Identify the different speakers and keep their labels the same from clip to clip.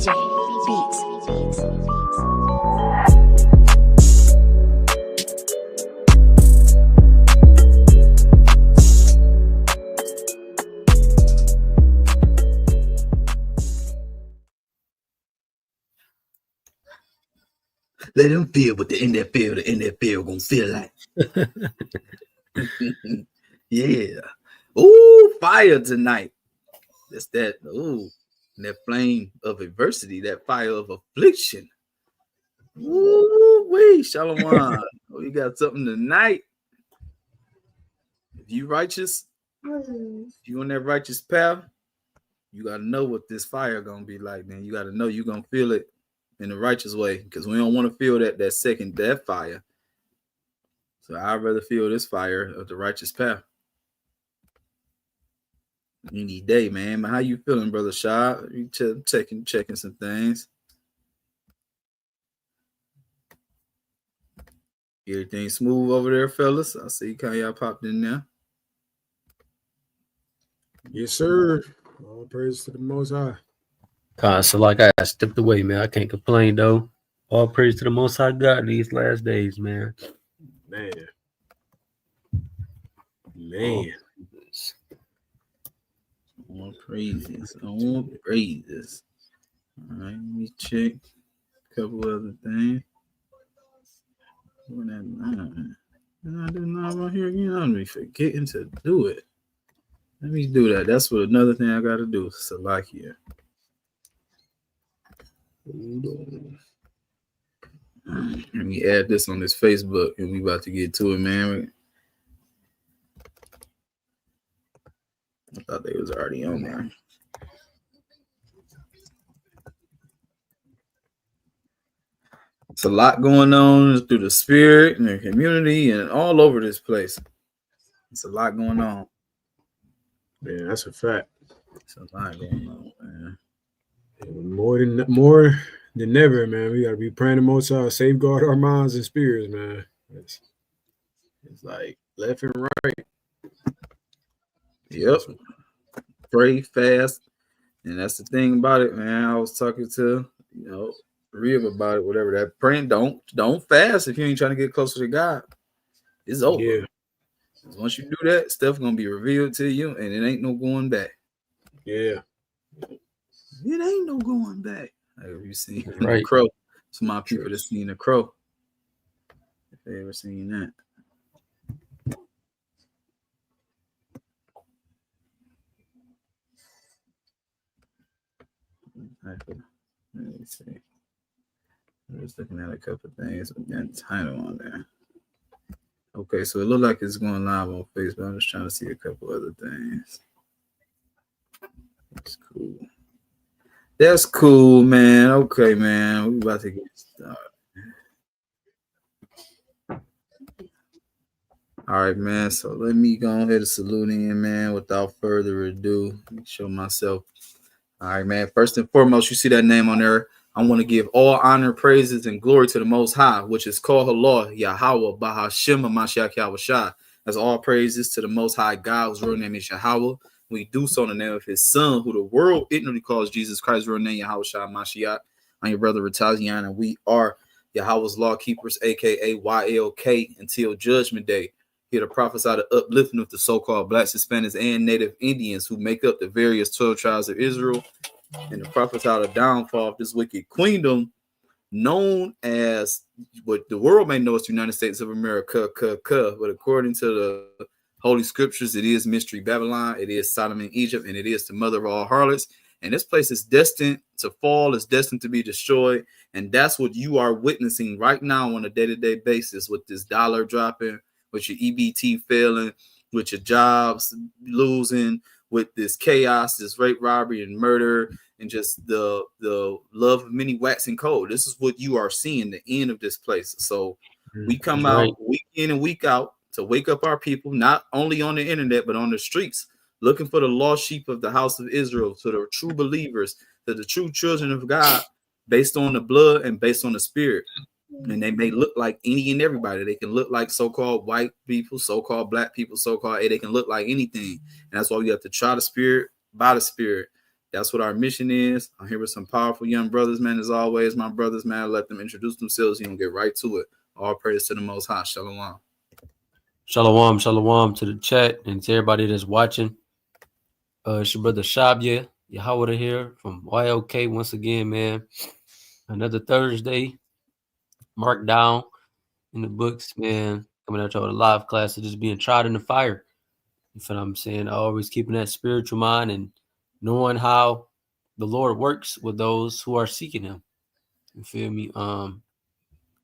Speaker 1: Beats.
Speaker 2: Let them feel what the NFL gonna feel like. Yeah. Ooh, fire tonight. That's that. Ooh, that flame of adversity, that fire of affliction. Ooh, wait, Shalom. We got something tonight. If you righteous, if you on that righteous path, you gotta know what this fire gonna be like, man. You gotta know you're gonna feel it in the righteous way, because we don't want to feel that fire. So I'd rather feel this fire of the righteous path any day, man. How you feeling, brother Shah? You checking some things. Everything smooth over there, fellas? I see y'all popped in there.
Speaker 3: Yes, sir. All praise to the Most High.
Speaker 4: So like I stepped away, man. I can't complain though. All praise to the Most High God in these last days, man.
Speaker 3: Man.
Speaker 2: All praises. All praises. All right, let me check a couple other things. What that nine? I did not right here again. I'm be forgetting to do it. Let me do that. That's what another thing I gotta do. Salakia. Let me add this on this Facebook, and we about to get to it, man. I thought they was already on there. It's a lot going on through the spirit and the community and all over this place. It's a lot going on.
Speaker 3: Yeah, that's a fact.
Speaker 2: It's a lot going on, man.
Speaker 3: More than ever, man. We gotta be praying the Most High, safeguard our minds and spirits, man. It's like left and right.
Speaker 2: Yep. Pray fast, and that's the thing about it, man. I was talking to Rib about it, whatever. That praying, don't fast if you ain't trying to get closer to God. It's over.
Speaker 3: Yeah.
Speaker 2: Once you do that, stuff gonna be revealed to you, and it ain't no going back.
Speaker 3: Yeah.
Speaker 2: It ain't no going back. Like, have you seen
Speaker 4: Right.
Speaker 2: The Crow? Some of my people that seen The Crow. If they ever seen that. Let me see. I'm just looking at a couple of things with that title on there. Okay, so it looked like it's going live on Facebook. I'm just trying to see a couple other things. That's cool. That's cool, man. Okay, man. We about to get started. All right, man. So let me go ahead and salute in, man. Without further ado, show myself. All right, man. First and foremost, you see that name on there. I want to give all honor, praises, and glory to the Most High, which is called Son YAHAWASHI HAMASHAYACH. That's all praises to the Most High God, whose real name is Yahawah. We do so in the name of his son, who the world ignorantly calls Jesus Christ, real name Yahawashi HAMASHAYACH. I'm your brother Ratazian, and we are Yahawah's law keepers, aka YLK, until Judgment Day. Here to prophesy the uplifting of the so-called blacks, Hispanics, and Native Indians who make up the various 12 tribes of Israel, and to prophesy the downfall of this wicked queendom known as what the world may know as the United States of America, but according to the Holy Scriptures, it is Mystery Babylon, it is Sodom and Egypt, and it is the mother of all harlots. And this place is destined to fall, is destined to be destroyed, and that's what you are witnessing right now on a day-to-day basis, with this dollar dropping, with your EBT failing, with your jobs losing, with this chaos, this rape, robbery, and murder, and just the love of many waxing cold. This is what you are seeing, the end of this place. So we come out week in and week out to wake up our people, not only on the internet, but on the streets, looking for the lost sheep of the house of Israel, to the true believers, to the true children of God, based on the blood and based on the spirit. And they may look like any and everybody. They can look like so-called white people, so-called black people, so-called, they can look like anything. And that's why we have to try the spirit by the spirit. That's what our mission is. I'm here with some powerful young brothers, man. As always, my brothers, man, let them introduce themselves. You can get right to it. All praise to the Most High. Shalom.
Speaker 4: Shalom, shalom to the chat and to everybody that's watching. It's your brother Yahawah here from YOK once again, man. Another Thursday marked down in the books, man. Coming out to a live class of just being tried in the fire. You feel what I'm saying? Always keeping that spiritual mind and knowing how the Lord works with those who are seeking Him. You feel me?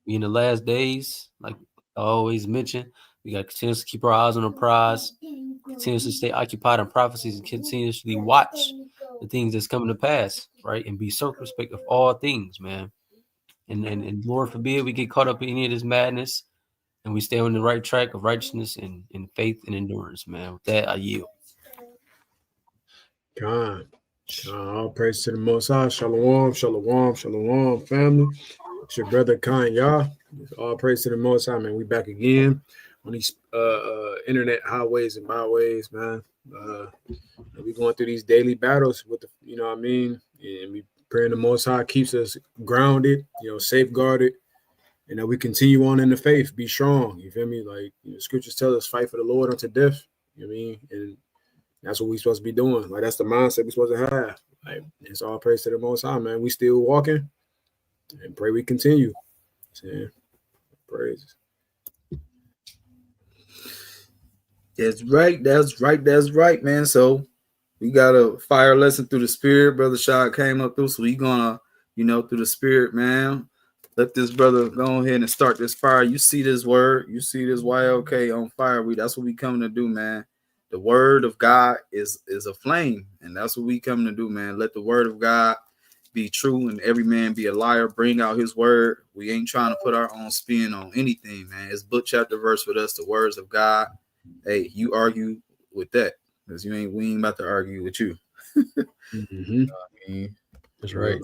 Speaker 4: We in the last days, like I always mention, we got to continuously keep our eyes on the prize, continuously stay occupied in prophecies, and continuously watch the things that's coming to pass, right? And be circumspect of all things, man. And Lord forbid we get caught up in any of this madness, and we stay on the right track of righteousness and faith and endurance, man. With that, I yield.
Speaker 3: God. All praise to the Most High. Shalom, shalom, shalom, family. It's your brother Son YAHAWASHI. All praise to the Most High, man. We back again on these internet highways and byways, man. We going through these daily battles with the, you know what I mean? And we praying the Most High keeps us grounded, safeguarded, and that we continue on in the faith, be strong. You feel me? Like, scriptures tell us, fight for the Lord unto death. You know what I mean? And that's what we're supposed to be doing. Like, that's the mindset we're supposed to have. Like, it's all praise to the Most High, man. We still walking, and pray we continue. Praise.
Speaker 2: That's right. That's right, man. So we got a fire lesson through the spirit. Brother Shah came up through, so we gonna, through the spirit, man. Let this brother go ahead and start this fire. You see this word, you see this YOK on fire. That's what we coming to do, man. The word of God is a flame, and that's what we coming to do, man. Let the word of God be true and every man be a liar. Bring out his word. We ain't trying to put our own spin on anything, man. It's book, chapter, verse with us, the words of God. Hey, you argue with that, because we ain't about to argue with you.
Speaker 4: That's right.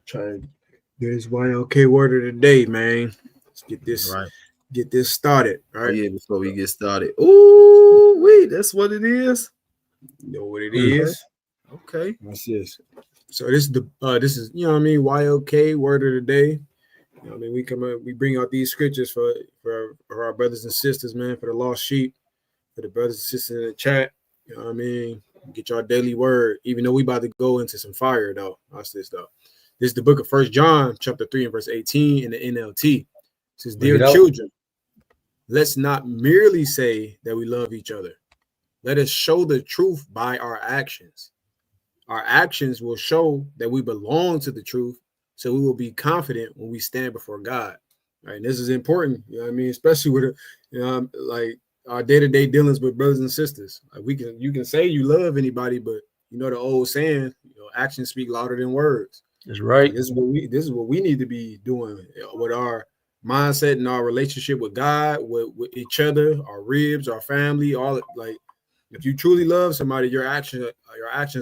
Speaker 3: Try this YOK word of the day, man. Let's get this
Speaker 2: right.
Speaker 3: Get this started. Right.
Speaker 2: Oh, yeah, before we get started. Ooh, wait, that's what it is.
Speaker 3: You know what it is?
Speaker 2: Okay.
Speaker 3: What's this? So this is YOK word of the day. We bring out these scriptures for our brothers and sisters, man, for the lost sheep, for the brothers and sisters in the chat. You know what I mean? Get your daily word, even though we about to go into some fire, though. Watch this, though. This is the book of 1 John, chapter 3 and verse 18 in the NLT. It says, "Dear children, let's not merely say that we love each other. Let us show the truth by our actions. Our actions will show that we belong to the truth, so we will be confident when we stand before God." Right, and this is important, especially with like our day-to-day dealings with brothers and sisters. Like you can say you love anybody, but the old saying, actions speak louder than words.
Speaker 4: That's right.
Speaker 3: This is what we need to be doing with our mindset and our relationship with God, with each other, our ribs, our family, all like. If you truly love somebody, your actions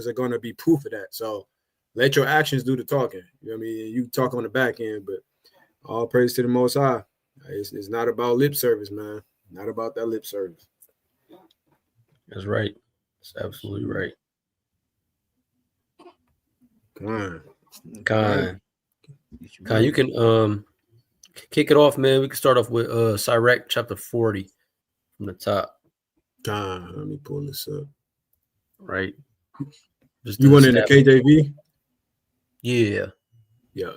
Speaker 3: are going to be proof of that. So let your actions do the talking. You talk on the back end, but all praise to the Most High. It's not about lip service, man. Not about that lip service.
Speaker 4: That's right. That's absolutely right. Khan, you can kick it off, man. We can start off with Sirach chapter 40 from the top.
Speaker 3: Let me pull this up.
Speaker 4: Right.
Speaker 3: Just you want in the KJV?
Speaker 4: Yeah.
Speaker 3: Yeah.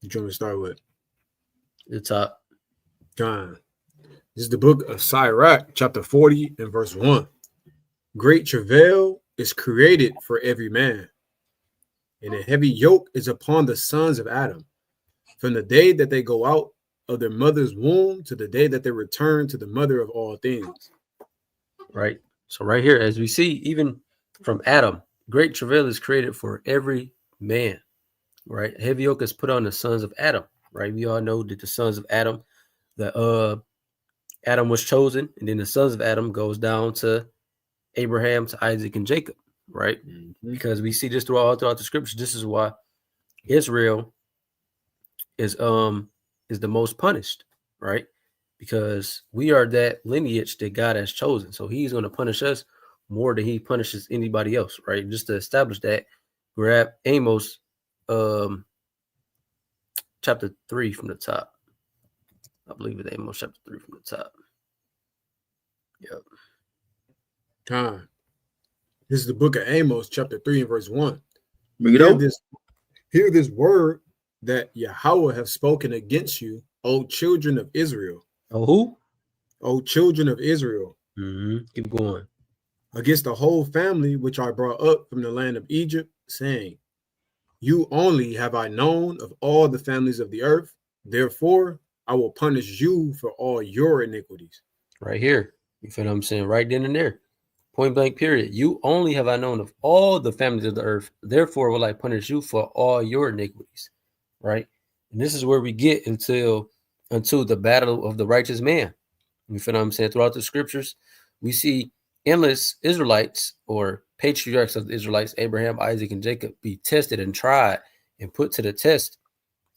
Speaker 3: You want to start with
Speaker 4: the top?
Speaker 3: This is the book of Sirach, chapter 40 and verse 1. "Great travail is created for every man, and a heavy yoke is upon the sons of Adam, from the day that they go out of their mother's womb to the day that they return to the mother of all things."
Speaker 4: Right. So right here, as we see, even from Adam, great travail is created for every man. Right. Heavy yoke is put on the sons of Adam. Right. We all know that the sons of Adam, that Adam was chosen, and then the sons of Adam goes down to Abraham, to Isaac, and Jacob. Right. Mm-hmm. Because we see this throughout the scriptures. This is why Israel is the most punished, right? because we are that lineage that God has chosen. So he's going to punish us more than he punishes anybody else, right? Just to establish that, grab Amos chapter 3 from the top. I believe it's Amos chapter 3 from the top. Yep.
Speaker 3: Time. This is the book of Amos, chapter 3 and verse 1.
Speaker 2: Bring it up.
Speaker 3: Hear this word that Yahawah have spoken against you, O children of Israel.
Speaker 4: Oh, who?
Speaker 3: O children of Israel.
Speaker 4: Keep going.
Speaker 3: Against the whole family which I brought up from the land of Egypt, saying, you only have I known of all the families of the earth. Therefore, I will punish you for all your iniquities.
Speaker 4: Right here. You feel what I'm saying? Right then and there. Point blank, period. You only have I known of all the families of the earth. Therefore, will I punish you for all your iniquities. Right? And this is where we get until the battle of the righteous man. You feel what I'm saying? Throughout the scriptures, we see endless Israelites or patriarchs of the Israelites, Abraham, Isaac, and Jacob, be tested and tried and put to the test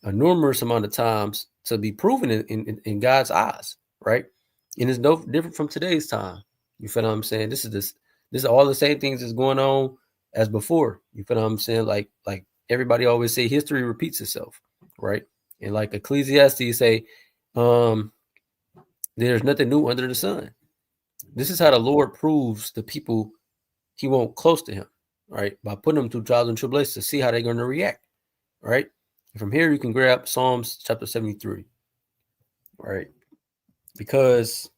Speaker 4: a numerous amount of times to be proven in God's eyes, right? And it's no different from today's time. You feel what I'm saying? This is all the same things that's going on as before. You feel what I'm saying? Like everybody always say, history repeats itself, right? And like Ecclesiastes say, there's nothing new under the sun. This is how the Lord proves the people he won't close to him, right? By putting them through trials and tribulations to see how they're going to react, right? And from here, you can grab Psalms chapter 73, right? Because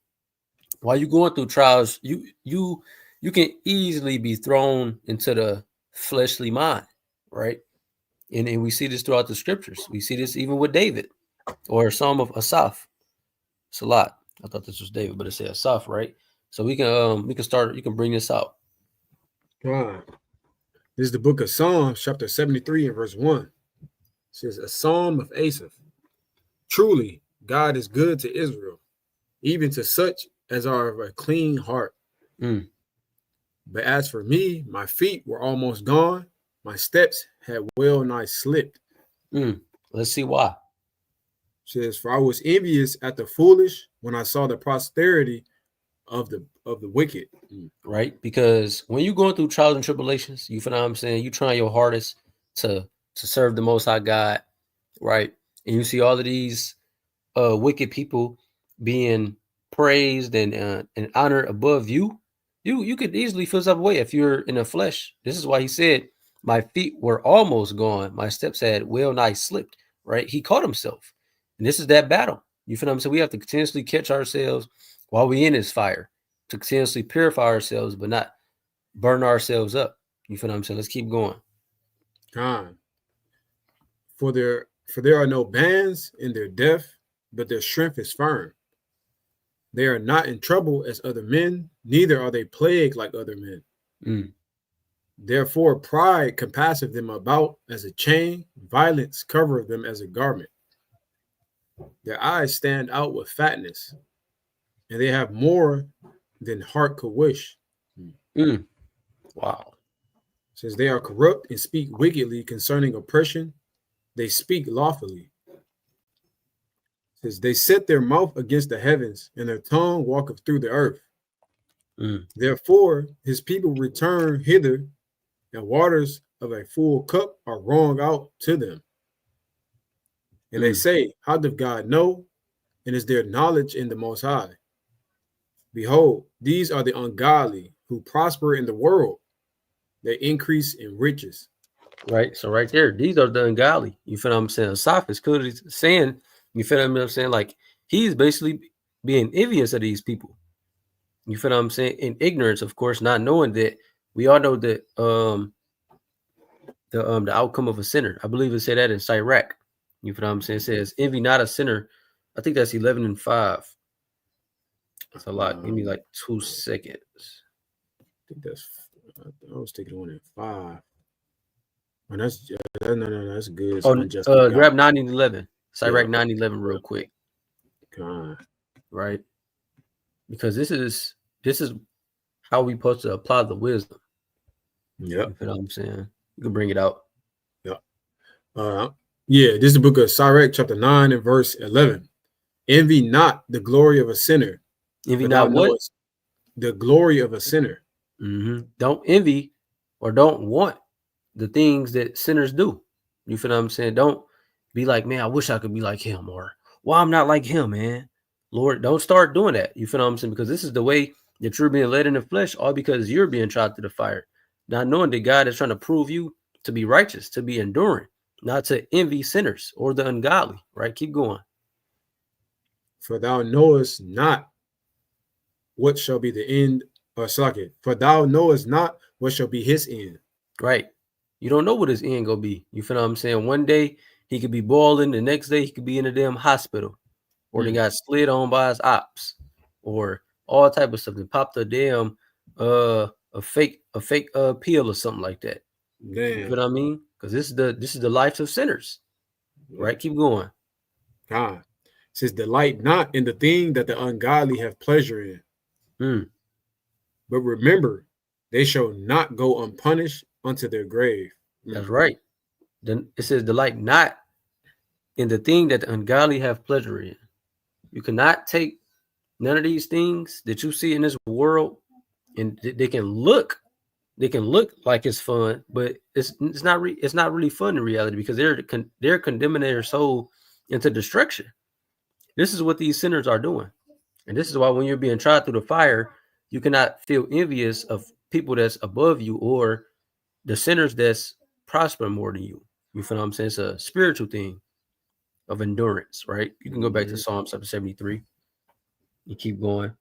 Speaker 4: while you're going through trials, you can easily be thrown into the fleshly mind, right? And we see this throughout the scriptures. We see this even with David, or Psalm of Asaph. It's a lot. I thought this was David, but it said Asaph, right? So we can start. You can bring this out.
Speaker 3: Right. This is the book of Psalms, chapter 73 and verse 1. It says, a psalm of Asaph. Truly, God is good to Israel, even to such as are of a clean heart. But as for me, my feet were almost gone. My steps had well nigh slipped.
Speaker 4: Let's see why.
Speaker 3: It says, for I was envious at the foolish when I saw the prosperity of the wicked.
Speaker 4: Right? Because when you're going through trials and tribulations, you feel what I'm saying? You're trying your hardest to serve the Most High God, right? And you see all of these wicked people being praised and honored above you. You could easily feel some way if you're in the flesh. This is why he said, my feet were almost gone. My steps had well nigh slipped, right? He caught himself. And this is that battle. You feel what I'm saying? We have to continuously catch ourselves while we're in this fire, to continuously purify ourselves, but not burn ourselves up. You feel what I'm saying? Let's keep going.
Speaker 3: For there are no bands in their death, but their strength is firm. They are not in trouble as other men, neither are they plagued like other men. Therefore, pride compasseth them about as a chain, violence covereth them as a garment. Their eyes stand out with fatness, and they have more than heart could wish.
Speaker 4: Wow.
Speaker 3: Since they are corrupt and speak wickedly concerning oppression, they speak lawfully. Since they set their mouth against the heavens, and their tongue walketh through the earth. Therefore, his people return hither, and waters of a full cup are wrung out to them. And they say, how doth God know? And is there knowledge in the Most High? Behold, these are the ungodly who prosper in the world. They increase in riches.
Speaker 4: Right. So right there, these are the ungodly. You feel what I'm saying? Asaph is clearly saying, you feel what I'm saying? Like, he's basically being envious of these people. You feel what I'm saying? In ignorance, of course, not knowing that we all know that the outcome of a sinner. I believe it said that in Sirach. You feel what I'm saying? It says, envy not a sinner. I think that's 11 and 5. That's a lot. Give me like 2 seconds.
Speaker 3: I think I was taking 1 and 5. Oh, that's no, that's good.
Speaker 4: Grab 9 and 11. Sirach 9 and 11 real quick.
Speaker 3: God.
Speaker 4: Right? Because this is how we supposed to apply the wisdom.
Speaker 3: Yeah.
Speaker 4: You know what I'm saying? You can bring it out.
Speaker 3: Yeah. This is the book of Sirach, chapter 9 and verse 11. Envy not the glory of a sinner,
Speaker 4: Envy
Speaker 3: for thou
Speaker 4: not what?
Speaker 3: knowest the glory of a sinner.
Speaker 4: Don't envy or don't want the things that sinners do. You feel what I'm saying? Don't be like, man, I wish I could be like him, or well, I'm not like him, man. Lord, don't start doing that. You feel what I'm saying? Because this is the way that you're being led in the flesh, all because you're being tried to the fire. Not knowing that God is trying to prove you to be righteous, to be enduring, not to envy sinners or the ungodly, right? Keep going.
Speaker 3: For thou knowest not what shall be the end, or Salaki, for thou knowest not what shall be his end.
Speaker 4: Right. You don't know what his end gonna be. You feel what I'm saying? One day he could be balling, the next day he could be in a damn hospital, or they got slid on by his ops, or all type of stuff. They popped a damn a fake pill or something like that.
Speaker 3: Damn.
Speaker 4: You feel what I mean? Because this is the life of sinners. Right? Keep going.
Speaker 3: God says, delight not in the thing that the ungodly have pleasure in. But remember, they shall not go unpunished unto their grave.
Speaker 4: That's right. Then it says, delight not in the thing that the ungodly have pleasure in. You cannot take none of these things that you see in this world, and they can look like it's fun, but it's not really fun in reality, because they're condemning their soul into destruction. This is what these sinners are doing, and this is why when you're being tried through the fire, you cannot feel envious of people that's above you or the sinners that's prospering more than you. You feel what I'm saying? It's a spiritual thing of endurance, right? You can go back to Psalm 73. You keep going.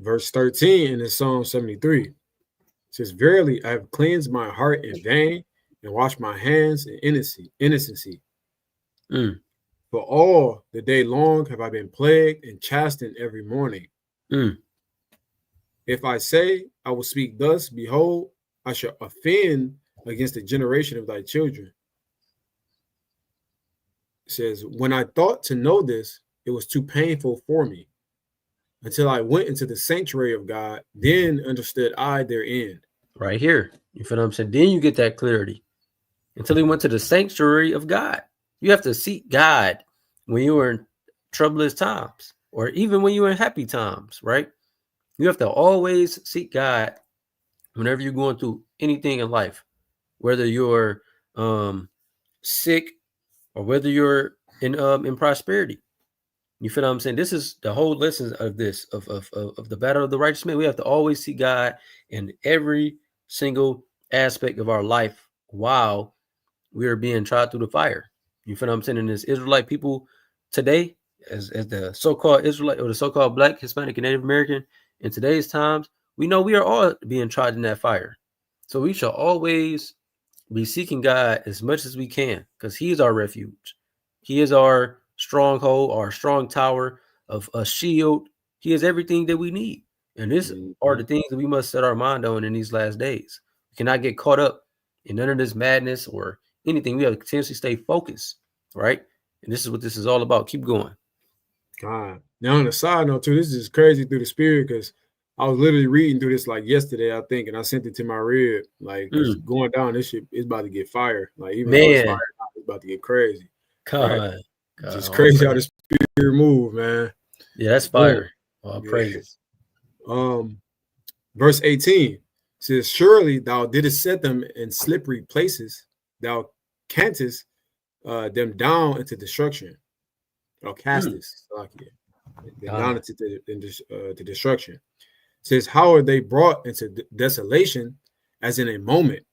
Speaker 3: Verse 13 in Psalm 73 says, verily I have cleansed my heart in vain and washed my hands in innocency. For all the day long have I been plagued and chastened every morning. If I say I will speak thus, behold, I shall offend against the generation of thy children. It says, when I thought to know this, it was too painful for me. Until I went into the sanctuary of God, then understood I their end.
Speaker 4: Right here. You feel what I'm saying? Then you get that clarity. Until he went to the sanctuary of God. You have to seek God when you are in troublous times, or even when you're in happy times, right? You have to always seek God whenever you're going through anything in life, whether you're sick or whether you're in prosperity. You feel what I'm saying? This is the whole lesson of this, of the battle of the righteous man. We have to always see God in every single aspect of our life while we are being tried through the fire. You feel what I'm saying? And as Israelite people today, as the so-called Israelite or the so-called Black, Hispanic, and Native American in today's times, we know we are all being tried in that fire. So we shall always be seeking God as much as we can, because he is our refuge. He is our stronghold, our strong tower of a shield. He is everything that we need. And these are the things that we must set our mind on in these last days. We cannot get caught up in none of this madness or anything. We have to continuously stay focused, right? And this is what this is all about. Keep going.
Speaker 3: God. Now, on the side note, too, this is crazy through the spirit, because I was literally reading through this like yesterday, I think, and I sent it to my rib. Like, going down, this shit is about to get fire. Like, even though it's fire, it's about to get crazy.
Speaker 4: God.
Speaker 3: Just crazy how the spirit move, man.
Speaker 4: Yeah, that's fire. All praises.
Speaker 3: Verse 18 says, surely thou didst set them in slippery places, thou cantest them down into destruction. Or castest, down into the destruction. It says, how are they brought into desolation as in a moment?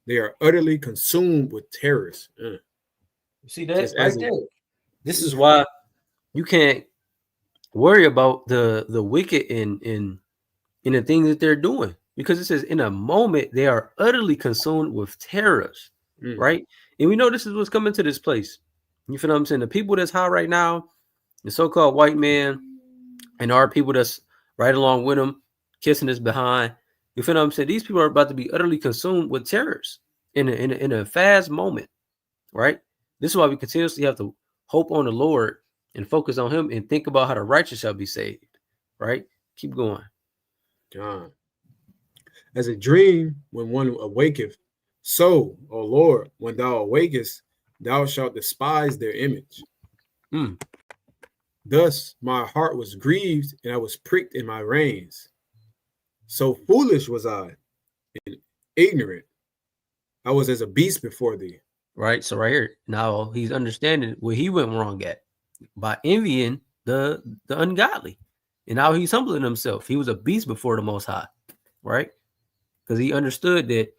Speaker 3: They are utterly consumed with terrors.
Speaker 4: See that right there? This is why you can't worry about the wicked in the things that they're doing, because it says in a moment they are utterly consumed with terrors, right? And we know this is what's coming to this place. You feel what I'm saying? The people that's high right now, the so-called white man, and our people that's right along with him, kissing his behind. You feel what I'm saying? These people are about to be utterly consumed with terrors in a fast moment, right? This is why we continuously have to hope on the Lord and focus on him and think about how the righteous shall be saved, right? Keep going.
Speaker 3: God. As a dream when one awaketh, so, O Lord, when thou awakest, thou shalt despise their image.
Speaker 4: Mm.
Speaker 3: Thus my heart was grieved, and I was pricked in my reins. So foolish was I, and ignorant. I was as a beast before thee.
Speaker 4: Right. So right here, now he's understanding where he went wrong at by envying the ungodly. And now he's humbling himself. He was a beast before the Most High, right? Because he understood that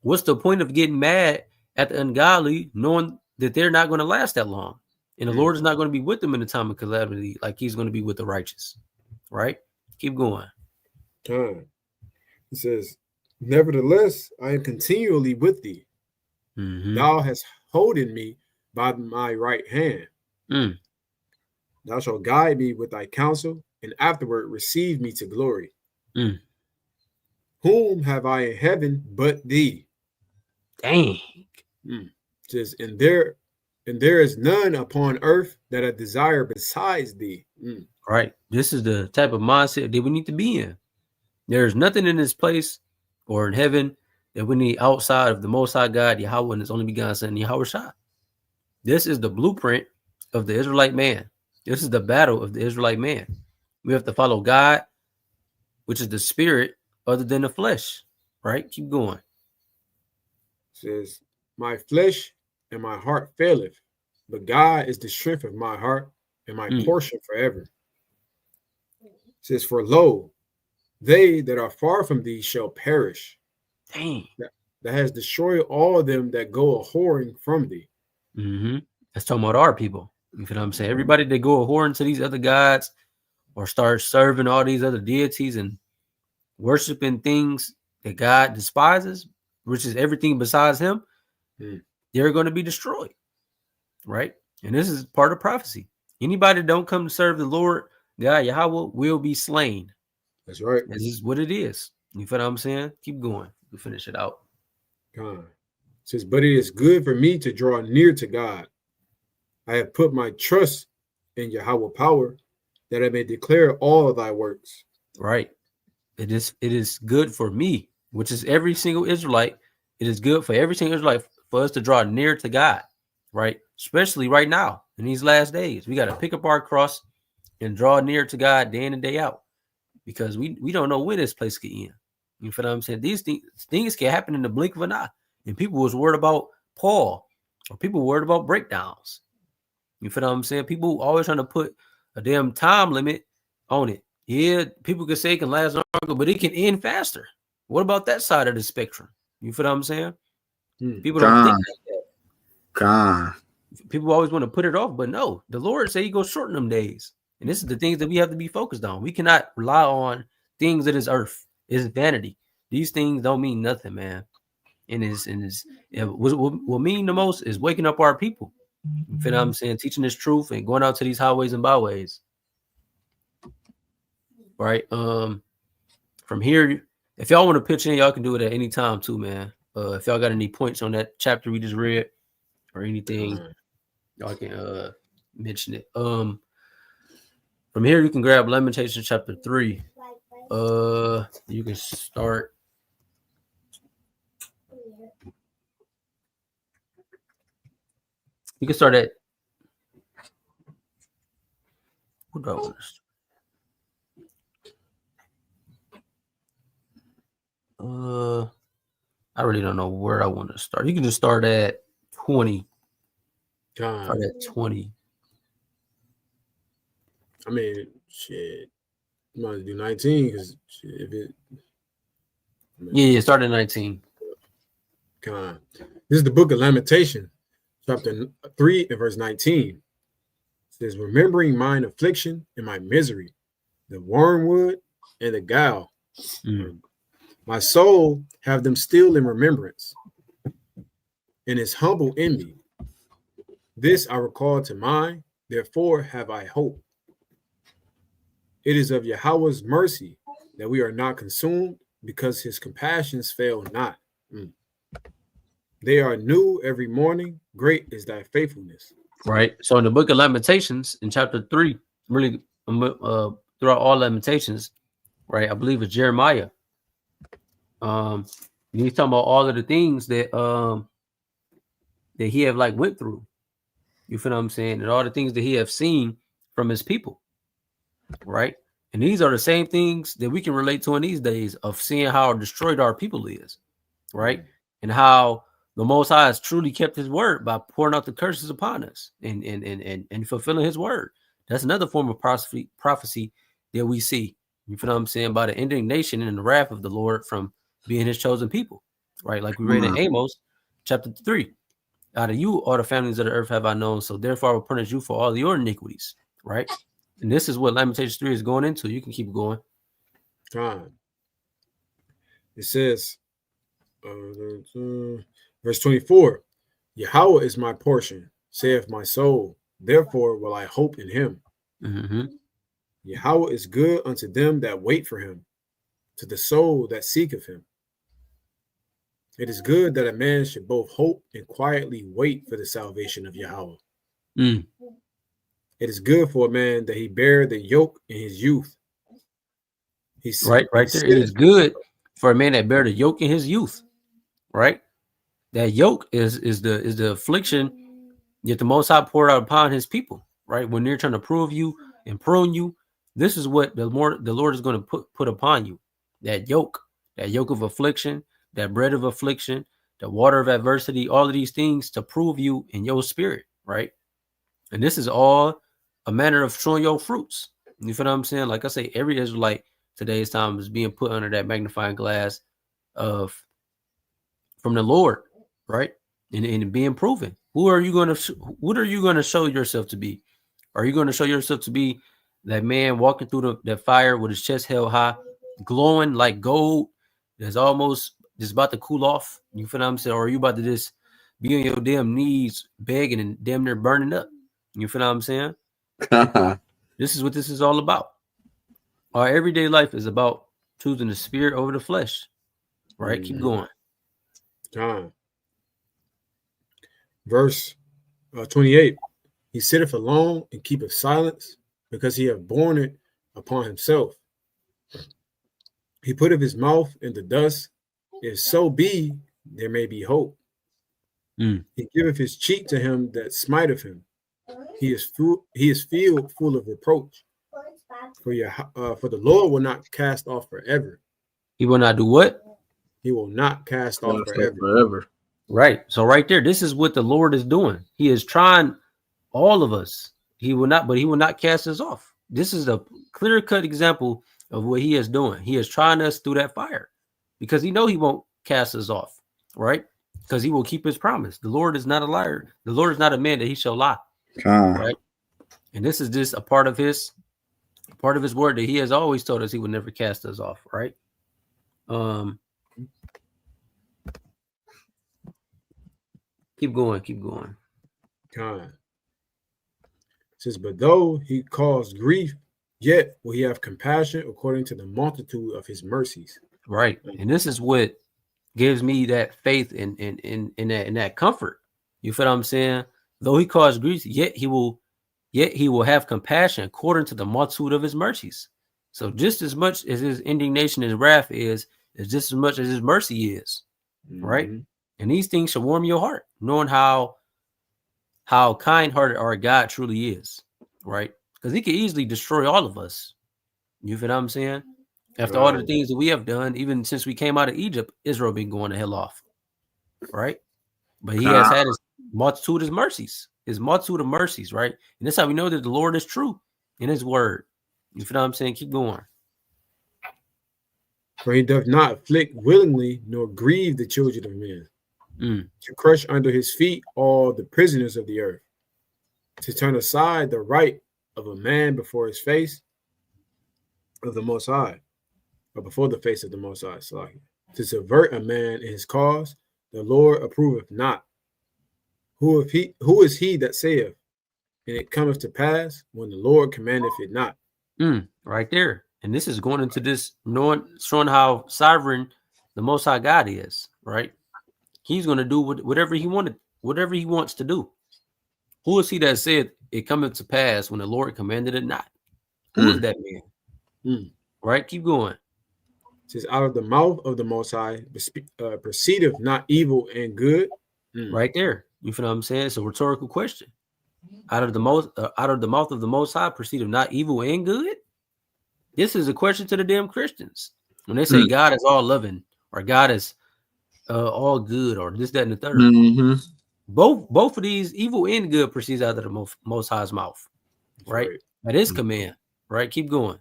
Speaker 4: what's the point of getting mad at the ungodly, knowing that they're not going to last that long. And the Lord is not going to be with them in the time of calamity like he's going to be with the righteous, right? Keep going.
Speaker 3: He says, nevertheless, I am continually with thee.
Speaker 4: Mm-hmm.
Speaker 3: Thou hast holden me by my right hand.
Speaker 4: Mm.
Speaker 3: Thou shalt guide me with thy counsel, and afterward receive me to glory.
Speaker 4: Mm.
Speaker 3: Whom have I in heaven but thee?
Speaker 4: Dang.
Speaker 3: Says, and there is none upon earth that I desire besides thee.
Speaker 4: Right. This is the type of mindset that we need to be in. There's nothing in this place or in heaven that we need outside of the Most High God, Yahawah, and His only begotten Son, Yahawashi. This is the blueprint of the Israelite man. This is the battle of the Israelite man. We have to follow God, which is the spirit, other than the flesh. Right? Keep going.
Speaker 3: Says, my flesh and my heart faileth, but God is the strength of my heart and my portion forever. Says, for lo, they that are far from thee shall perish.
Speaker 4: Dang.
Speaker 3: That has destroyed all of them that go a whoring from thee.
Speaker 4: Mm-hmm. That's talking about our people. You feel what I'm saying? Everybody that go a whoring to these other gods or start serving all these other deities and worshiping things that God despises, which is everything besides him, they're going to be destroyed. Right? And this is part of prophecy. Anybody that don't come to serve the Lord, God, Yahawah, will be slain.
Speaker 3: That's right.
Speaker 4: This is what it is. You feel what I'm saying? Keep going. We'll finish it out.
Speaker 3: It says, but it is good for me to draw near to God. I have put my trust in Yahawah power, that I may declare all of thy works.
Speaker 4: Right. It is good for me, which is every single Israelite. It is good for every single Israelite for us to draw near to God, right? Especially right now in these last days. We got to pick up our cross and draw near to God day in and day out, because we don't know when this place could end. You feel what I'm saying? These things can happen in the blink of an eye. And people was worried about Paul, or people worried about breakdowns. You feel what I'm saying? People always trying to put a damn time limit on it. Yeah, people could say it can last longer, but it can end faster. What about that side of the spectrum? You feel what I'm saying? People don't think like that. People always want to put it off, but no, the Lord said he goes shorten them days. And this is the things that we have to be focused on. We cannot rely on things that is earth. It's vanity. These things don't mean nothing, man. And what mean the most is waking up our people. You feel what I'm saying? Teaching this truth and going out to these highways and byways. Right. From here, if y'all want to pitch in, y'all can do it at any time too, man. If y'all got any points on that chapter we just read or anything, y'all can mention it. From here, you can grab Lamentations chapter 3. You can start. You can start at. What do I want to start? I really don't know where I want to start. You can just start at 20. Start at 20.
Speaker 3: I mean, shit. You might do 19 because if it.
Speaker 4: Yeah, start at 19.
Speaker 3: This is the book of Lamentation, chapter 3 and verse 19. It says, remembering mine affliction and my misery, the wormwood and the gall. My soul have them still in remembrance, and is humble in me. This I recall to mind, therefore have I hope. It is of Yahawah's mercy that we are not consumed, because his compassions fail not. They are new every morning. Great is thy faithfulness.
Speaker 4: Right. So in the book of Lamentations, in chapter 3, really throughout all Lamentations, right, I believe it's Jeremiah. He's talking about all of the things that that he have like went through, You feel what I'm saying? And all the things that he have seen from his people, right? And these are the same things that we can relate to in these days of seeing how destroyed our people is, right? And how the Most High has truly kept his word by pouring out the curses upon us and fulfilling his word. That's another form of prophecy that we see. You feel what I'm saying? By the indignation and the wrath of the Lord from being his chosen people, right? Like we read in Amos chapter 3. Out of you, all the families of the earth have I known, so therefore I will punish you for all your iniquities, right? And this is what Lamentations 3 is going into. You can keep going.
Speaker 3: Time. It says, verse 24, Yahawah is my portion, saith my soul. Therefore will I hope in him. Yahawah is good unto them that wait for him, to the soul that seeketh him. It is good that a man should both hope and quietly wait for the salvation of Yahawah. It is good for a man that he bear the yoke in his youth.
Speaker 4: Right there. It is good for a man that bear the yoke in his youth, right? That yoke is the affliction that the Most High poured out upon his people, right? When they're trying to prove you and prune you, this is what the Lord is going to put upon you. That yoke of affliction, that bread of affliction, the water of adversity, all of these things to prove you in your spirit, right? And this is all a manner of showing your fruits. You feel what I'm saying? Like I say, every Israelite today's time is being put under that magnifying glass from the Lord, right? And being proven. What are you going to show yourself to be? Are you going to show yourself to be that man walking through that fire with his chest held high, glowing like gold, that's almost just about to cool off? You feel what I'm saying? Or are you about to just be on your damn knees begging and damn near burning up? You feel what I'm saying? This is what this is all about. Our everyday life is about choosing the spirit over the flesh. Right? Keep going.
Speaker 3: Time. Verse 28. He sitteth alone and keepeth silence, because he hath borne it upon himself. He putteth his mouth in the dust. If so be, there may be hope. He giveth his cheek to him that smiteth him. He is filled full of reproach. For the Lord will not cast off forever.
Speaker 4: He will not do what?
Speaker 3: He will not cast off forever.
Speaker 4: Right. So right there, this is what the Lord is doing. He is trying all of us. He will not cast us off. This is a clear-cut example of what he is doing. He is trying us through that fire because he know he won't cast us off, right? Because he will keep his promise. The Lord is not a liar. The Lord is not a man that he shall lie. Right. And this is just a part of his word that he has always told us he would never cast us off, right? Keep going.
Speaker 3: It says, but though he caused grief, yet will he have compassion according to the multitude of his mercies.
Speaker 4: Right. And this is what gives me that faith in that comfort. You feel what I'm saying? Though he caused grief, yet he will have compassion according to the multitude of his mercies. So just as much as his indignation and his wrath is just as much as his mercy is. Right. And these things should warm your heart, knowing how kind-hearted our God truly is, right? Because he could easily destroy all of us. You feel what I'm saying? After all the things that we have done, even since we came out of Egypt, Israel been going to hell off, right? But he has had his multitude of mercies, right? And that's how we know that the Lord is true in his word. You feel what I'm saying? Keep going.
Speaker 3: For he doth not afflict willingly, nor grieve the children of men. To crush under his feet all the prisoners of the earth, to turn aside the right of a man before his face of the Most High, or before the face of the Most High, to subvert a man in his cause, the Lord approveth not. Who is he that saith, and it cometh to pass when the Lord commandeth it not?
Speaker 4: Right there. And this is going into this showing how sovereign the Most High God is, right? He's going to do whatever he wants to do. Who is he that said it cometh to pass when the Lord commanded it not? Who is that man? Right? Keep going.
Speaker 3: It says, out of the mouth of the Most High proceedeth not evil and good.
Speaker 4: Right there. You feel what I'm saying? It's a rhetorical question. out of the mouth of the Most High proceedeth not evil and good? This is a question to the damn Christians. When they say God is all loving or God is all good or this, that, and the third.
Speaker 2: Mm-hmm.
Speaker 4: Both of these, evil and good, proceeds out of the Most High's mouth, right? At his command, right? Keep going.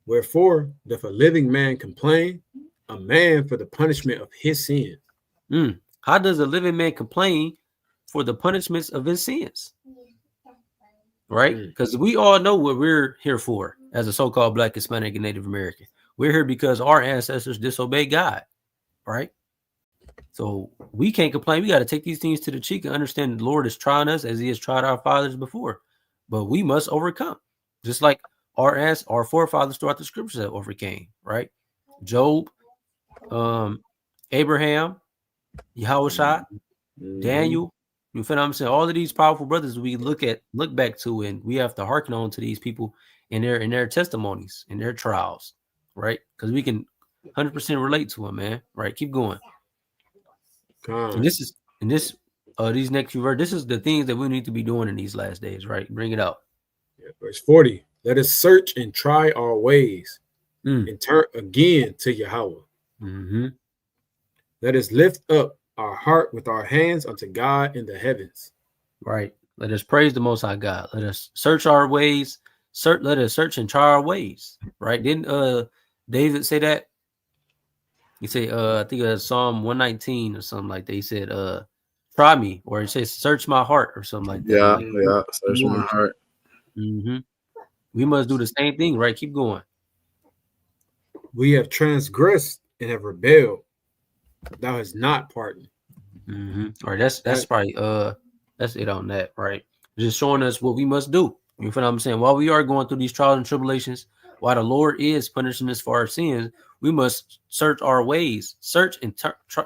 Speaker 3: Wherefore doth a living man complain, a man for the punishment of his sins?
Speaker 4: How does a living man complain for the punishments of his sins? Right? Because we all know what we're here for as a so-called Black, Hispanic, and Native American. We're here because our ancestors disobeyed God, right? So we can't complain. We got to take these things to the cheek and understand the Lord is trying us as he has tried our fathers before. But we must overcome, just like our forefathers throughout the scriptures have overcame, right? Job, Abraham, Yahawah, Daniel. You feel what I'm saying? All of these powerful brothers we look back to, and we have to hearken on to these people in their testimonies, in their trials, right? Because we can 100% relate to them, man. Right? Keep going. And these next few verses, this is the things that we need to be doing in these last days, right? Bring it out.
Speaker 3: Yeah, verse 40. Let us search and try our ways and turn again to Yahawah. Let us lift up our heart with our hands unto God in the heavens.
Speaker 4: Right. Let us praise the Most High God. Let us search our ways. Let us search and try our ways. Right. Didn't David say that? He said, I think Psalm 119 or something like that. He said, try me, or it says, search my heart or something like that.
Speaker 2: Yeah, search my heart.
Speaker 4: We must do the same thing, right? Keep going.
Speaker 3: We have transgressed and have rebelled. Thou hast not pardoned.
Speaker 4: All right, that's probably that's it on that, right? Just showing us what we must do. You feel what I'm saying? While we are going through these trials and tribulations, while the Lord is punishing us for our sins, we must search our ways, search and try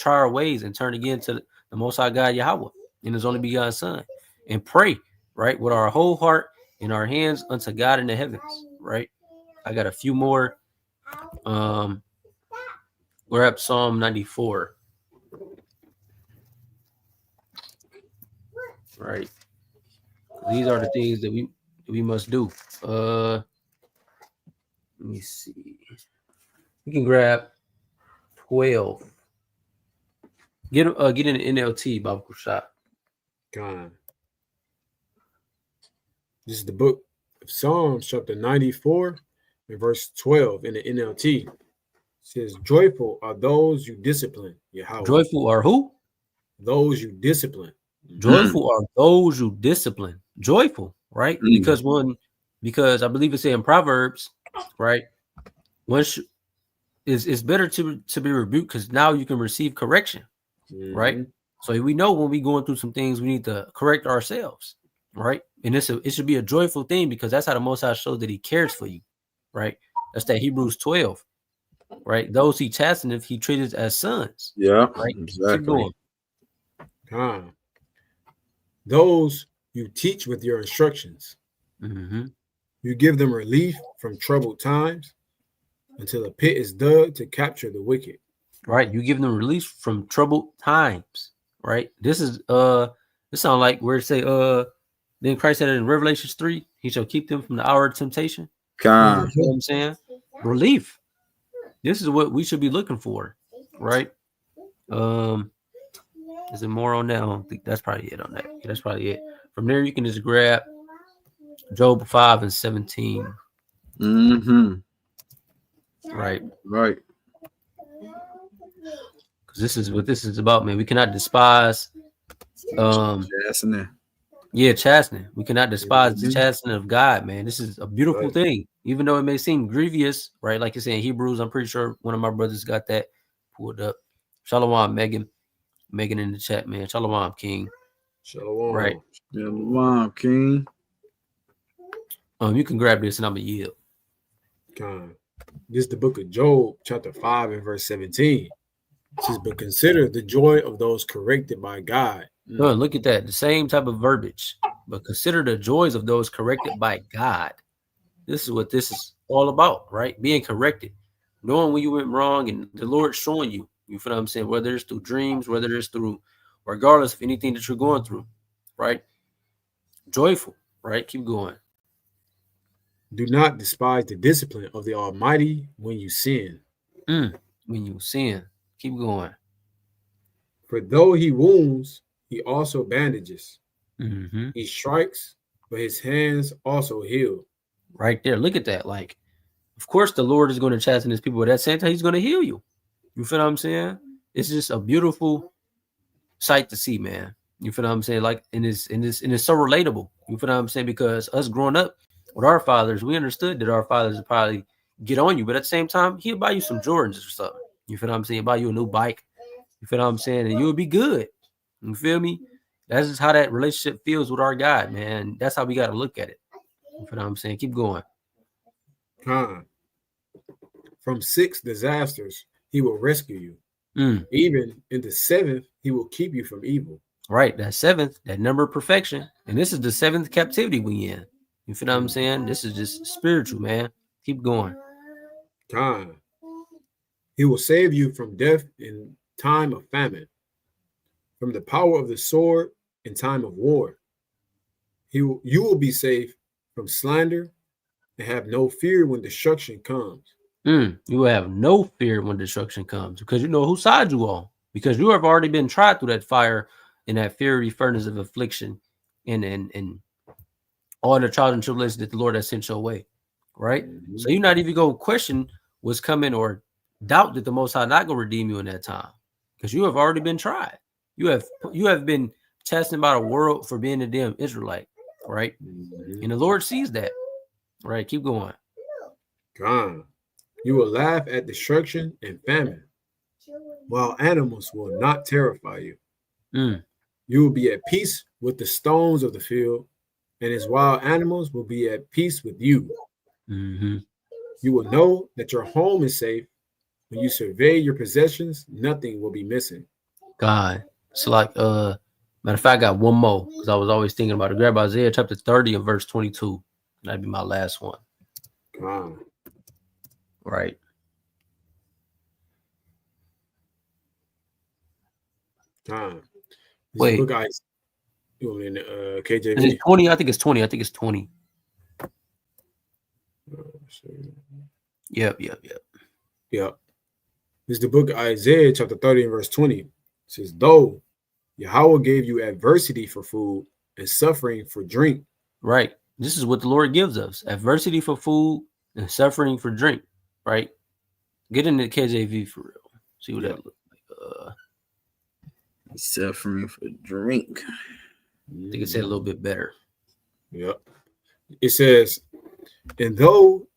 Speaker 4: our ways, and turn again to the Most High God Yahawah and His only begotten Son, and pray, right, with our whole heart and our hands unto God in the heavens, right? I got a few more. We're at Psalm 94, right? These are the things that we must do. Let me see. We can grab 12. Get in the NLT, Bible Shop.
Speaker 3: God. This is the book of Psalms, chapter 94, and verse 12 in the NLT. It says, joyful are those you discipline, Yahawah.
Speaker 4: Joyful are who?
Speaker 3: Those you discipline.
Speaker 4: Joyful are those you discipline. Joyful, right? Because I believe it's in Proverbs, right? It's better to be rebuked because now you can receive correction, right? So we know when we going through some things, we need to correct ourselves, right? And it should be a joyful thing because that's how the Most High shows that He cares for you, right? That's that Hebrews 12, right? Those He chasteneth, He treated as sons.
Speaker 2: Yeah,
Speaker 4: right.
Speaker 2: exactly.
Speaker 4: Keep going.
Speaker 3: Those you teach with your instructions. You give them relief from troubled times until a pit is dug to capture the wicked.
Speaker 4: Right. You give them relief from troubled times. Right. This is this sounds like where it say then Christ said it in Revelations 3, He shall keep them from the hour of temptation. You know what I'm saying? Relief. This is what we should be looking for, right? Is there more on that? I don't think that's probably it on that. Yeah, that's probably it. From there, you can just grab Job 5 and 17. Right. Because this is what this is about, man. We cannot despise
Speaker 2: chastening.
Speaker 4: Yeah, chastening. We cannot despise the chastening of God, man. This is a beautiful thing, even though it may seem grievous, right? Like you say in Hebrews, I'm pretty sure one of my brothers got that pulled up. Shalom, Megan in the chat, man. Shalom, King.
Speaker 3: Shalom.
Speaker 4: Right.
Speaker 2: Shalom, King.
Speaker 4: You can grab this and I'm gonna yield.
Speaker 3: This is the book of Job, chapter 5 and verse 17. It says, but consider the joy of those corrected by God.
Speaker 4: Look at that. The same type of verbiage. But consider the joys of those corrected by God. This is what this is all about, right? Being corrected. Knowing when you went wrong and the Lord showing you. You feel what I'm saying? Whether it's through dreams, whether it's through, regardless of anything that you're going through, right? joyful, right? Keep going.
Speaker 3: Do not despise the discipline of the Almighty when you sin.
Speaker 4: When you sin, keep going.
Speaker 3: For though he wounds, he also bandages.
Speaker 4: Mm-hmm.
Speaker 3: He strikes, but his hands also heal.
Speaker 4: Right there. Look at that. Like, of course, the Lord is going to chasten his people, but at the same time, he's going to heal you. You feel what I'm saying? It's just a beautiful sight to see, man. You feel what I'm saying? Like, and it's so relatable. You feel what I'm saying? Because us growing up with our fathers, we understood that our fathers would probably get on you, but at the same time, he'll buy you some Jordans or something. You feel what I'm saying? He'll buy you a new bike. You feel what I'm saying? And you'll be good. You feel me? That's just how that relationship feels with our God, man. That's how we got to look at it. You feel what I'm saying? Keep going.
Speaker 3: From 6 disasters, he will rescue you. Even in the 7th, he will keep you from evil.
Speaker 4: Right. That 7th, that number of perfection. And this is the 7th captivity we in. You feel what I'm saying? This is just spiritual, man. Keep going.
Speaker 3: He will save you from death in time of famine, from the power of the sword in time of war. You will be safe from slander and have no fear when destruction comes.
Speaker 4: You will have no fear when destruction comes because you know whose side you on. Because you have already been tried through that fire in that fiery furnace of affliction and all the trials and tribulations that the Lord has sent your way. Right? Mm-hmm. So you're not even going to question what's coming or doubt that the Most High not going to redeem you in that time because you have already been tried. You have been tested by the world for being a damn Israelite. Right? Mm-hmm. And the Lord sees that. Right? Keep going.
Speaker 3: You will laugh at destruction and famine, while animals will not terrify you. You will be at peace with the stones of the field, and his wild animals will be at peace with you.
Speaker 4: Mm-hmm.
Speaker 3: You will know that your home is safe. When you survey your possessions, nothing will be missing.
Speaker 4: God. So like, matter of fact, I got one more because I was always thinking about it. Grab Isaiah chapter 30 and verse 22. That'd be my last one. Right. Wait.
Speaker 3: Book guys. You in KJV?
Speaker 4: Is it 20? I think it's 20. Yep.
Speaker 3: This is the book of Isaiah, chapter 30 and verse 20. It says, though Yahawah gave you adversity for food and suffering for drink.
Speaker 4: Right. This is what the Lord gives us. Adversity for food and suffering for drink. Right. Get into the KJV for real. See what that looks like.
Speaker 2: Suffering for drink.
Speaker 4: I think it said a little bit better.
Speaker 3: Yep. It says, and though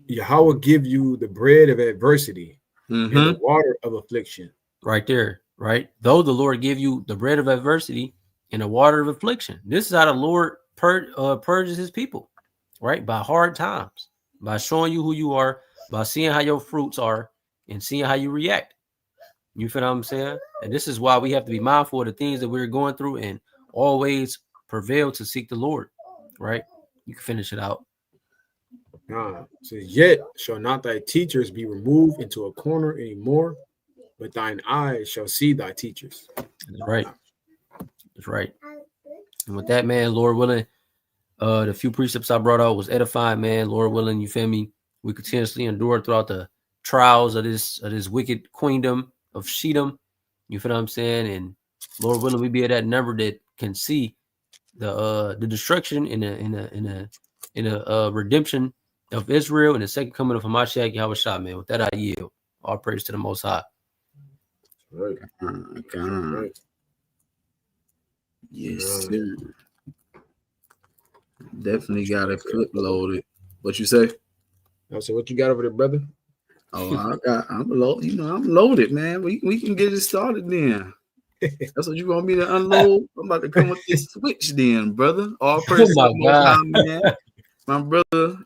Speaker 3: Yahawah give you the bread of adversity and the water of affliction.
Speaker 4: Right there. Right. Though the Lord give you the bread of adversity and the water of affliction. This is how the Lord purges his people. Right. By hard times. By showing you who you are. By seeing how your fruits are. And seeing how you react. You feel what I'm saying? And this is why we have to be mindful of the things that we're going through and always prevail to seek the Lord. Right? You can finish it out.
Speaker 3: Says, yet shall not thy teachers be removed into a corner anymore, but thine eyes shall see thy teachers.
Speaker 4: That's right. That's right. And with that, man, Lord willing, the few precepts I brought out was edifying, man. Lord willing, you feel me? We continuously endure throughout the trials of this wicked queendom of Shedom. You feel what I'm saying? And Lord willing, we be at that number that can see the destruction in a redemption of Israel and the second coming of Hamashayac Yahawah, man. With that, I yield. All praise to the Most High.
Speaker 3: Right.
Speaker 2: God. Yes, sir. Definitely got a clip loaded. What you say?
Speaker 3: So what you got over there, brother?
Speaker 2: Oh, I'm loaded. I'm loaded, man. We can get it started then. That's what you want me to unload. I'm about to come with this switch then, brother. All praise to the Most High, man. My brother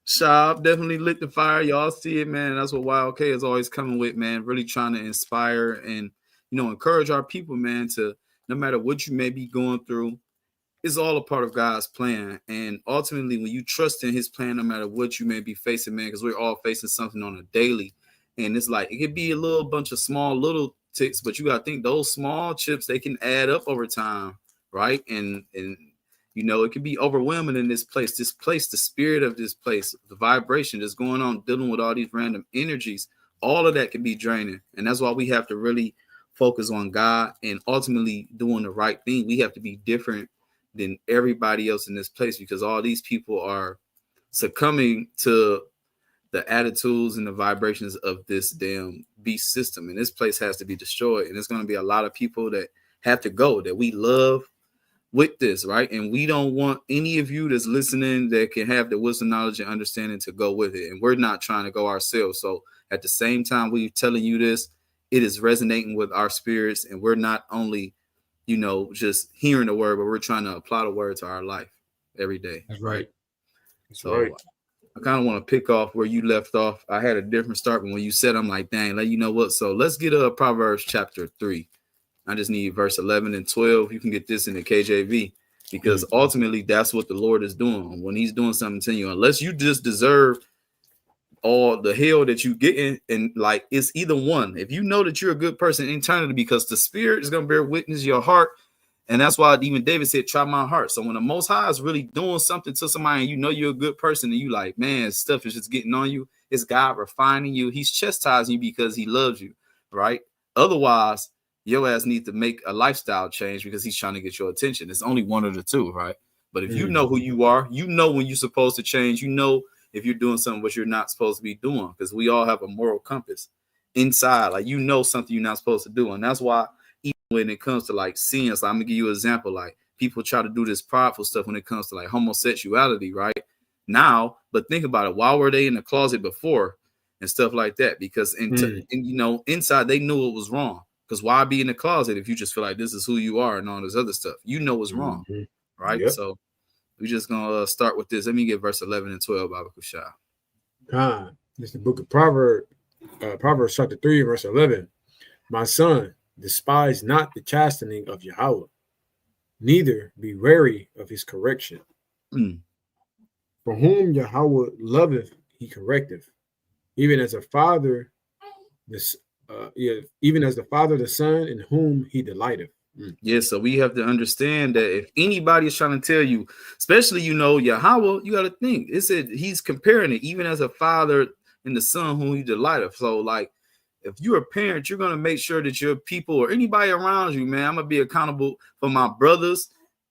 Speaker 2: Shab definitely lit the fire. Y'all see it, man. That's what YLK is always coming with, man. Really trying to inspire and encourage our people, man, to no matter what you may be going through, it's all a part of God's plan. And ultimately, when you trust in his plan, no matter what you may be facing, man, because we're all facing something on a daily. And it's like it could be a little bunch of small little ticks, but you got to think those small chips, they can add up over time, right? And You know, it can be overwhelming in this place. This place, the spirit of this place, the vibration that's going on, dealing with all these random energies, all of that can be draining. And that's why we have to really focus on God and ultimately doing the right thing. We have to be different than everybody else in this place, because all these people are succumbing to the attitudes and the vibrations of this damn beast system. And this place has to be destroyed. And there's going to be a lot of people that have to go that we love with this, right? And we don't want any of you that's listening that can have the wisdom, knowledge, and understanding to go with it. And we're not trying to go ourselves. So at the same time, we're telling you this, it is resonating with our spirits. And we're not only, you know, just hearing the word, but we're trying to apply the word to our life every day.
Speaker 3: That's right. That's
Speaker 2: so
Speaker 3: right.
Speaker 2: I kind of want to pick off where you left off. I had a different start, but when you said, I'm like, dang, like, you know what? So let's get Proverbs chapter 3. I just need verse 11 and 12. You can get this in the KJV, because ultimately that's what the Lord is doing. When he's doing something to you, unless you just deserve all the hell that you get in, and like, it's either one. If you know that you're a good person internally, because the spirit is going to bear witness your heart. And that's why even David said, try my heart. So when the Most High is really doing something to somebody and you know you're a good person and you like, man, stuff is just getting on you, it's God refining you. He's chastising you because he loves you, right? Otherwise, your ass needs to make a lifestyle change because he's trying to get your attention. It's only one of the two, right? But if you know who you are, you know when you're supposed to change, you know if you're doing something what you're not supposed to be doing, because we all have a moral compass inside. Like, you know something you're not supposed to do. And that's why even when it comes to like sins, like, I'm gonna give you an example. Like, people try to do this prideful stuff when it comes to like homosexuality, right? Now, but think about it. Why were they in the closet before and stuff like that? Because you know, inside they knew it was wrong. Because why be in the closet if you just feel like this is who you are and all this other stuff? You know it's wrong, right?
Speaker 3: Yep.
Speaker 2: So we're just gonna start with this. Let me get verse 11 and 12, Baba Kushah.
Speaker 3: This is the book of Proverbs, Proverbs chapter 3, verse 11. My son, despise not the chastening of Yahawah, neither be weary of his correction. For whom Yahawah loveth, he correcteth, even as a father, even as the father the son in whom he delighteth.
Speaker 2: Yeah, so we have to understand that if anybody is trying to tell you, especially, you know, Yahawah, you got to think, it said he's comparing it even as a father and the son whom he delighteth. So like, if you're a parent, you're going to make sure that your people or anybody around you, man, I'm going to be accountable for my brothers.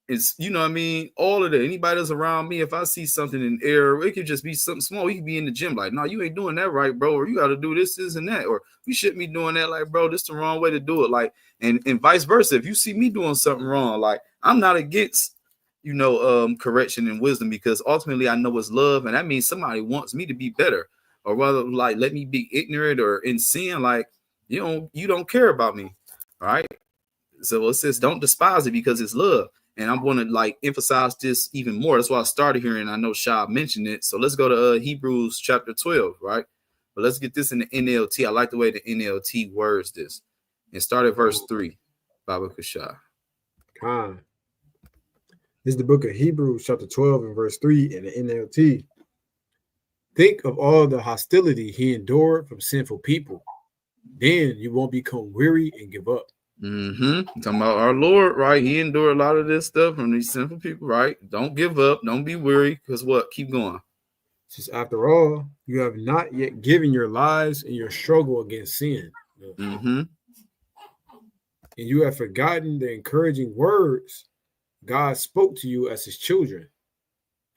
Speaker 2: It's, you know what I mean? All of that. Anybody that's around me, if I see something in error, it could just be something small. You could be in the gym like, no, you ain't doing that right, bro. Or you got to do this, this, and that. Or you shouldn't be doing that. Like, bro, this is the wrong way to do it. Like, and vice versa. If you see me doing something wrong, like, I'm not against, you know, correction and wisdom, because ultimately I know it's love. And that means somebody wants me to be better. Or rather, like, let me be ignorant or in sin. Like, you don't care about me. All right. So it says, don't despise it because it's love. And I'm going to like emphasize this even more. That's why I started here, and I know Shab mentioned it. So let's go to Hebrews chapter 12, right? But let's get this in the NLT. I like the way the NLT words this. And start at verse 3, Baba Kushah.
Speaker 3: This is the book of Hebrews chapter 12 and verse 3 in the NLT. Think of all the hostility he endured from sinful people. Then you won't become weary and give up.
Speaker 2: Talking about our Lord, right? He endured a lot of this stuff from these sinful people, right? Don't give up. Don't be weary. Because what? Keep going.
Speaker 3: Since after all, you have not yet given your lives in your struggle against sin. And you have forgotten the encouraging words God spoke to you as his children.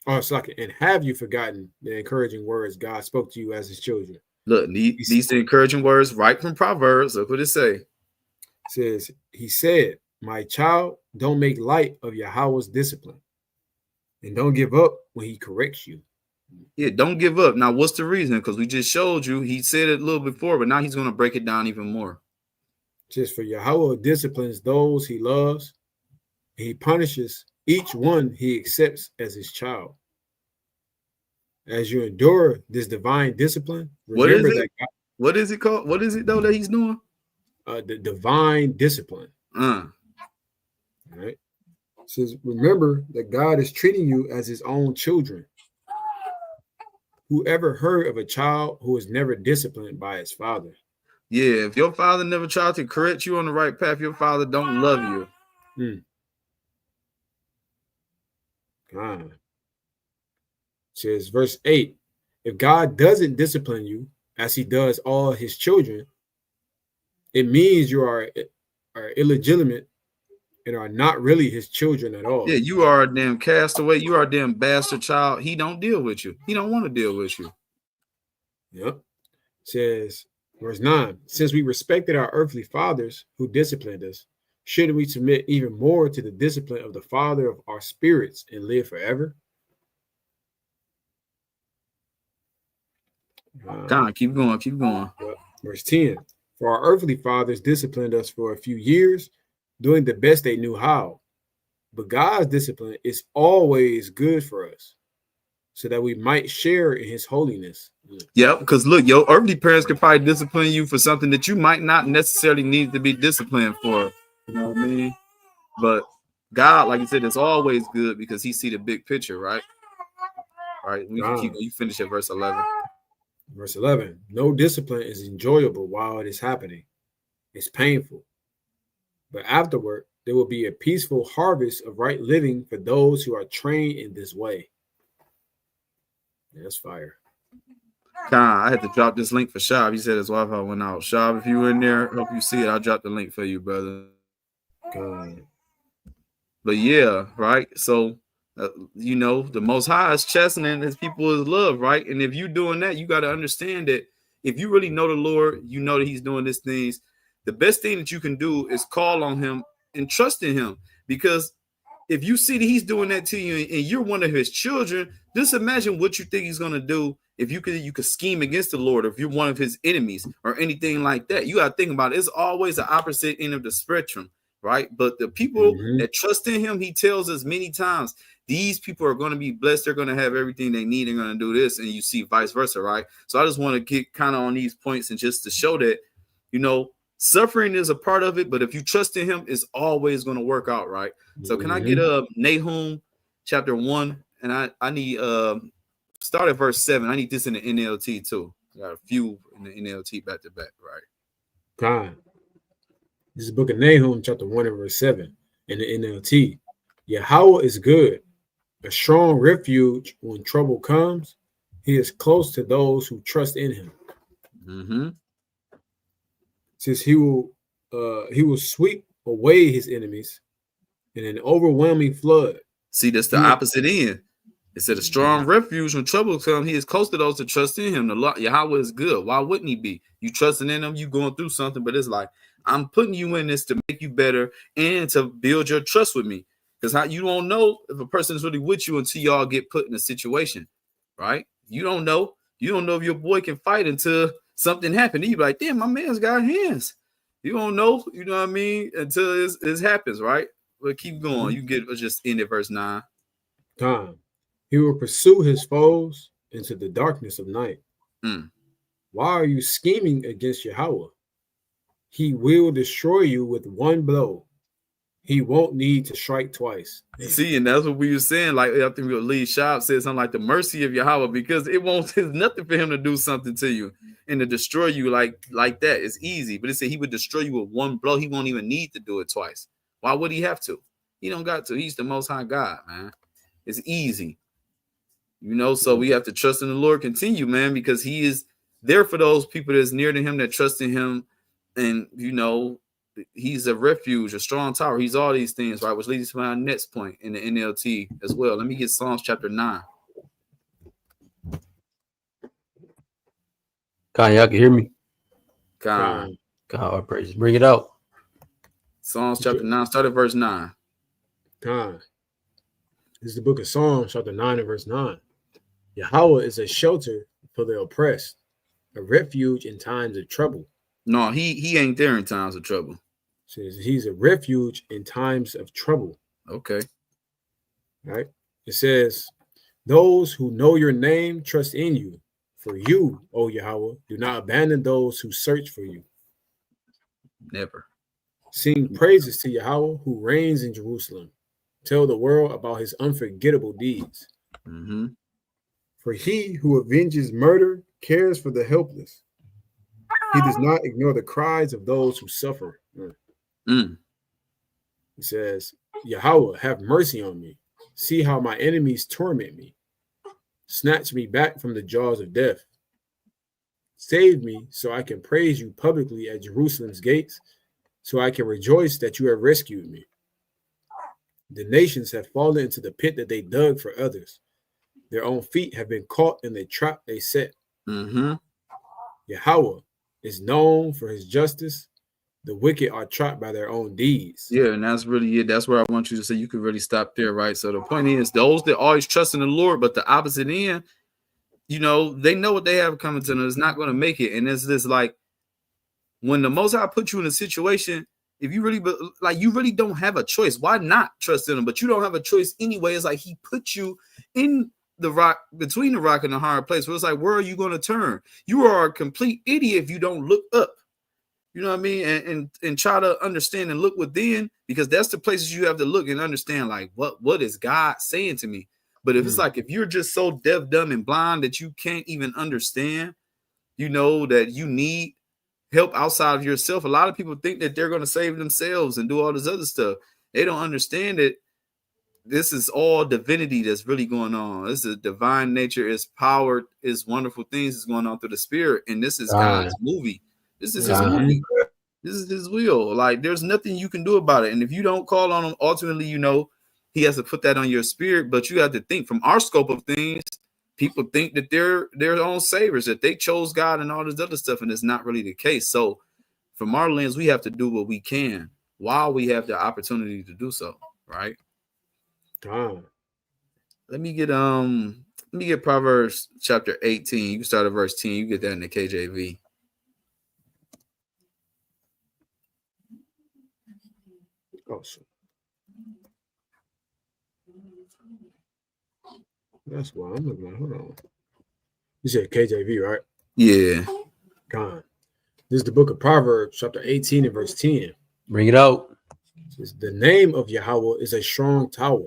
Speaker 3: Oh, it's like, and have you forgotten the encouraging words God spoke to you as his children?
Speaker 2: Look, these encouraging words right from Proverbs. Look what it say.
Speaker 3: Says, he said, my child, don't make light of Yahawah's discipline, and don't give up when he corrects you.
Speaker 2: Yeah, don't give up. Now, what's the reason? Because we just showed you, he said it a little before, but now he's going to break it down even more.
Speaker 3: Just for Yahawah disciplines those he loves, and he punishes each one he accepts as his child. As you endure this divine discipline, remember that God,
Speaker 2: what is it called? What is it though that he's doing?
Speaker 3: The divine discipline. All right. It says, remember that God is treating you as his own children. Whoever heard of a child who is never disciplined by his father?
Speaker 2: Yeah, if your father never tried to correct you on the right path, your father don't love you.
Speaker 3: Says verse 8, if God doesn't discipline you as he does all his children, it means you are illegitimate and are not really his children at all.
Speaker 2: Yeah, you are a damn castaway. You are a damn bastard child. He don't deal with you. He don't want to deal with you.
Speaker 3: Yep. Says verse 9, since we respected our earthly fathers who disciplined us, shouldn't we submit even more to the discipline of the Father of our spirits and live forever?
Speaker 2: God, keep going, keep going.
Speaker 3: Verse 10, for our earthly fathers disciplined us for a few years, doing the best they knew how. But God's discipline is always good for us, so that we might share in his holiness.
Speaker 2: Yeah, because look, your earthly parents could probably discipline you for something that you might not necessarily need to be disciplined for. You know what I mean? But God, like you said, is always good because he see the big picture, right? Right. We can keep, you finish at verse 11.
Speaker 3: Verse 11, no discipline is enjoyable while it is happening. It's painful. But afterward, there will be a peaceful harvest of right living for those who are trained in this way. That's fire.
Speaker 2: I had to drop this link for Shab. He said his Wi-Fi went out. Shab, if you were in there, hope you see it. I'll drop the link for you, brother. But yeah, right. So, you know, the Most High is chastening his people is love, right? And if you're doing that, you got to understand that if you really know the Lord, you know that he's doing these things. The best thing that you can do is call on him and trust in him, because if you see that he's doing that to you and you're one of his children, just imagine what you think he's going to do if you could scheme against the Lord, or if you're one of his enemies or anything like that. You got to think about it. It's always the opposite end of the spectrum, right? But the people that trust in him, he tells us many times, these people are going to be blessed. They're going to have everything they need. They're going to do this. And you see vice versa, right? So I just want to get kind of on these points and just to show that, you know, suffering is a part of it, but if you trust in him, it's always going to work out, right? So can I get Nahum chapter 1? And I need start at verse 7. I need this in the NLT too. I got a few in the NLT back to back, right?
Speaker 3: God. This is the book of Nahum, chapter 1 and verse 7 in the NLT. Yahawah is good, a strong refuge when trouble comes. He is close to those who trust in him. Since he will sweep away his enemies in an overwhelming flood.
Speaker 2: See, that's the opposite end. It said a strong refuge when trouble comes. He is close to those that trust in him. The Lord, Yahawah is good. Why wouldn't he be? You trusting in him, you going through something, but it's like, I'm putting you in this to make you better and to build your trust with me. Because you don't know if a person is really with you until y'all get put in a situation, right? You don't know. You don't know if your boy can fight until something happened. You be like, damn, my man's got hands. You don't know, you know what I mean, until this happens, right? But keep going. You get just end at verse 9.
Speaker 3: Time. He will pursue his foes into the darkness of night. Why are you scheming against Yahawah? He will destroy you with one blow. He won't need to strike twice.
Speaker 2: See, and that's what we were saying. Like, I think Lee Shop said something like the mercy of Yahawah, because it's nothing for him to do something to you and to destroy you like that. It's easy, but it said he would destroy you with one blow. He won't even need to do it twice. Why would he have to? He don't got to. He's the Most High God, man. It's easy, you know. So we have to trust in the Lord. Continue, man, because he is there for those people that's near to him that trust in him, and you know. He's a refuge, a strong tower. He's all these things, right? Which leads to my next point in the NLT as well. Let me get Psalms chapter 9.
Speaker 4: God, y'all can hear me?
Speaker 2: God,
Speaker 4: all praise. Bring it out.
Speaker 2: Psalms chapter 9. Start at verse 9.
Speaker 3: God. This is the book of Psalms, chapter 9 and verse 9. Yahawah is a shelter for the oppressed, a refuge in times of trouble.
Speaker 2: No, he ain't there in times of trouble.
Speaker 3: Says he's a refuge in times of trouble.
Speaker 2: Okay.
Speaker 3: Right. It says, those who know your name trust in you. For you, O Yahawah, do not abandon those who search for you.
Speaker 2: Never.
Speaker 3: Sing praises to Yahawah who reigns in Jerusalem. Tell the world about his unforgettable deeds. For he who avenges murder cares for the helpless. He does not ignore the cries of those who suffer. He says, Yahawah, have mercy on me. See how my enemies torment me. Snatch me back from the jaws of death. Save me so I can praise you publicly at Jerusalem's gates, so I can rejoice that you have rescued me. The nations have fallen into the pit that they dug for others. Their own feet have been caught in the trap they set. Yahawah is known for his justice. The wicked are trapped by their own deeds.
Speaker 2: Yeah, and that's really it. That's where I want you to say you could really stop there, right? So the point is, those that always trust in the Lord, but the opposite end, you know, they know what they have coming to them. It's not going to make it. And it's this like when the Most High put you in a situation, if you really like, you really don't have a choice. Why not trust in him? But you don't have a choice anyway. It's like he put you in the rock, between the rock and the hard place, where it's like, where are you going to turn? You are a complete idiot if you don't look up. You know what I mean? And try to understand and look within, because that's the places you have to look and understand, like, what is God saying to me? But if it's like, if you're just so deaf, dumb, and blind that you can't even understand, you know, that you need help outside of yourself. A lot of people think that they're going to save themselves and do all this other stuff. They don't understand that this is all divinity that's really going on. This is divine nature, is power, is wonderful things is going on through the spirit. And this is God's movie. This is his movie. This is his will. Like, there's nothing you can do about it. And if you don't call on him, ultimately, you know, he has to put that on your spirit. But you have to think from our scope of things. People think that they're their own saviors, that they chose God and all this other stuff. And it's not really the case. So from our lens, we have to do what we can while we have the opportunity to do so. Right. Let me get Proverbs chapter 18. You can start at verse 10. You get that in the KJV.
Speaker 3: Awesome. That's why I'm looking at. Hold on. You said KJV, right?
Speaker 2: Yeah.
Speaker 3: God. This is the book of Proverbs, chapter 18 and verse 10.
Speaker 4: Bring it out.
Speaker 3: It says, the name of Yahawah is a strong tower.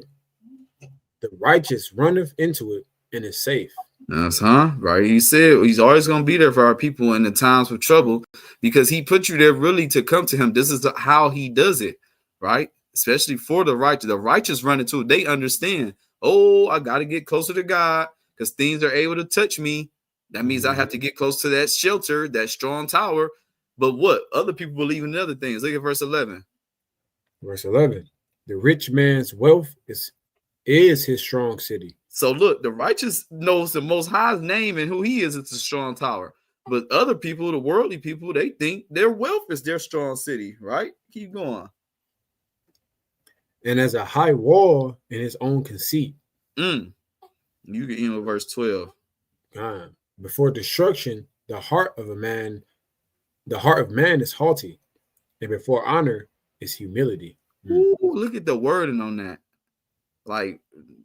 Speaker 3: The righteous runneth into it and is safe.
Speaker 2: That's right. He said he's always going to be there for our people in the times of trouble, because he put you there really to come to him. This is how he does it, right? Especially for the righteous. The righteous run into it. They understand, oh, I got to get closer to God because things are able to touch me. That means I have to get close to that shelter, that strong tower. But what? Other people believe in other things. Look at verse 11.
Speaker 3: Verse 11. The rich man's wealth is his strong city.
Speaker 2: So look, the righteous knows the Most High's name and who he is. It's a strong tower. But other people, the worldly people, they think their wealth is their strong city, right? Keep going.
Speaker 3: And as a high wall in his own conceit.
Speaker 2: You can end with verse 12.
Speaker 3: God. Before destruction, the heart of man is haughty, and before honor is humility.
Speaker 2: Ooh, look at the wording on that. Like,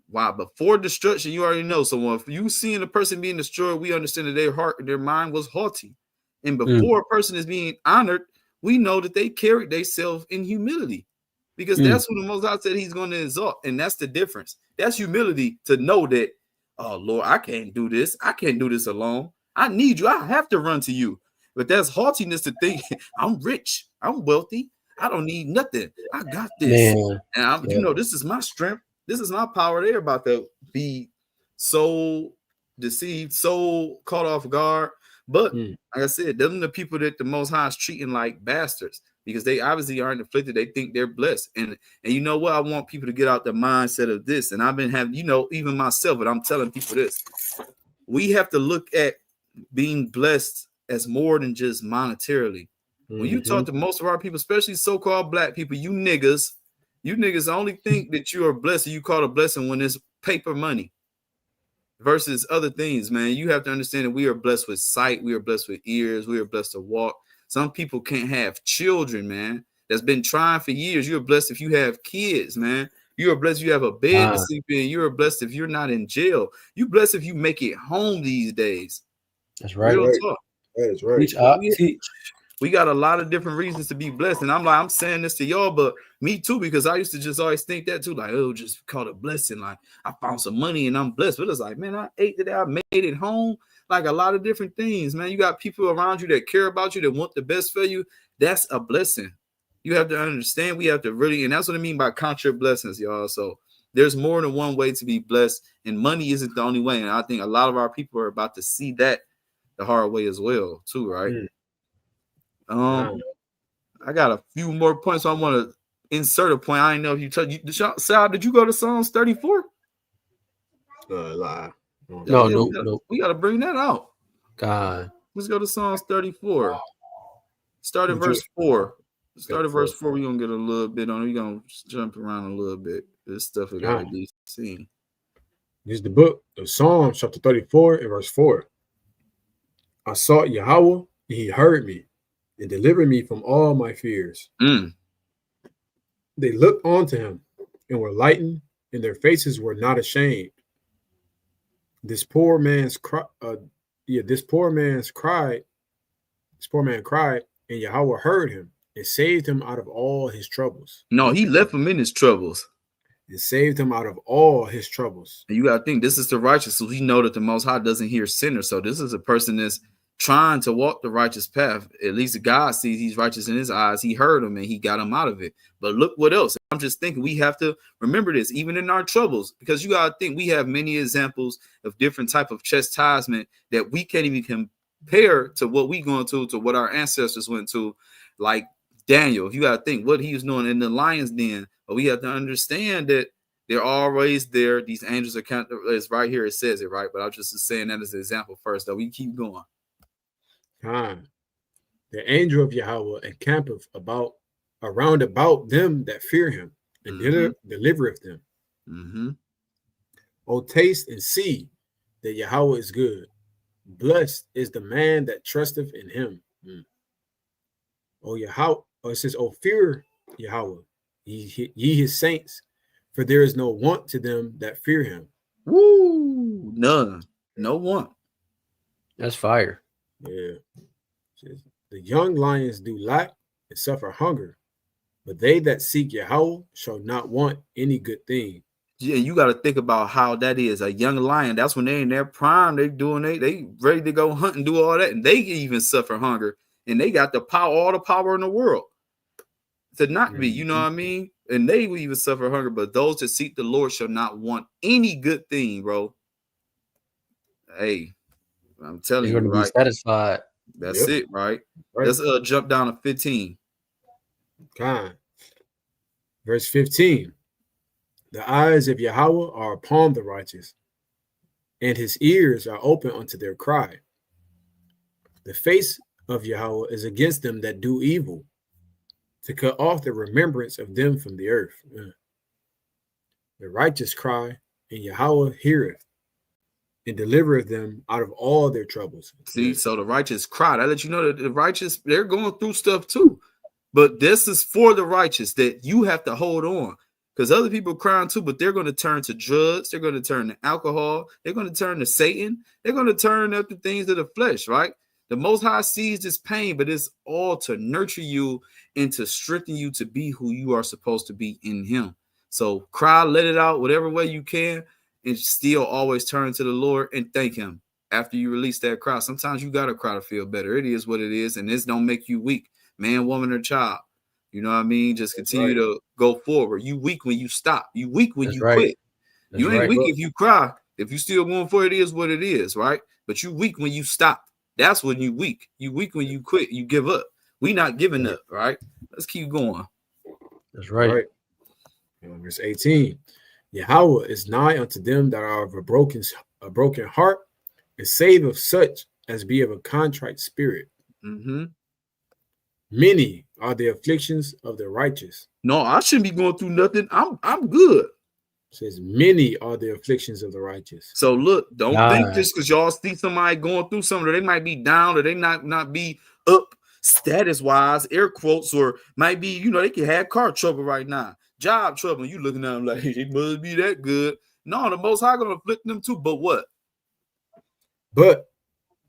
Speaker 2: wow, before destruction, you already know. So if you seeing a person being destroyed, we understand that their heart, their mind was haughty. And before a person is being honored, we know that they carried themselves in humility, because that's what the Most High said he's going to exalt. And that's the difference. That's humility, to know that, oh, Lord, I can't do this. I can't do this alone. I need you. I have to run to you. But that's haughtiness to think I'm rich. I'm wealthy. I don't need nothing. I got this. And you know, this is my strength. This is my power. They're about to be so deceived, so caught off guard. But like I said, them are the people that the Most High is treating like bastards, because they obviously aren't afflicted. They think they're blessed. And you know what? I want people to get out the mindset of this. And I've been having, you know, even myself, but I'm telling people this. We have to look at being blessed as more than just monetarily. When you talk to most of our people, especially so-called black people, you niggas only think that you are blessed, and you call it a blessing when it's paper money versus other things, man. You have to understand that we are blessed with sight. We are blessed with ears. We are blessed to walk. Some people can't have children, man. That's been trying for years. You're blessed if you have kids, man. You are blessed if you have a bed to sleep in. You are blessed if you're not in jail. You blessed if you make it home these days.
Speaker 4: That's right.
Speaker 3: Real talk. That is right.
Speaker 2: We got a lot of different reasons to be blessed. And I'm saying this to y'all, but me too, because I used to just always think that too. Like, oh, just call it a blessing. Like, I found some money and I'm blessed. But it's like, man, I ate today. I made it home. Like, a lot of different things, man. You got people around you that care about you, that want the best for you. That's a blessing. You have to understand. We have to really, and that's what I mean by contra blessings, y'all. So there's more than one way to be blessed, and money isn't the only way. And I think a lot of our people are about to see that the hard way as well, too, right? I got a few more points. So I want to insert a point. I didn't know if you touched. Sal, did you go to Psalms 34?
Speaker 3: Lie.
Speaker 4: No.
Speaker 2: We got to bring that out.
Speaker 4: God.
Speaker 2: Let's go to Psalms 34. Start at verse 4. Start at verse 4. We're going to get a little bit on it. We're going to jump around a little bit. This stuff has got to be seen.
Speaker 3: This is the book of Psalms, chapter 34, and verse 4. I sought Yahawah, and he heard me, and delivered me from all my fears. They looked unto him, and were lightened, and their faces were not ashamed. This poor man cried, and Yahawah heard him and saved him out of all his troubles.
Speaker 2: No, he left him in his troubles.
Speaker 3: And saved him out of all his troubles.
Speaker 2: And you got to think, this is the righteous. So he know that the Most High doesn't hear sinners. So this is a person that's trying to walk the righteous path. At least God sees he's righteous in his eyes. He heard him and he got him out of it. But look what else. I'm just thinking we have to remember this, even in our troubles, because you got to think we have many examples of different type of chastisement that we can't even compare to what we going to what our ancestors went to. Like Daniel, you got to think what he was doing in the lion's den. But we have to understand that they're always there. These angels are counted. It's right here. It says it, right? But I'm just saying that as an example first, though. We keep going.
Speaker 3: The angel of Yahawah encampeth around about them that fear him, and delivereth them. O taste and see that Yahawah is good. Blessed is the man that trusteth in him. O Yahawah, it says, O fear Yahawah, ye his saints, for there is no want to them that fear him.
Speaker 2: Woo! None. No want.
Speaker 4: That's fire.
Speaker 3: Yeah. The young lions do lack and suffer hunger, but they that seek Yahawah shall not want any good thing.
Speaker 2: Yeah, you got to think about how that is. A young lion, that's when they in their prime, they ready to go hunt and do all that, and they even suffer hunger, and they got the power, all the power in the world to not be, you know what I mean? And they will even suffer hunger, but those that seek the Lord shall not want any good thing, bro. Hey, I'm telling you,
Speaker 4: You're going to be satisfied.
Speaker 2: That's it, right? Let's jump down to 15.
Speaker 3: Verse 15. The eyes of Yahawah are upon the righteous, and his ears are open unto their cry. The face of Yahawah is against them that do evil, to cut off the remembrance of them from the earth. The righteous cry, and Yahawah heareth, and delivereth them out of all their troubles.
Speaker 2: See, so the righteous cry. I let you know that the righteous, they're going through stuff too. But this is for the righteous that you have to hold on. Because other people are crying too, but they're going to turn to drugs. They're going to turn to alcohol. They're going to turn to Satan. They're going to turn up the things of the flesh, right? The Most High sees this pain, but it's all to nurture you and to strengthen you to be who you are supposed to be in him. So cry, let it out, whatever way you can, and still always turn to the Lord and thank him after you release that cry. Sometimes you got to cry to feel better. It is what it is, and this don't make you weak, man, woman, or child. You know what I mean? Just continue to go forward. You weak when you stop. You weak when you quit. You ain't weak if you cry. If you still going for it, is what it is, right? But you weak when you stop. That's when you weak. You weak when you quit. You give up. We not giving up, right? Let's keep going.
Speaker 4: That's right.
Speaker 3: Verse 18. Yahawah is nigh unto them that are of a broken heart, and save of such as be of a contrite spirit. Many are the afflictions of the righteous.
Speaker 2: No, I shouldn't be going through nothing. I'm good.
Speaker 3: It says many are the afflictions of the righteous.
Speaker 2: So look, don't think just because y'all see somebody going through something, or they might be down, or they not be up status wise, air quotes, or might be, you know, they can have car trouble right now, job trouble. You looking at them like, hey, they must be that good. No, the Most High gonna afflict them too. But what?
Speaker 3: But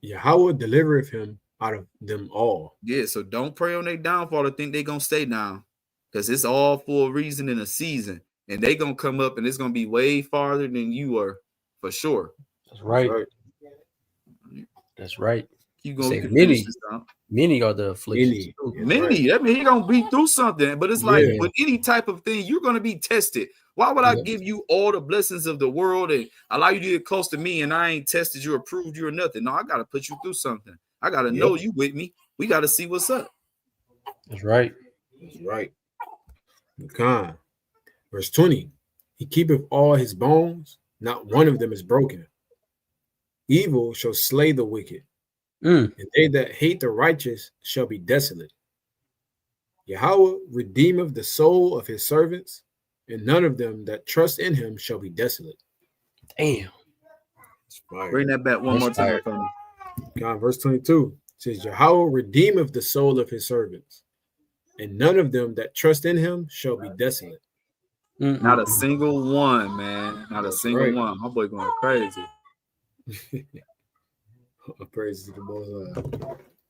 Speaker 3: Yahawah delivereth him out of them all.
Speaker 2: Yeah, so don't pray on their downfall to think they're gonna stay down, because it's all for a reason and a season, and they gonna come up, and it's gonna be way farther than you are, for sure.
Speaker 4: That's right. That's right.
Speaker 2: You gonna
Speaker 4: many are the afflictions.
Speaker 2: Many. That means he gonna be through something, but it's like with any type of thing, you're gonna be tested. Why would I give you all the blessings of the world and allow you to get close to me and I ain't tested you or proved you or nothing? No, I got to put you through something. I got to know you with me. We got to see what's up.
Speaker 4: That's right.
Speaker 3: That's right. Con. Verse 20. He keepeth all his bones, not one of them is broken. Evil shall slay the wicked, and they that hate the righteous shall be desolate. Yahawah redeemeth the soul of his servants, and none of them that trust in him shall be desolate.
Speaker 4: Damn.
Speaker 2: Bring that back one more time for me.
Speaker 3: God, verse 22 says, Yahawah redeemeth the soul of his servants, and none of them that trust in him shall be desolate.
Speaker 2: Not a single one, man. Not a single one. My boy going crazy.
Speaker 3: Praise to the Most.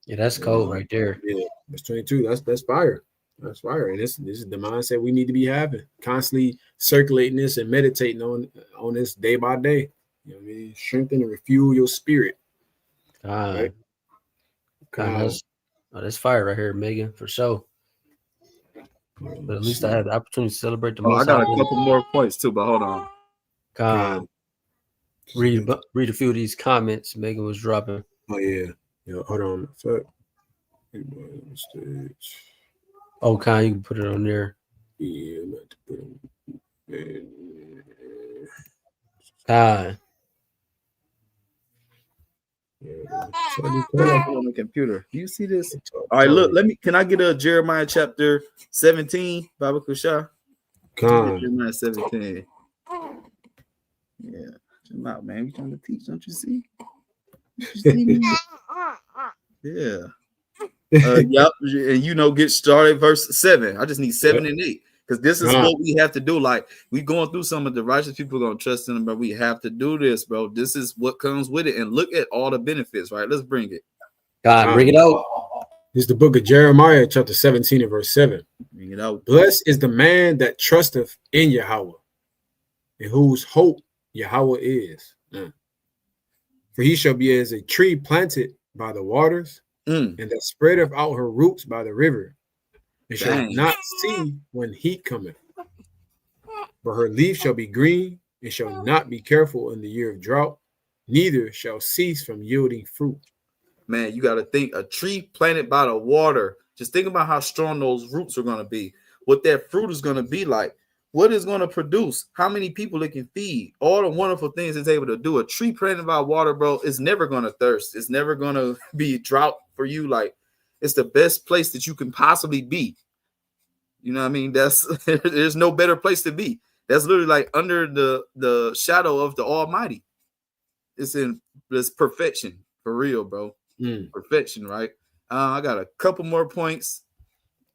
Speaker 4: Yeah, that's cold right there.
Speaker 3: Yeah, verse 22. That's fire. That's fire. And this is the mindset we need to be having. Constantly circulating this and meditating on this day by day. You know what I mean? Strengthen and refuel your spirit.
Speaker 4: Right? That's fire right here, Megan, for sure. But at least I had the opportunity to celebrate the most.
Speaker 2: I got a couple more points too, but hold on.
Speaker 4: Read a few of these comments Megan was dropping.
Speaker 3: Oh yeah. Hold on.
Speaker 4: Oh, Con, you can put it on there.
Speaker 3: Yeah, I'm about to put it
Speaker 4: on.
Speaker 2: On the computer. Do you see this? All right, look. Can I get a Jeremiah chapter 17, Baba Kusha? Jeremiah 17. Yeah, chill out, man. We trying to teach, don't you see? Yeah. Yep. And get started verse 7. I just need 7 and 8. Because this is what we have to do. Like, we going through some of the righteous people going to trust in them, but we have to do this, bro. This is what comes with it. And look at all the benefits, right? Let's bring it.
Speaker 4: God, bring it out.
Speaker 3: This is the book of Jeremiah, chapter 17 and verse 7.
Speaker 2: Bring it out.
Speaker 3: Blessed is the man that trusteth in Yahawah, in whose hope Yahawah is. For he shall be as a tree planted by the waters, and that spreadeth out her roots by the river. And shall not see when heat cometh, but her leaf shall be green, and shall not be careful in the year of drought, neither shall cease from yielding fruit.
Speaker 2: Man, you got to think, a tree planted by the water. Just think about how strong those roots are going to be, what that fruit is going to be like, what it's going to produce, how many people it can feed, all the wonderful things it's able to do. A tree planted by water, bro, is never going to thirst. It's never going to be drought for you. Like, it's the best place that you can possibly be. You know what I mean? There's no better place to be. That's literally like under the shadow of the Almighty. It's in this perfection for real, bro. Perfection, right? I got a couple more points,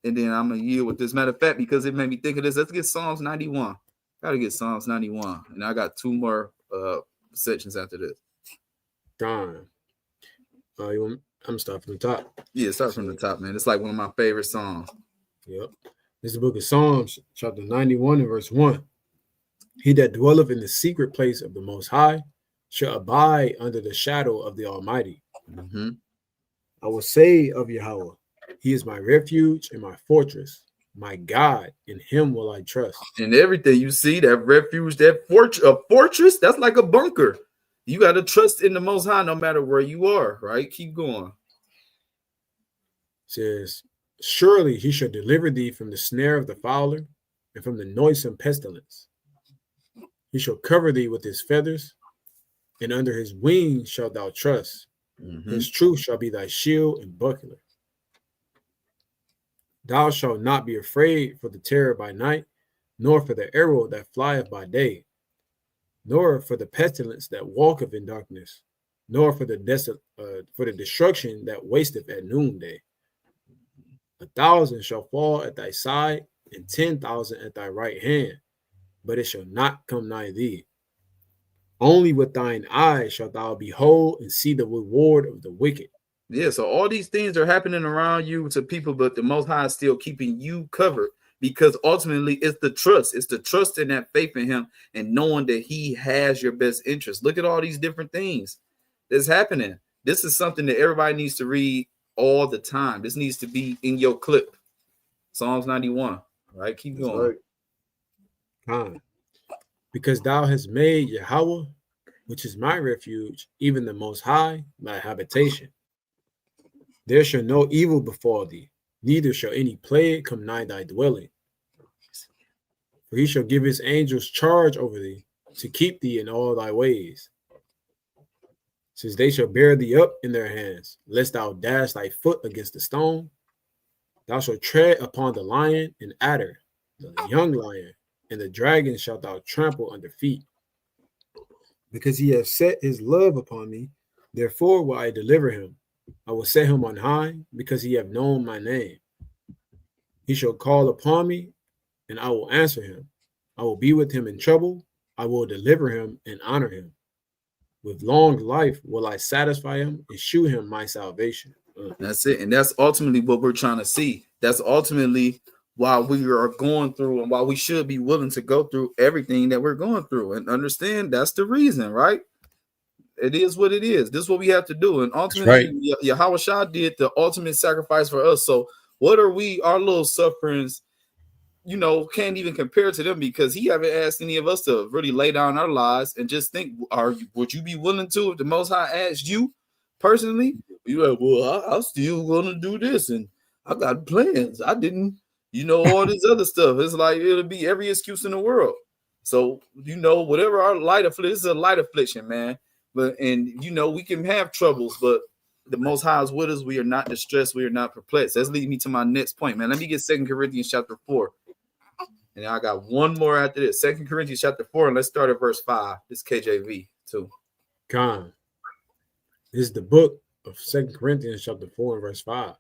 Speaker 2: and then I'm gonna yield with this. Matter of fact, because it made me think of this, let's get Psalms 91. Gotta get Psalms 91, and I got 2 more sections after this.
Speaker 3: Darn. I'm starting from the top.
Speaker 2: Yeah, start from the top, man. It's like one of my favorite songs.
Speaker 3: Yep. This is the book of Psalms, chapter 91 and verse 1. He that dwelleth in the secret place of the Most High shall abide under the shadow of the Almighty. I will say of Yahawah, he is my refuge and my fortress, my God, in him will I trust.
Speaker 2: And everything you see, that refuge, that fortress, that's like a bunker. You got to trust in the Most High no matter where you are, right? Keep going.
Speaker 3: Says, surely he shall deliver thee from the snare of the fowler and from the noisome pestilence. He shall cover thee with his feathers, and under his wings shalt thou trust. His truth shall be thy shield and buckler. Thou shalt not be afraid for the terror by night, nor for the arrow that flieth by day, nor for the pestilence that walketh in darkness, nor for the destruction that wasteth at noonday. 1,000 shall fall at thy side, and 10,000 at thy right hand, but it shall not come nigh thee. Only with thine eyes shalt thou behold and see the reward of the wicked.
Speaker 2: Yeah, so all these things are happening around you to people, but the Most High is still keeping you covered, because ultimately it's the trust. It's the trust in that faith in him and knowing that he has your best interest. Look at all these different things that's happening. This is something that everybody needs to read all the time. This needs to be in your clip. Psalms 91. All right, keep going.
Speaker 3: Right. because thou hast made Yahawah, which is my refuge, even the Most High, my habitation. There shall no evil befall thee, neither shall any plague come nigh thy dwelling. For he shall give his angels charge over thee, to keep thee in all thy ways. Since they shall bear thee up in their hands, lest thou dash thy foot against the stone. Thou shalt tread upon the lion and adder, the young lion, and the dragon shalt thou trample under feet. Because he hath set his love upon me, therefore will I deliver him. I will set him on high, because he hath known my name. He shall call upon me, and I will answer him. I will be with him in trouble. I will deliver him and honor him. With long life will I satisfy him and shew him my salvation.
Speaker 2: That's it. And that's ultimately what we're trying to see. That's ultimately why we are going through and why we should be willing to go through everything that we're going through and understand that's the reason, right? It is what it is. This is what we have to do. And ultimately, Yahawah did the ultimate sacrifice for us. So what are we, our little sufferings, you know, can't even compare to them, because he haven't asked any of us to really lay down our lives and just think, would you be willing to, if the Most High asked you personally? You're like, well, I'm still gonna do this, and I got plans. I didn't, you know, all this other stuff. It's like it'll be every excuse in the world. So, you know, whatever our light affliction, this is a light affliction, man. But and you know, we can have troubles, but the Most High is with us. We are not distressed. We are not perplexed. That's leading me to my next point, man. Let me get 2 Corinthians chapter 4. And I got one more after this. 2 Corinthians chapter 4, and let's start at verse 5. This KJV too.
Speaker 3: Con. This is the book of 2 Corinthians chapter 4 and verse 5.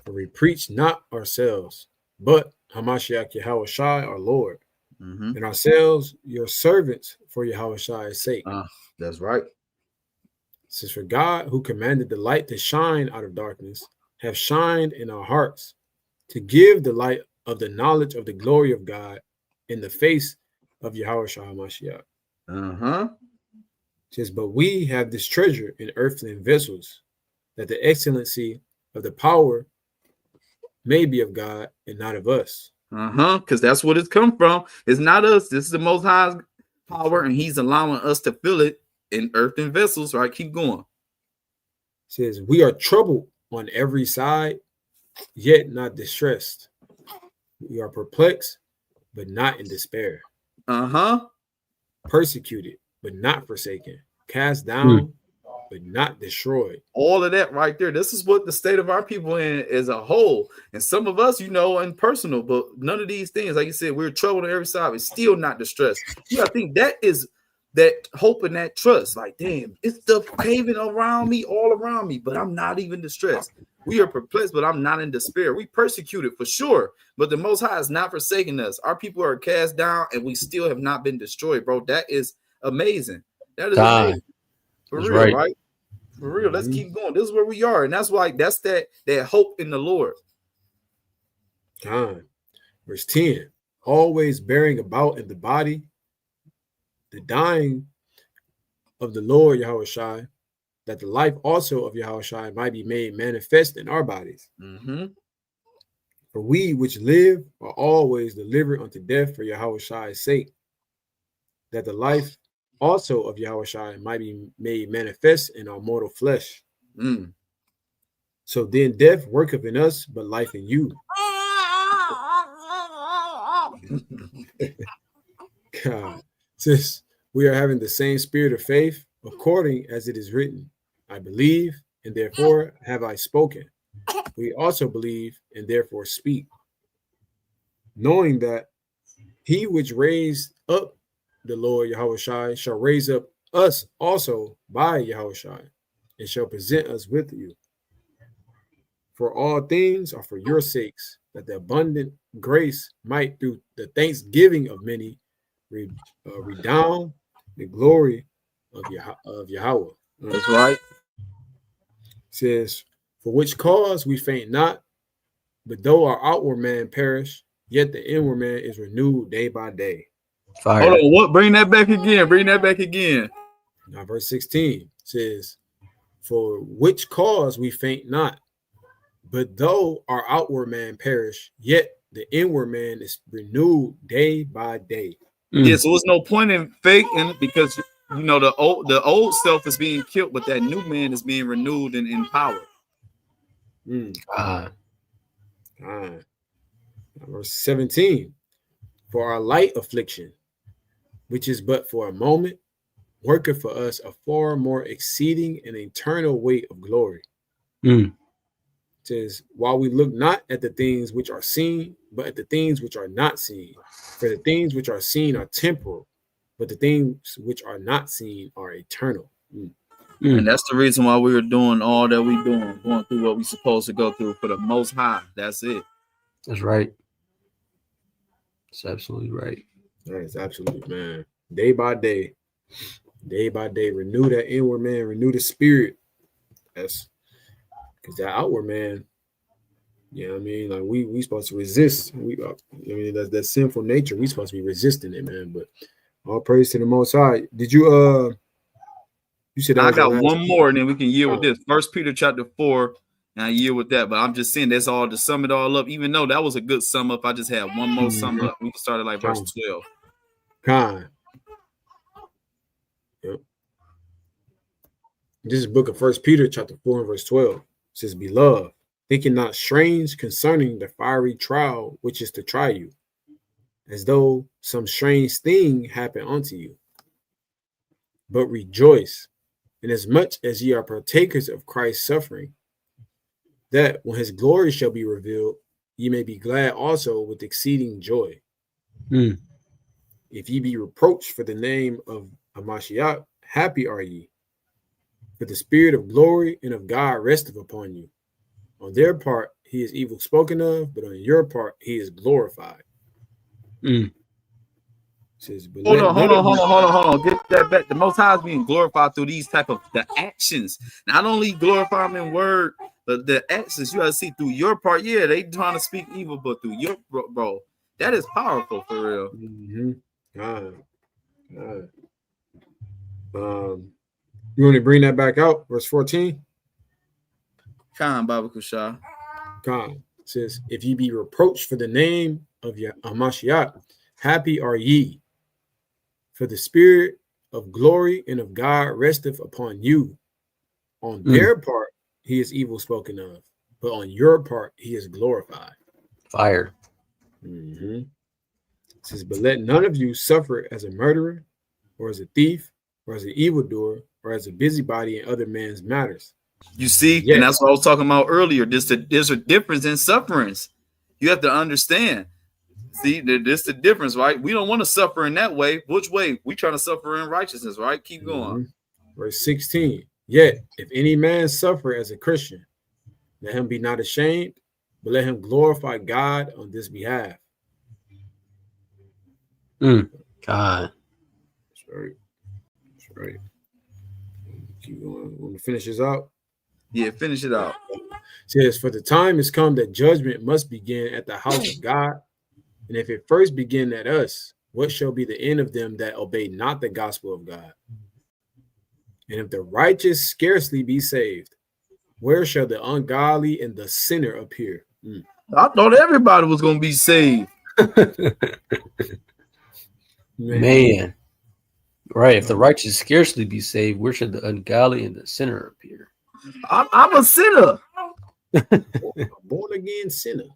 Speaker 3: For we preach not ourselves, but Hamashayac Yahawah our Lord, and ourselves your servants for Yahawah's sake.
Speaker 2: That's right.
Speaker 3: It says, for God, who commanded the light to shine out of darkness, have shined in our hearts to give the light of the knowledge of the glory of God in the face of Yahawah Hamashiach. Says, but we have this treasure in earthen vessels, that the excellency of the power may be of God and not of us.
Speaker 2: Because that's what it's come from. It's not us. This is the Most High's power, and he's allowing us to feel it in earthen vessels. Right? Keep going.
Speaker 3: Says, we are troubled on every side, yet not distressed. We are perplexed, but not in despair. Persecuted, but not forsaken. Cast down, but not destroyed.
Speaker 2: All of that right there. This is what the state of our people in as a whole. And some of us, you know, in personal, but none of these things, like you said, we're troubled on every side, but still not distressed. Yeah, I think that is that hope and that trust. Like, damn, it's the caving around me, all around me, but I'm not even distressed. We are perplexed, but I'm not in despair. We persecuted for sure, but the Most High has not forsaken us. Our people are cast down, and we still have not been destroyed, bro. That is amazing. That is amazing. For
Speaker 4: that's
Speaker 2: real, right? For real. Let's keep going. This is where we are, and that's why that's that hope in the Lord.
Speaker 3: Verse 10, always bearing about in the body the dying of the Lord Yahawah, that the life also of Yahawah might be made manifest in our bodies. For we which live are always delivered unto death for Yahawah's sake, that the life also of Yahawah might be made manifest in our mortal flesh. So then death worketh in us, but life in you. God, since we are having the same spirit of faith, according as it is written, I believe, and therefore have I spoken. We also believe, and therefore speak, knowing that he which raised up the Lord Yahawah shall raise up us also by Yahawah, and shall present us with you. For all things are for your sakes, that the abundant grace might, through the thanksgiving of many, redound the glory of Yahawah.
Speaker 2: That's right.
Speaker 3: It says, for which cause we faint not, but though our outward man perish, yet the inward man is renewed day by day.
Speaker 4: Fire.
Speaker 2: Hold on, what? Bring that back again. Bring that back again.
Speaker 3: Now, verse 16 says, for which cause we faint not, but though our outward man perish, yet the inward man is renewed day by day.
Speaker 2: Yeah, so there's no point in faking it because you know the old self is being killed, but that new man is being renewed and empowered.
Speaker 3: Verse 17. For our light affliction, which is but for a moment, worketh for us a far more exceeding and eternal weight of glory. It says, while we look not at the things which are seen, but at the things which are not seen. For the things which are seen are temporal, but the things which are not seen are eternal.
Speaker 2: And that's the reason why we were doing all that we doing, going through what we supposed to go through for the Most High. That's it.
Speaker 4: That's right. That's absolutely right.
Speaker 3: That is absolutely, man. Day by day, renew that inward man, renew the spirit. That's because that outward man, you know what I mean? Like we supposed to resist. I mean, that's sinful nature. We supposed to be resisting it, man. But all praise to the Most High. Did you you said that
Speaker 2: I got one more, and then we can yield with this. 1 Peter chapter 4, and I yield with that. But I'm just saying that's all to sum it all up. Even though that was a good sum up, I just had one more sum up. We started like verse 12.
Speaker 3: Yep. This is book of 1 Peter chapter 4 and verse 12. It says, Beloved, thinking not strange concerning the fiery trial which is to try you, as though some strange thing happened unto you. But rejoice, inasmuch as ye are partakers of Christ's suffering, that when his glory shall be revealed, ye may be glad also with exceeding joy. If ye be reproached for the name of Hamashayac, happy are ye, for the spirit of glory and of God resteth upon you. On their part, he is evil spoken of, but on your part, he is glorified. Says,
Speaker 2: hold on. Get that back. The Most High is being glorified through these type of the actions. Not only glorify him in word, but the actions you gotta see through your part. Yeah, they trying to speak evil, but through your bro, that is powerful for real.
Speaker 3: You want to bring that back out? Verse 14.
Speaker 2: Khan Baba Kushah.
Speaker 3: Khan says, if ye be reproached for the name of Hamashayac, happy are ye. For the spirit of glory and of God resteth upon you. On their part, he is evil spoken of, but on your part, he is glorified.
Speaker 4: Fire.
Speaker 3: It says, but let none of you suffer as a murderer, or as a thief, or as an evildoer, or as a busybody in other men's matters.
Speaker 2: You see, and that's what I was talking about earlier. There's a difference in sufferings. You have to understand. See, there's the difference, right? We don't want to suffer in that way. Which way? We trying to suffer in righteousness, right? Keep going.
Speaker 3: Verse 16. Yet, if any man suffer as a Christian, let him be not ashamed, but let him glorify God on this behalf.
Speaker 4: God.
Speaker 3: That's right. That's right. Keep going. Want to finish this out?
Speaker 2: Yeah, finish it out.
Speaker 3: It says, for the time is come that judgment must begin at the house of God. And if it first begin at us, what shall be the end of them that obey not the gospel of God? And if the righteous scarcely be saved, where shall the ungodly and the sinner appear?
Speaker 2: I thought everybody was going to be saved.
Speaker 4: Man. Right. If the righteous scarcely be saved, where should the ungodly and the sinner appear?
Speaker 2: I'm a sinner.
Speaker 3: A born again sinner.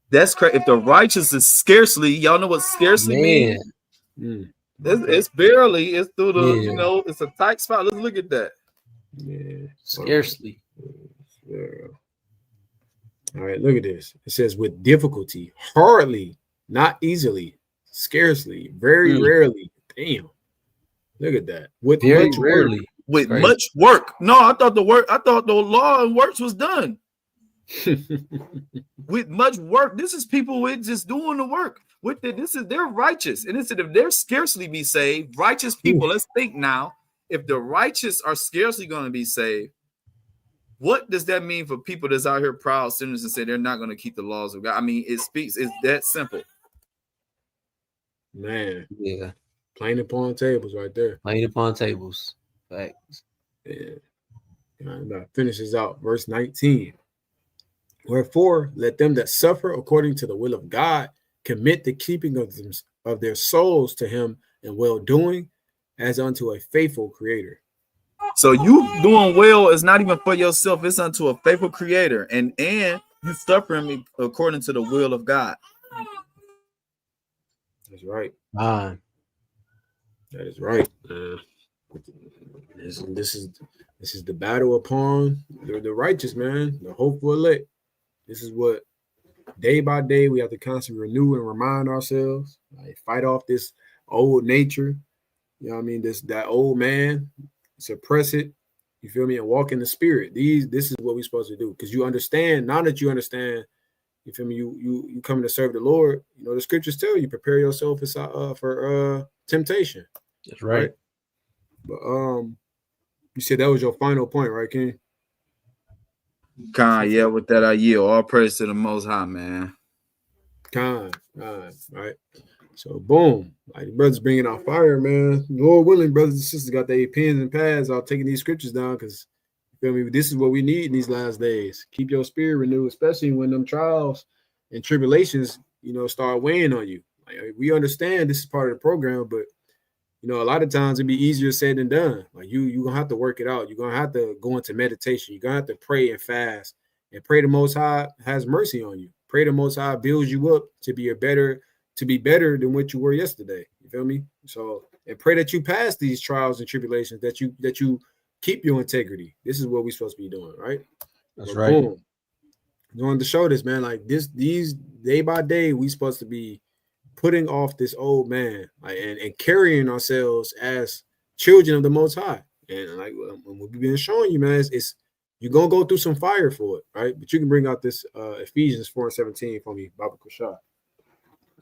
Speaker 2: That's correct. If the righteous is scarcely, y'all know what scarcely means? It's barely. It's through the, it's a tight spot. Let's look at that.
Speaker 3: Yeah.
Speaker 4: Scarcely.
Speaker 3: All right, look at this. It says with difficulty, hardly, not easily, scarcely, very rarely. Damn. Look at that. With
Speaker 4: very
Speaker 3: much
Speaker 4: rarely.
Speaker 3: Work.
Speaker 2: With much work. No, I thought the law and works was done. With much work. This is people with just doing the work. They're righteous. And it said if they're scarcely be saved, righteous people, let's think now. If the righteous are scarcely going to be saved, what does that mean for people that's out here proud sinners and say they're not going to keep the laws of God? I mean, it's that simple.
Speaker 3: Man.
Speaker 4: Yeah.
Speaker 3: Plain upon tables right there.
Speaker 4: Plain upon tables. Facts.
Speaker 3: Yeah. That finishes out verse 19. Wherefore, let them that suffer according to the will of God commit the keeping of their souls to him in well-doing as unto a faithful creator.
Speaker 2: So you doing well is not even for yourself, it's unto a faithful creator, and you suffering according to the will of God.
Speaker 3: That's right.
Speaker 4: Ah,
Speaker 3: That is right. This is the battle upon the righteous, man, the hopeful elect. This is what day by day we have to constantly renew and remind ourselves, like, fight off this old nature. You know what I mean? That old man, suppress it. You feel me? And walk in the spirit. This is what we're supposed to do. Because you understand, now that you understand, you feel me, you coming to serve the Lord. You know, the scriptures tell you prepare yourself for temptation.
Speaker 4: that's right.
Speaker 3: But you said that was your final point, right, King?
Speaker 2: Con, yeah, with that I yield. All praise to the Most High, man.
Speaker 3: Con, right. So boom, like the brothers bringing out fire, man. Lord willing, brothers and sisters got their pens and pads out taking these scriptures down, because you feel me, this is what we need in these last days. Keep your spirit renewed, especially when them trials and tribulations, you know, start weighing on you. Like, we understand this is part of the program, but you know, a lot of times it'd be easier said than done. Like you're gonna have to work it out. You're gonna have to go into meditation. You're gonna have to pray and fast and pray the Most High has mercy on you. Pray the Most High builds you up to be better than what you were yesterday. You feel me? So, and pray that you pass these trials and tribulations, that you keep your integrity. This is what we're supposed to be doing, right?
Speaker 4: That's
Speaker 3: But
Speaker 4: right.
Speaker 3: boom. I wanted to show this, man. Like these day by day, we supposed to be putting off this old man, like, and carrying ourselves as children of the Most High. And like when we've been showing you, man, it's you're gonna go through some fire for it, right? But you can bring out this Ephesians 4:17 for me, Baba Kushah.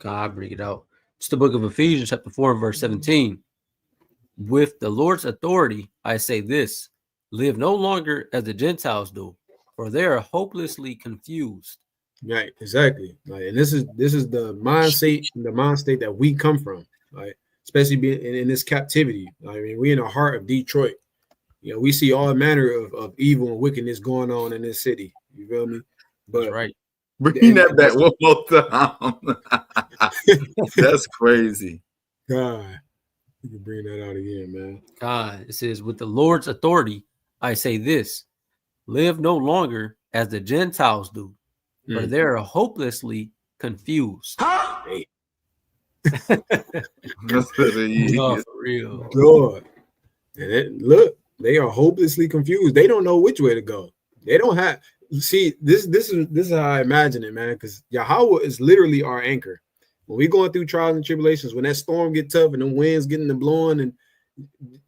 Speaker 4: God, bring it out. It's the book of Ephesians, chapter 4, and verse 17. With the Lord's authority, I say this: live no longer as the Gentiles do, for they are hopelessly confused.
Speaker 3: Right, exactly. Like, and this is the mind state that we come from, like, especially being in this captivity. I mean, we in the heart of Detroit. You know, we see all manner of evil and wickedness going on in this city. You feel me? But
Speaker 4: That's right.
Speaker 2: Bring that back one more time. That's crazy.
Speaker 3: God, you can bring that out again, man.
Speaker 4: God, it says, with the Lord's authority, I say this: live no longer as the Gentiles do, for they are hopelessly confused.
Speaker 3: Hey.
Speaker 2: That's what it is.
Speaker 4: Oh, for real.
Speaker 3: God. And look, they are hopelessly confused. They don't know which way to go. They don't have. See, this is how I imagine it, man. Because Yahawah is literally our anchor. When we going through trials and tribulations, when that storm get tough and the winds getting to blowing, and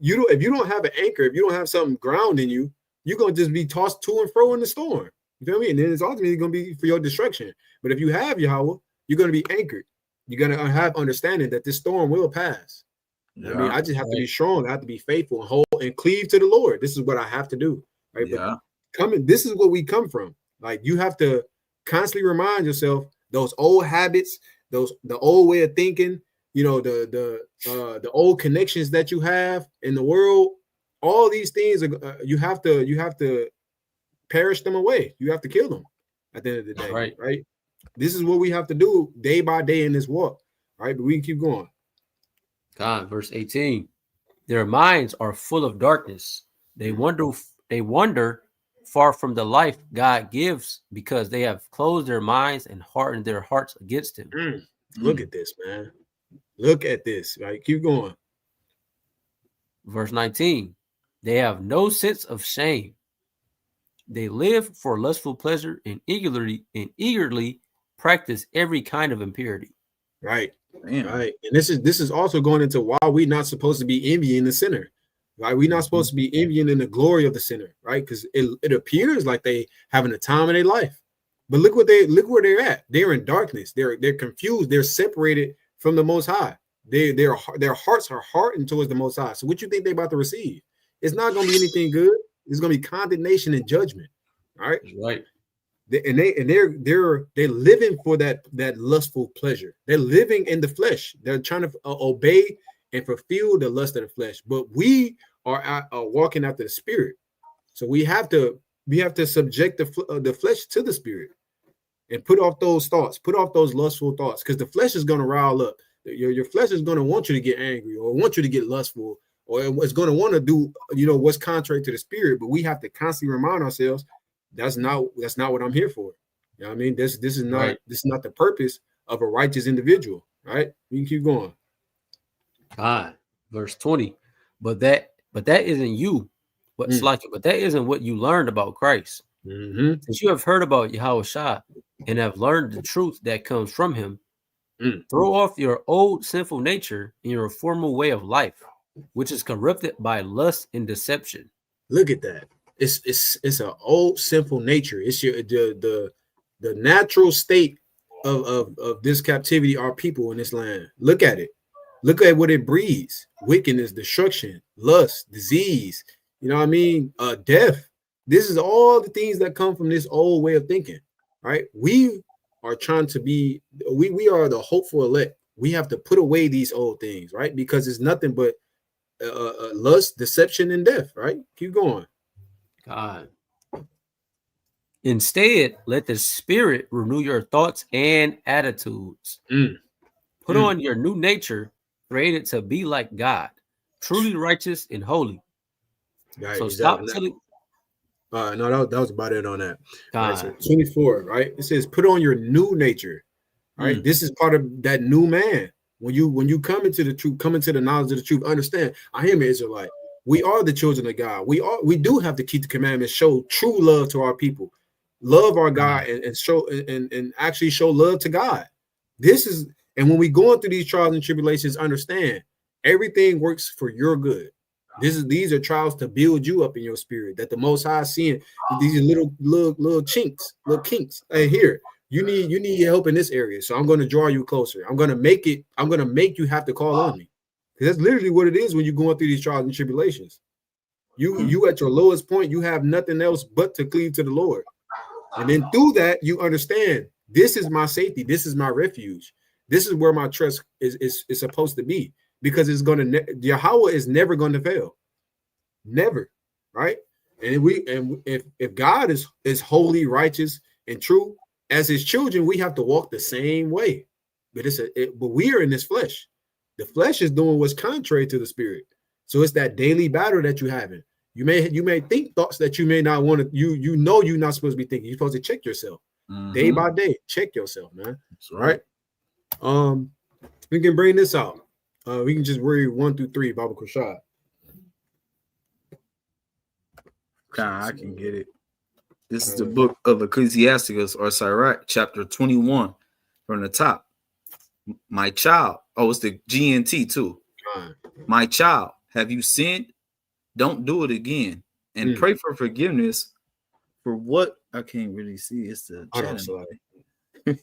Speaker 3: if you don't have an anchor, if you don't have something grounding you, you're gonna just be tossed to and fro in the storm. You feel me? And then it's ultimately gonna be for your destruction. But if you have Yahawah, you're gonna be anchored. You're gonna have understanding that this storm will pass. Yeah. I mean, I just have to be strong. I have to be faithful and hold and cleave to the Lord. This is what I have to do, right?
Speaker 2: Yeah.
Speaker 3: But this is where we come from. Like, you have to constantly remind yourself those old habits, the old way of thinking, you know, the old connections that you have in the world. All these things are you have to perish them away. You have to kill them at the end of the day, right? This is what we have to do day by day in this walk, right? But we can keep going.
Speaker 4: God, verse 18. Their minds are full of darkness. They wander far from the life God gives, because they have closed their minds and hardened their hearts against him.
Speaker 3: Look at this, man. Look at this, right? Keep going.
Speaker 4: Verse 19. They have no sense of shame. They live for lustful pleasure and eagerly practice every kind of impurity.
Speaker 3: Right.
Speaker 2: Damn.
Speaker 3: Right. And this is also going into why we're not supposed to be envying the sinner. Right. We're not supposed to be envying in the glory of the sinner, right? Because it appears like they having a time in their life. But look where they're at. They're in darkness. They're confused. They're separated from the Most High. Their hearts are hardened towards the Most High. So what you think they're about to receive? It's not going to be anything good. It's going to be condemnation and judgment. All right.
Speaker 4: Right.
Speaker 3: They're living for that lustful pleasure. They're living in the flesh. They're trying to obey and fulfill the lust of the flesh. But we are walking after the spirit. So we have to subject the flesh to the spirit and put off those thoughts, put off those lustful thoughts, because the flesh is going to rile up. Your flesh is going to want you to get angry or want you to get lustful, or it's going to want to do, what's contrary to the spirit. But we have to constantly remind ourselves that's not what I'm here for. You know what I mean? This is not
Speaker 4: Right.
Speaker 3: this is not the purpose of a righteous individual. Right? You can keep going.
Speaker 4: Verse 20. But that isn't you. But that isn't what you learned about Christ.
Speaker 3: Mm-hmm.
Speaker 4: Since you have heard about Yahawah and have learned the truth that comes from him, throw off your old sinful nature and your former way of life, which is corrupted by lust and deception.
Speaker 3: Look at that. It's an old sinful nature. It's the natural state of this captivity, our people in this land. Look at it. Look at what it breeds: wickedness, destruction, lust, disease. You know what I mean? Death. This is all the things that come from this old way of thinking, right? We are trying to be, we are the hopeful elect. We have to put away these old things, right? Because it's nothing but lust, deception, and death, right? Keep going.
Speaker 4: God. Instead, let the Spirit renew your thoughts and attitudes. Put on your new nature, created to be like God, truly righteous and holy.
Speaker 3: Right,
Speaker 4: so
Speaker 3: exactly.
Speaker 4: stop telling.
Speaker 3: No, that was about it on that.
Speaker 4: God.
Speaker 3: Right, so 24, right? It says, put on your new nature, right? This is part of that new man. When you come into the truth, come into the knowledge of the truth, understand, I am an Israelite. We are the children of God. We do have to keep the commandments, show true love to our people, love our God, and show and actually show love to God. And when we going through these trials and tribulations, understand everything works for your good. These are trials to build you up in your spirit, that the Most High seeing these little chinks, little kinks. Hey, here, you need help in this area, so I'm going to draw you closer. I'm going to make you have to call on me, because that's literally what it is when you're going through these trials and tribulations. You at your lowest point, you have nothing else but to cleave to the Lord, and then through that you understand, this is my safety, this is my refuge, this is where my trust is supposed to be. Because it's going to, Yahawah is never going to fail, never, right? And if God is holy, righteous, and true, as His children, we have to walk the same way. But but we are in this flesh. The flesh is doing what's contrary to the spirit. So it's that daily battle that you're having. You may think thoughts that you may not want to. You're not supposed to be thinking. You're supposed to check yourself day by day. Check yourself, man.
Speaker 2: That's right.
Speaker 3: We can bring this out. We can just read 1 through 3, Baba Kushad.
Speaker 2: I can get it. This is the book of Ecclesiasticus, or Sirach, chapter 21, from the top. My child. Oh, it's the GNT too. My child, have you sinned? Don't do it again. And pray for forgiveness for what I can't really see. It's the chat.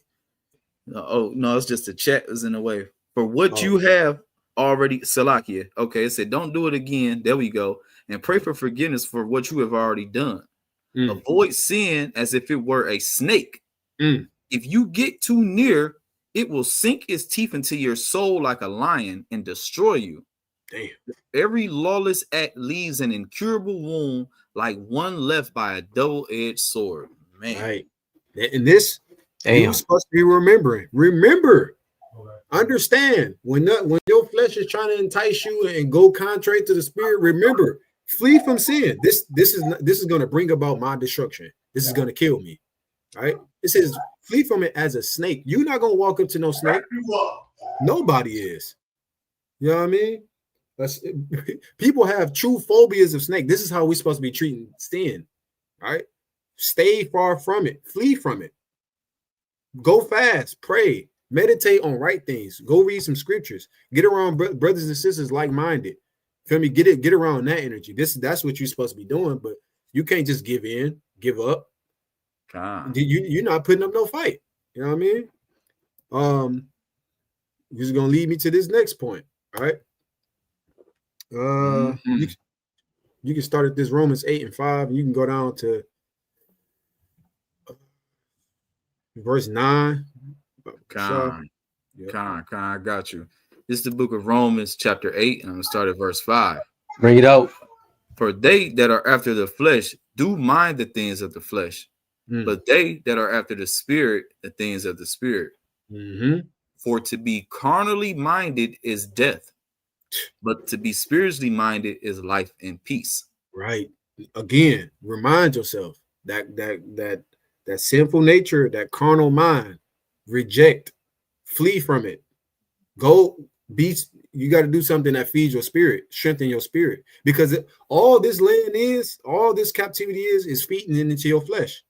Speaker 2: Oh, no, it's just the chat is in the way. For what you have already, Salakia. Okay, it said, don't do it again. There we go. And pray for forgiveness for what you have already done. Avoid sin as if it were a snake. If you get too near, it will sink its teeth into your soul like a lion and destroy you.
Speaker 3: Damn.
Speaker 2: Every lawless act leaves an incurable wound, like one left by a double-edged sword. Man.
Speaker 3: Right. And this, you're supposed to be remembering. Remember. Understand, when your flesh is trying to entice you and go contrary to the spirit, remember, flee from sin. This is going to bring about my destruction. This is going to kill me. Right? It says flee from it as a snake. You're not going to walk up to no snake. Nobody is. You know what I mean? People have true phobias of snake. This is how we're supposed to be treating sin. Right? Stay far from it. Flee from it. Go fast. Pray. Meditate on right things. Go read some scriptures. Get around brothers and sisters like-minded. Feel me? Get around that energy. That's what you're supposed to be doing, but you can't just give in, give up. You're not putting up no fight. You know what I mean? This is gonna lead me to this next point. All right. You can start at this Romans 8 and 5, and you can go down to verse 9.
Speaker 2: I got you. This is the book of Romans, chapter 8, and I'm going to start at verse 5.
Speaker 4: Bring it out.
Speaker 2: For they that are after the flesh do mind the things of the flesh, but they that are after the spirit, the things of the spirit. For to be carnally minded is death, but to be spiritually minded is life and peace.
Speaker 3: Right. Again, remind yourself that sinful nature, that carnal mind, reject, flee from it. Go be. You got to do something that feeds your spirit, strengthen your spirit, because all this all this captivity is feeding into your flesh,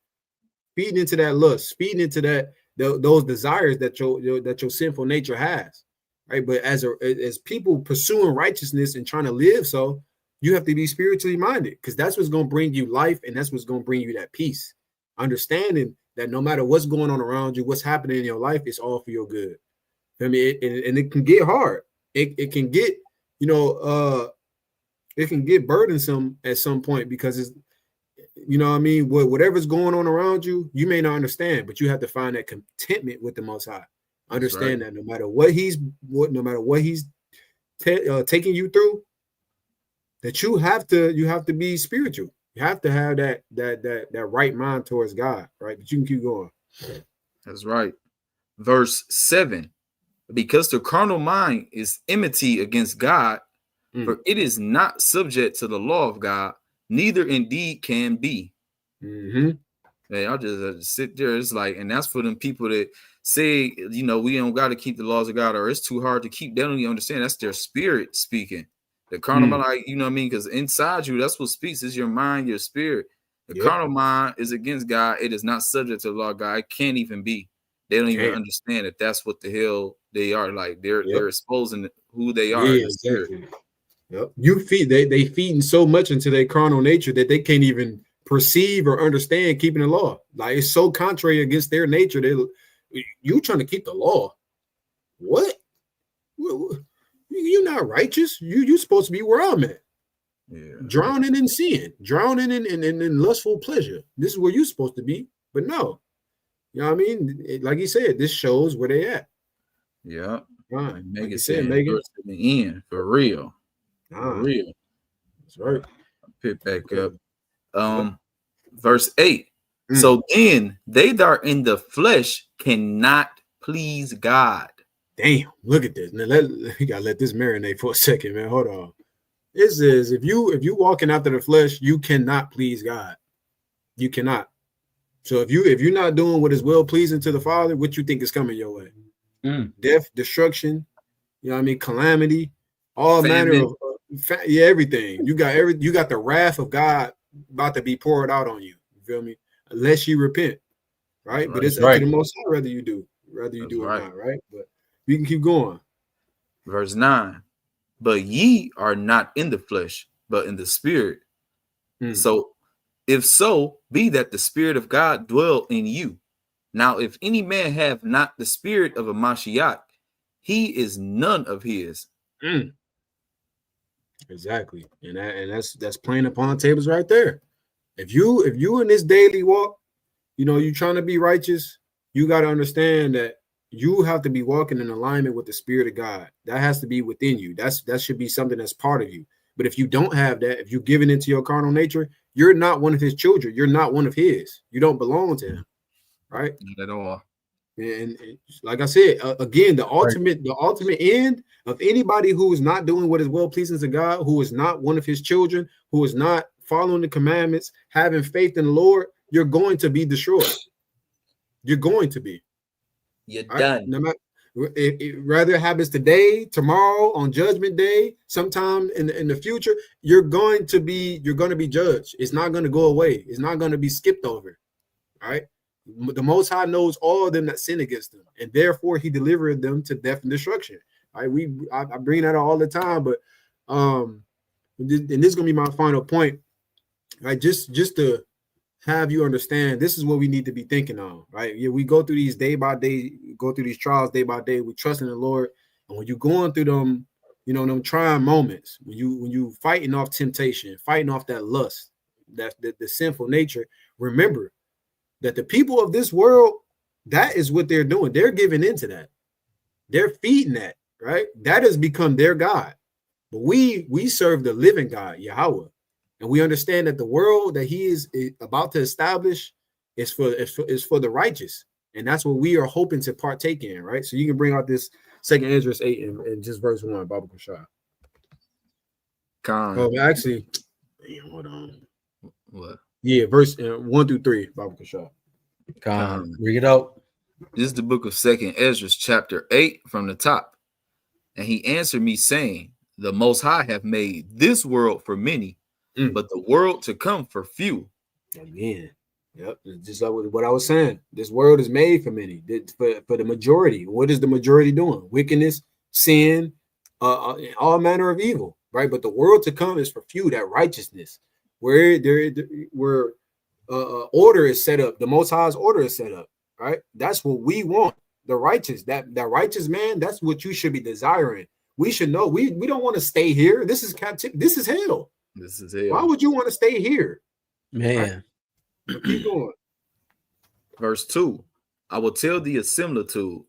Speaker 3: feeding into that lust, feeding into those desires that your sinful nature has, right? But as people pursuing righteousness and trying to live so, you have to be spiritually minded, because that's what's going to bring you life, and that's what's going to bring you that peace. Understanding that no matter what's going on around you, what's happening in your life, it's all for your good. I mean, and it can get hard. It can get, it can get burdensome at some point, because it's, whatever's going on around you, you may not understand, but you have to find that contentment with the Most High. Understand that no matter what he's taking you through, that you have to be spiritual. You have to have that right mind towards God, right? But you can keep going.
Speaker 2: That's right. Verse 7. Because the carnal mind is enmity against God, for it is not subject to the law of God, neither indeed can be. Hey, I'll just sit there. It's like, and that's for them people that say, we don't got to keep the laws of God, or it's too hard to keep. They don't even understand. That's their spirit speaking. The carnal mind, like, you know what I mean? Because inside you, that's what speaks. Is your mind, your spirit. The carnal mind is against God. It is not subject to the law of God. It can't even be. They don't even understand that that's what the hell they are. Like they're exposing who they are.
Speaker 3: Yeah, exactly. Yep. They feeding so much into their carnal nature that they can't even perceive or understand keeping the law. Like, it's so contrary against their nature. You trying to keep the law? What? You're not righteous. You supposed to be where I'm at. Yeah. Drowning in sin, drowning in lustful pleasure. This is where you're supposed to be. But no. You know what I mean? Like he said, this shows where they at.
Speaker 2: Yeah.
Speaker 3: Right.
Speaker 2: Like Megan said, Megan, in the end, for real. For real.
Speaker 3: That's right.
Speaker 2: I'll pick back up. Verse 8. So then they that are in the flesh cannot please God.
Speaker 3: Damn, look at this. Now you gotta let this marinate for a second, man. Hold on. This is if you walking after the flesh, you cannot please God. You cannot. So if you're not doing what is well pleasing to the Father, what you think is coming your way? Death, destruction, calamity, all manner of everything. You got the wrath of God about to be poured out on you. You feel me? Unless you repent, right? But it's up to the Most High whether you do it or not, right? But we can keep going.
Speaker 2: Verse 9. But ye are not in the flesh, but in the spirit. So if so, be that the Spirit of God dwell in you. Now, if any man have not the Spirit of a Mashiach, he is none of his.
Speaker 3: Exactly, and that's playing upon tables right there. If you in this daily walk, you trying to be righteous, you got to understand that you have to be walking in alignment with the Spirit of God. That has to be within you. That should be something that's part of you. But if you don't have that, if you're giving into your carnal nature, you're not one of his children. You're not one of his. You don't belong to him, right?
Speaker 2: Not at all.
Speaker 3: And like I said, again, the ultimate end of anybody who is not doing what is well pleasing to God, who is not one of his children, who is not following the commandments, having faith in the Lord, you're going to be destroyed. You're going to be.
Speaker 2: You're done.
Speaker 3: No matter, whether it happens today, tomorrow, on Judgment Day, sometime in the future, you're going to be judged. It's not going to go away. It's not going to be skipped over. All right. The Most High knows all of them that sin against him, and therefore he delivered them to death and destruction. All right. I bring that up all the time, but and this is gonna be my final point. Right, just to have you understand, this is what we need to be thinking on, right? Yeah, we go through these day by day, go through these trials day by day. We trust in the Lord, and when you're going through them, them trying moments, when you fighting off temptation, fighting off that lust, that the sinful nature, remember that the people of this world, that is what they're doing. They're giving into that. They're feeding that, right? That has become their God. But we serve the living God, Yahawah. And we understand that the world that he is about to establish is for the righteous. And that's what we are hoping to partake in, right? So you can bring out this 2nd Ezra 8 and just verse 1, Baba Kushah. Actually, hold on.
Speaker 2: What?
Speaker 3: Yeah, verse 1 through 3, Baba Kushah.
Speaker 4: Bring it out.
Speaker 2: This is the book of 2nd Ezra, chapter 8 from the top. And he answered me, saying, the Most High have made this world for many, but the world to come for few.
Speaker 3: Again, yep, just like what I was saying. This world is made for many, for the majority. What is the majority doing? Wickedness, sin, all manner of evil, right? But the world to come is for few. That righteousness, where order is set up, the Most High's order is set up, right? That's what we want. The righteous, that righteous man, that's what you should be desiring. We should know we don't want to stay here. This is captivity. This is hell.
Speaker 2: This is hell.
Speaker 3: Why would you want to stay here?
Speaker 4: Man.
Speaker 3: Right? Keep going.
Speaker 2: Verse 2. I will tell thee a similitude,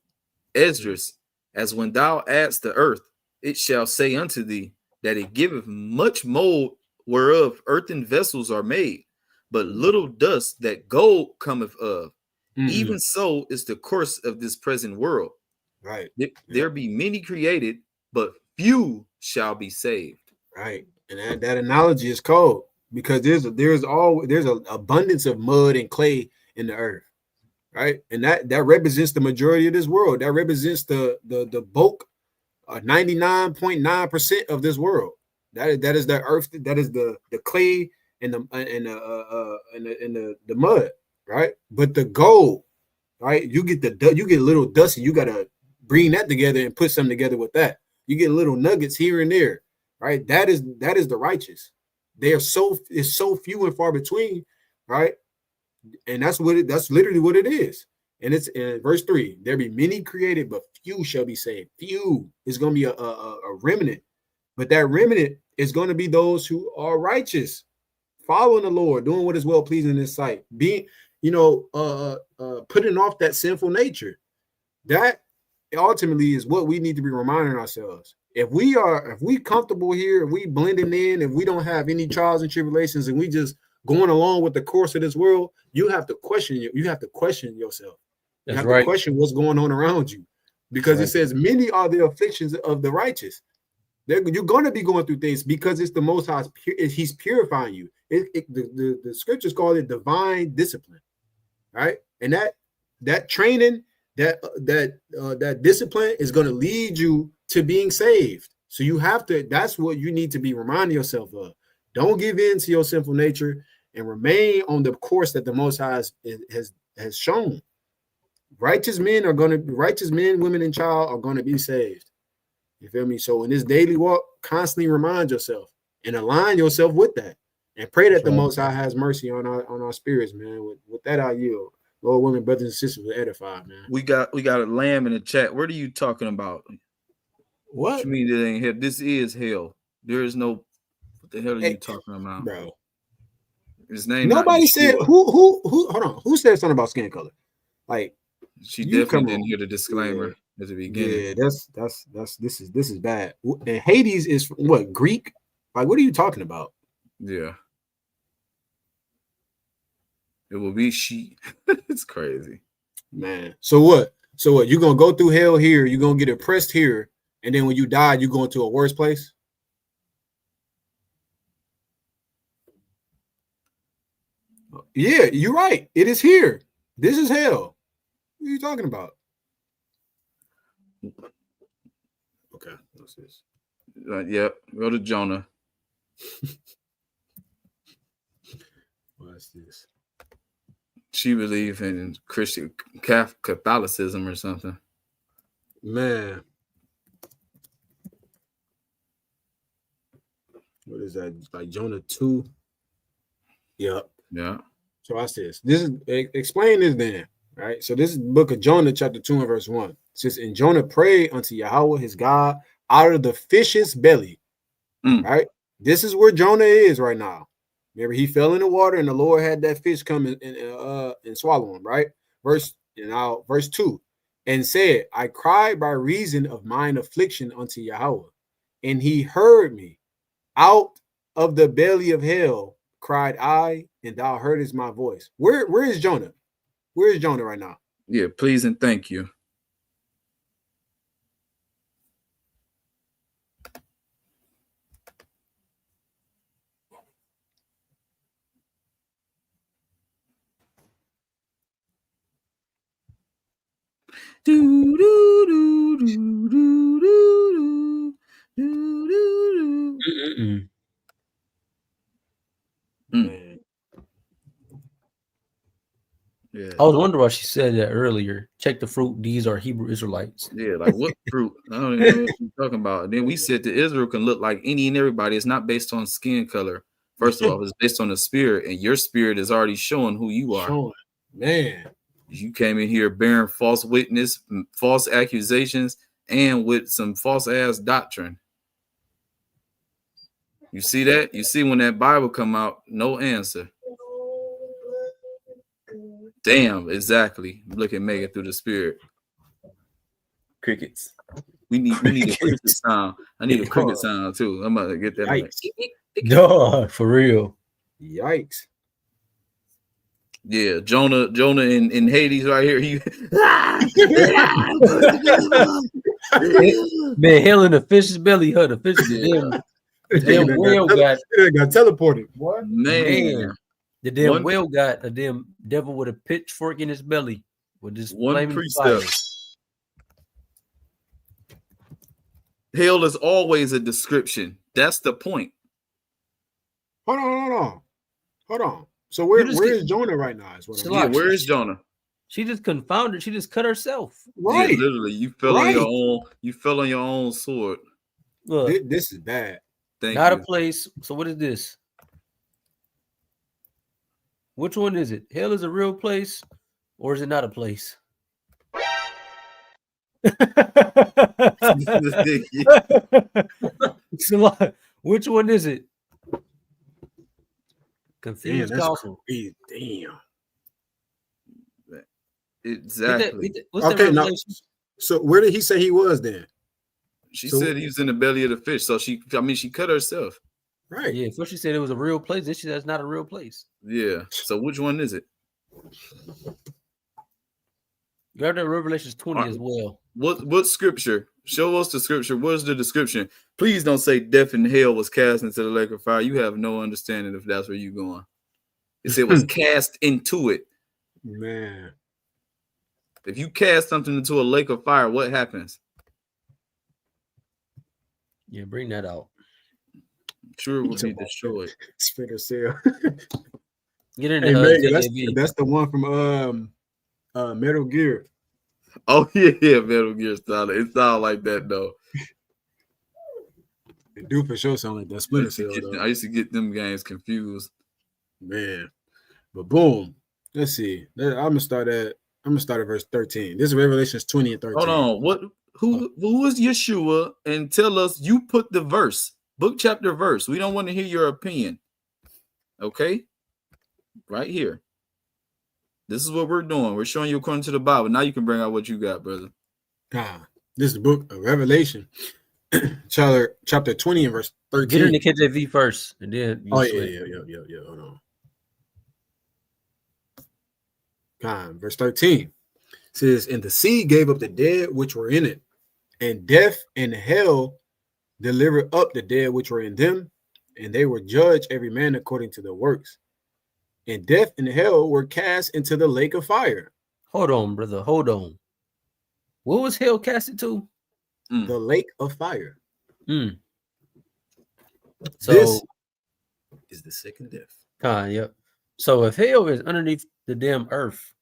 Speaker 2: Esdras, as when thou addest the earth, it shall say unto thee that it giveth much mold whereof earthen vessels are made, but little dust that gold cometh of. Even so is the course of this present world.
Speaker 3: Right.
Speaker 2: There be many created, but few shall be saved.
Speaker 3: Right. And that analogy is cold because there's an abundance of mud and clay in the earth. Right. And that represents the majority of this world. That represents the bulk, 99.9% of this world. That is the earth. That is the clay and the mud. Right. But the gold, right? You get a little dust and you got to bring that together and put something together with that. You get little nuggets here and there. Right. That is the righteous. It's so few and far between. Right. And that's literally what it is. And it's in verse 3. There be many created, but few shall be saved. Few is going to be a remnant. But that remnant is going to be those who are righteous, following the Lord, doing what is well pleasing in his sight, being, putting off that sinful nature. That ultimately is what we need to be reminding ourselves. If we comfortable here, if we blending in, if we don't have any trials and tribulations, and we just going along with the course of this world, you have to question yourself. You have to question what's going on around you, because it says many are the afflictions of the righteous. You're going to be going through things because it's the Most High. He's purifying you. The scriptures call it divine discipline, right? And that training, that discipline is going to lead you to being saved. So you have to. That's what you need to be reminding yourself of. Don't give in to your sinful nature and remain on the course that the Most High has shown. Righteous men, women, and child are going to be saved. You feel me? So in this daily walk, constantly remind yourself and align yourself with that, and pray that the Most High has mercy on our spirits, man. With that, I yield. Lord willing, brothers and sisters will edify, man.
Speaker 2: We got a lamb in the chat. What are you talking about? What you mean it ain't hell? This is hell. There is no. What the hell are you talking about,
Speaker 3: bro?
Speaker 2: His name.
Speaker 3: Nobody said who. Hold on. Who said something about skin color? Like
Speaker 2: she definitely didn't hear the disclaimer at the beginning.
Speaker 3: Yeah, this is bad. And Hades is what, Greek? Like, what are you talking about?
Speaker 2: Yeah. It will be she. It's crazy,
Speaker 3: man. So what? You're gonna go through hell here, you're gonna get oppressed here, and then when you die, you go into a worse place? Yeah, you're right. It is here. This is hell. What are you talking about? Okay, what's this?
Speaker 2: Yep, go to Jonah.
Speaker 3: What's this?
Speaker 2: She believe in Christian Catholicism or something.
Speaker 3: Man. What is that? Like Jonah 2? Yep.
Speaker 2: Yeah.
Speaker 3: So watch this. This is explain this then. Right. So this is the book of Jonah, chapter 2 and verse 1. It says, and Jonah prayed unto Yahawah his God out of the fish's belly. Right. This is where Jonah is right now. Remember, he fell in the water and the Lord had that fish come and swallow him, right? Verse 2, and said, I cried by reason of mine affliction unto Yahawah, and he heard me. Out of the belly of hell cried I, and thou heardest my voice. Where is Jonah? Where is Jonah right now?
Speaker 2: Yeah, please and thank you. Do, do, do, do, do, do, do, do, do.
Speaker 3: Man.
Speaker 2: Yeah.
Speaker 4: I was wondering why she said that earlier. Check the fruit. These are Hebrew Israelites.
Speaker 2: Yeah, like what fruit? I don't even know what you're talking about. And then we said that Israel can look like any and everybody. It's not based on skin color. First of all, it's based on the spirit, and your spirit is already showing who you are.
Speaker 3: Showing. Man.
Speaker 2: You came in here bearing false witness, false accusations, and with some false ass doctrine. You see that? You see when that Bible come out, no answer. Damn, exactly. Look at Megan through the spirit. Crickets. We need a cricket sound. I need a cricket sound too. I'm about to get that. Like,
Speaker 4: No, for real.
Speaker 3: Yikes.
Speaker 2: yeah, Jonah in Hades right here. He
Speaker 4: Man, hell in the fish's belly, huh? The fish damn whale got
Speaker 3: teleported. What?
Speaker 2: Man.
Speaker 4: The damn whale got a damn devil with a pitchfork in his belly with this
Speaker 2: one
Speaker 4: flaming
Speaker 2: precept.
Speaker 4: fire.
Speaker 2: Hell is always a description. That's the point.
Speaker 3: Hold on. So where is Jonah right now? Is what
Speaker 2: yeah, where is Jonah?
Speaker 4: She just confounded. She just cut herself.
Speaker 3: Right.
Speaker 2: Yeah, literally, you fell on your own. You fell on your own sword.
Speaker 4: Look,
Speaker 3: this is bad.
Speaker 4: Not a place. So what is this? Which one is it? Hell is a real place, or is it not a place? Which one is it? Confused counsel.
Speaker 3: Damn.
Speaker 2: Exactly.
Speaker 3: Okay, now, so where did he say he was then?
Speaker 2: She said he was in the belly of the fish. So she cut herself.
Speaker 3: Right.
Speaker 4: Yeah, first she said it was a real place. Then she said it's not a real place.
Speaker 2: Yeah. So which one is it?
Speaker 4: You have that Revelations 20 as well.
Speaker 2: What scripture? Show us the scripture. What's the description? Please don't say death and hell was cast into the lake of fire. You have no understanding if that's where you're going. It said it was cast into it.
Speaker 3: Man.
Speaker 2: If you cast something into a lake of fire, what happens?
Speaker 4: Yeah, bring that out.
Speaker 2: Sure, it will be destroyed.
Speaker 3: Splinter Cell.
Speaker 4: Get in there.
Speaker 3: That's the one from Metal Gear.
Speaker 2: Oh yeah, Metal Gear style. It sounds like that though.
Speaker 3: It do for sure sound like that. Splinter Cell.
Speaker 2: I used to get them games confused.
Speaker 3: Man, but boom. Let's see. I'm gonna start at verse 13. This is Revelations 20 and 13.
Speaker 2: Hold on. Who is Yeshua? And tell us, you put the verse, book, chapter, verse. We don't want to hear your opinion. Okay? Right here. This is what we're doing. We're showing you according to the Bible. Now you can bring out what you got, brother.
Speaker 3: This is the book of Revelation, chapter 20 and verse 13.
Speaker 4: Get in the KJV first, and then
Speaker 3: yeah. Hold on. Verse 13 says, "And the sea gave up the dead which were in it, and death and hell delivered up the dead which were in them, and they were judged every man according to their works. And death and hell were cast into the lake of fire."
Speaker 4: Hold on, brother. Hold on. What was hell casted to?
Speaker 3: The lake of fire.
Speaker 4: So
Speaker 3: this is the second death.
Speaker 4: Yep. So if hell is underneath the damn earth,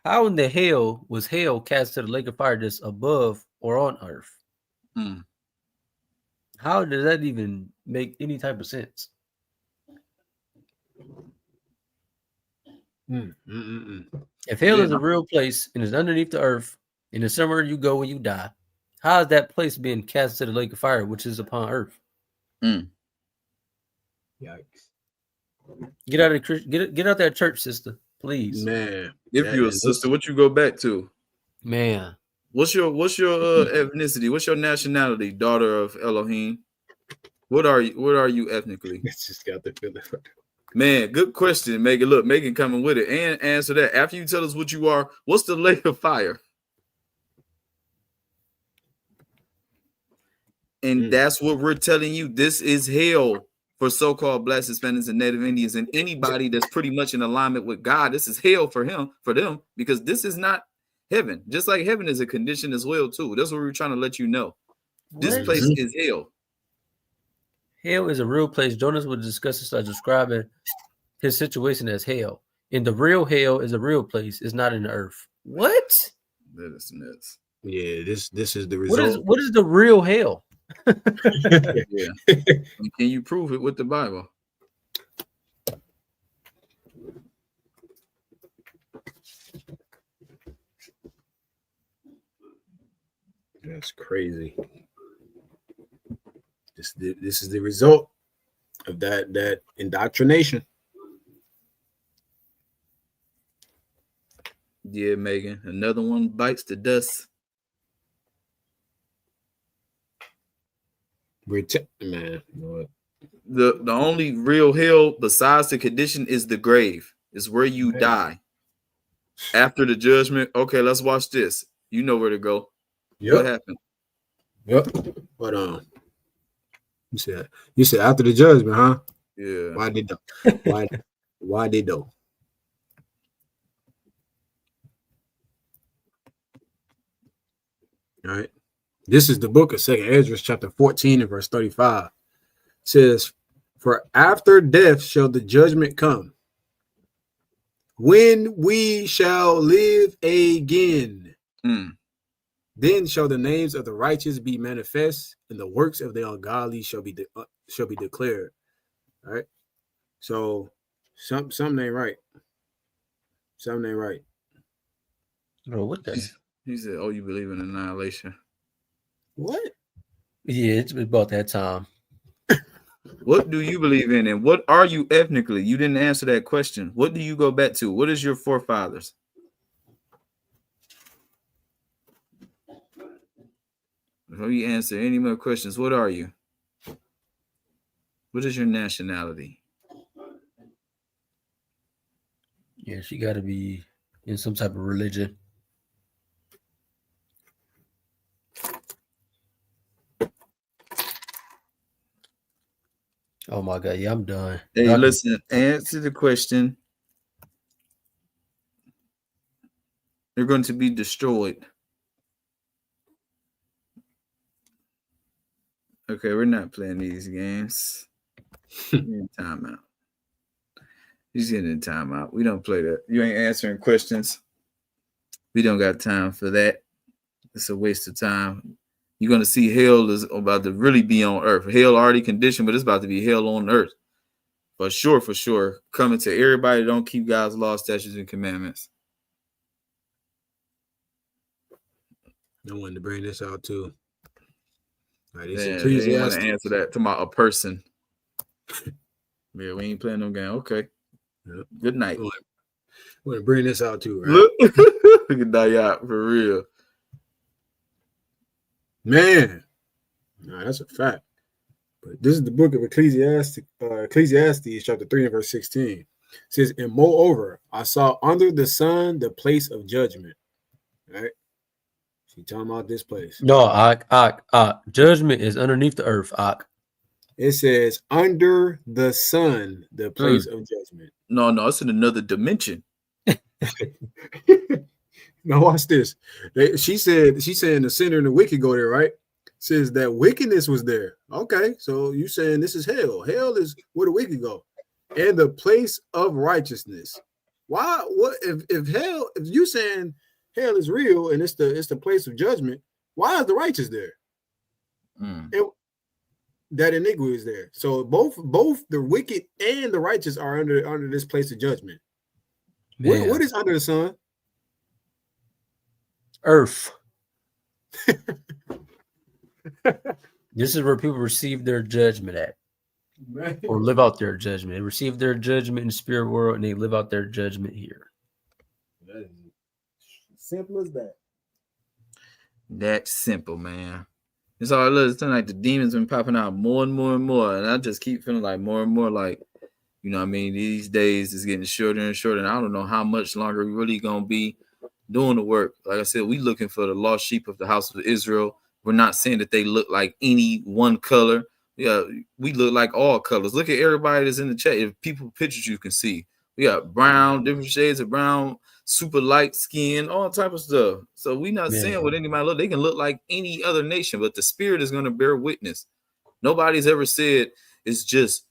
Speaker 4: how in the hell was hell cast to the lake of fire that's above or on earth? How does that even make any type of sense? If hell is a real place and is underneath the earth and is somewhere you go when you die, how is that place being cast to the lake of fire, which is upon earth?
Speaker 3: Yikes!
Speaker 4: Get out of get out that church, sister, please.
Speaker 3: Man,
Speaker 2: if you're a sister, what you go back to?
Speaker 4: Man,
Speaker 2: what's your ethnicity? What's your nationality, daughter of Elohim? What are you ethnically?
Speaker 3: It's just got the feeling.
Speaker 2: Man, good question, Megan. Look, Megan coming with it and answer that. After you tell us what you are, what's the lake of fire? And that's what we're telling you. This is hell for so-called Black Hispanics and Native Indians and anybody that's pretty much in alignment with God. This is hell for them, because this is not heaven. Just like heaven is a condition as well, too. That's what we're trying to let you know. This place is hell.
Speaker 4: Hell is a real place. Jonas would discuss this by describing his situation as hell. And the real hell is a real place. It's not in the earth. What?
Speaker 2: That is nuts.
Speaker 3: Yeah, this is the result.
Speaker 4: What is the real hell?
Speaker 2: Yeah. And can you prove it with the Bible?
Speaker 3: That's crazy. This is the result of that indoctrination.
Speaker 2: Yeah, Megan. Another one bites the dust.
Speaker 3: Man, you know what?
Speaker 2: The only real hell besides the condition is the grave. Is where you die. After the judgment. Okay, let's watch this. You know where to go.
Speaker 3: Yep.
Speaker 2: What happened?
Speaker 3: Yep. But you said after the judgment, huh?
Speaker 2: Yeah.
Speaker 3: Why did though? All right. This is the book of 2nd Ezra, chapter 14 and verse 35. It says, "For after death shall the judgment come, when we shall live again. Then shall the names of the righteous be manifest, and the works of the ungodly shall be declared." All right. So something ain't right. Something ain't right.
Speaker 4: Bro, what the?
Speaker 2: He said, "Oh, you believe in annihilation?"
Speaker 3: What?
Speaker 4: Yeah, it's about that time.
Speaker 2: What do you believe in, and what are you ethnically? You didn't answer that question. What do you go back to? What is your forefathers? Before you answer any more questions, what are you? What is your nationality?
Speaker 4: Yeah, she got to be in some type of religion. Oh my God, yeah, I'm done.
Speaker 2: Hey, listen, answer the question. You're going to be destroyed. Okay, we're not playing these games. In timeout. He's getting in timeout. We don't play that. You ain't answering questions. We don't got time for that. It's a waste of time. You're going to see hell is about to really be on earth. Hell already conditioned, but it's about to be hell on earth. For sure. Coming to everybody that don't keep God's laws, statutes, and commandments.
Speaker 3: I wanted to bring this out too.
Speaker 2: Right, they want to answer that to a person. Yeah, we ain't playing no game. Okay. Yep. Good night.
Speaker 3: I want to bring this out too, right?
Speaker 2: Look at that for real.
Speaker 3: Man. Nah, that's a fact. But this is the book of Ecclesiastes, chapter 3 and verse 16. It says, "And moreover, I saw under the sun the place of judgment." Right? She talking about this place.
Speaker 4: No, judgment is underneath the earth.
Speaker 3: It says under the sun, the place of judgment.
Speaker 2: No, it's in another dimension.
Speaker 3: Now watch this. She said the sinner and the wicked go there, right? Says that wickedness was there. Okay, so you saying this is hell. Hell is where the wicked go. And the place of righteousness. Why? What if you saying hell is real and it's the place of judgment, why is the righteous there? And that iniquity is there. So both the wicked and the righteous are under this place of judgment. What is under the sun?
Speaker 4: Earth. This is where people receive their judgment at.
Speaker 3: Right.
Speaker 4: Or live out their judgment. They receive their judgment in the spirit world and they live out their judgment here.
Speaker 3: That is simple as that.
Speaker 2: That's simple, man. It's all it is. It's like the demons been popping out more and more and more. And I just keep feeling like more and more like You know what I mean? These days is getting shorter and shorter, and I don't know how much longer we really gonna be doing the work. Like I said, we looking for the lost sheep of the house of Israel. We're not saying that they look like any one color. Yeah, we look like all colors. Look at everybody that's in the chat. If people pictures you can see, we got brown, different shades of brown, super light skin, all type of stuff. So we not saying what anybody look. They can look like any other nation, but the spirit is going to bear witness. Nobody's ever said it's just